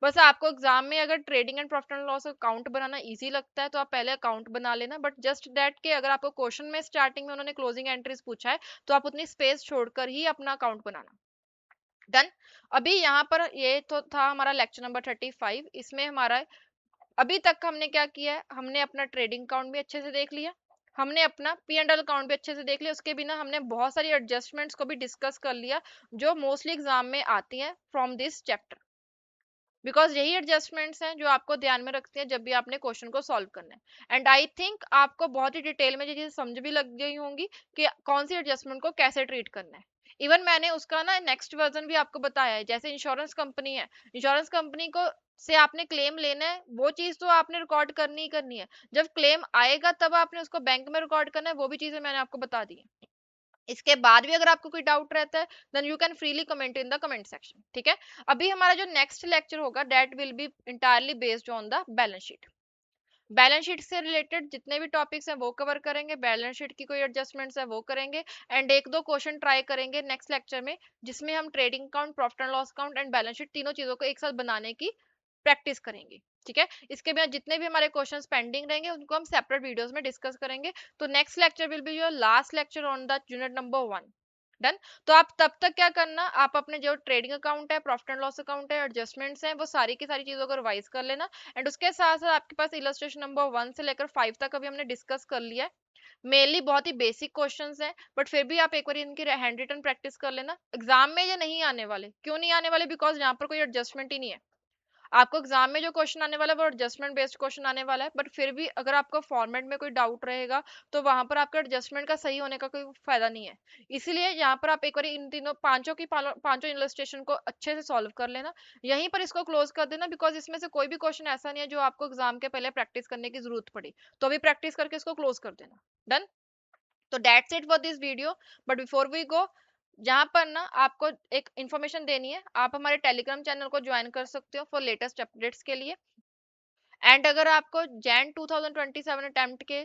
बस आपको एग्जाम में अगर trading and profit and loss account banana easy लगता है तो आप पहले अकाउंट बना लेना, बट जस्ट दैट के अगर आपको क्वेश्चन में स्टार्टिंग में उन्होंने क्लोजिंग एंट्रीज पूछा है तो आप उतनी स्पेस छोड़कर ही अपना अकाउंट बनाना। डन। अभी यहाँ पर ये तो था हमारा लेक्चर नंबर 35। इसमें हमारा अभी तक हमने क्या किया है, हमने अपना ट्रेडिंग अकाउंट भी अच्छे से देख लिया, हमने अपना पी&एल अकाउंट भी अच्छे से देख लिया, उसके बिना हमने बहुत सारी एडजस्टमेंट्स को भी डिस्कस कर लिया जो मोस्टली एग्जाम में आती हैं फ्रॉम दिस चैप्टर, बिकॉज यही एडजस्टमेंट्स हैं जो आपको ध्यान में रखती हैं जब भी आपने क्वेश्चन को सॉल्व करना है। एंड आई थिंक आपको बहुत ही डिटेल में ये चीजें समझ भी लग गई होंगी कि कौन सी एडजस्टमेंट को कैसे ट्रीट करना है। इवन मैंने उसका ना नेक्स्ट वर्जन भी आपको बताया है, जैसे इंश्योरेंस कंपनी है, इंश्योरेंस कंपनी को से आपने क्लेम लेना है, वो चीज तो आपने रिकॉर्ड करनी ही करनी है, जब क्लेम आएगा तब आपने उसको बैंक में रिकॉर्ड करना है, वो भी चीजें मैंने आपको बता दी है। इसके बाद भी अगर आपको कोई डाउट रहता है then you can freely comment in the comment section, ठीक है। अभी हमारा जो नेक्स्ट लेक्चर होगा that will be entirely based on the balance sheet. Balance sheet से रिलेटेड जितने भी टॉपिक्स हैं वो कवर करेंगे, बैलेंस शीट की कोई एडजस्टमेंट्स है वो करेंगे, एंड एक दो क्वेश्चन ट्राई करेंगे नेक्स्ट लेक्चर में जिसमें हम trading account, profit and loss account and balance sheet तीनों चीजों को एक साथ बनाने की प्रैक्टिस करेंगे, ठीक है। इसके बाद जितने भी हमारे क्वेश्चंस पेंडिंग रहेंगे उनको हम सेपरेट वीडियोस में डिस्कस करेंगे। तो next lecture will be your last lecture on the unit number 1। Done. तो आप तब तक क्या करना, आप अपने जो ट्रेडिंग अकाउंट है, प्रॉफिट एंड लॉस अकाउंट है, एडजस्टमेंट्स हैं, वो सारी की सारी चीजों को रिवाइज कर लेना। एंड उसके साथ साथ आपके पास इलस्ट्रेशन नंबर 1 से लेकर 5 तक अभी हमने डिस्कस कर लिया है। मेनली बहुत ही बेसिक क्वेश्चंस हैं, बट फिर भी आप एक बार इनकी हैंड रिटन प्रैक्टिस कर लेना। एग्जाम में ये नहीं आने वाले, क्यों नहीं आने वाले, बिकॉज यहाँ पर कोई एडजस्टमेंट ही नहीं है। आपको एग्जाम में जो क्वेश्चन आने वाला है वो एडजस्टमेंट बेस्ड क्वेश्चन आने वाला है, बट फिर भी अगर आपका फॉर्मेट में कोई डाउट रहेगा तो वहां पर आपका एडजस्टमेंट का सही होने का कोई फायदा नहीं है। इसीलिए यहाँ पर आप एक बार इन तीनों पांचों इलस्ट्रेशन को अच्छे से सॉल्व कर लेना, यहीं पर इसको क्लोज कर देना, बिकॉज इसमें से कोई भी क्वेश्चन ऐसा नहीं है जो आपको एग्जाम के पहले प्रैक्टिस करने की जरूरत पड़ी, तो अभी प्रैक्टिस करके इसको क्लोज कर देना। डन। तो that's it for this video, but before we go, जहां पर ना आपको एक इन्फॉर्मेशन देनी है, आप हमारे टेलीग्राम चैनल को ज्वाइन कर सकते हो फॉर लेटेस्ट अपडेट्स के लिए। एंड अगर आपको जैन 2027 अटेम्प्ट के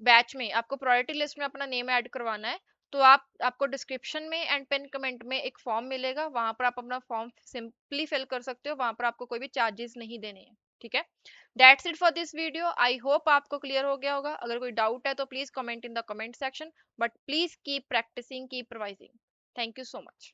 बैच में आपको प्रायोरिटी लिस्ट में अपना नेम ऐड करवाना है, तो आपको डिस्क्रिप्शन में एंड पिन कमेंट में एक फॉर्म मिलेगा, वहां पर आप अपना फॉर्म सिंपली फिल कर सकते हो, वहां पर आपको कोई भी चार्जेस नहीं देने हैं, ठीक है। That's it for this video. I hope आपको क्लियर हो गया होगा। अगर कोई डाउट है तो please comment in the comment section, but please keep practicing, keep revising. Thank you so much.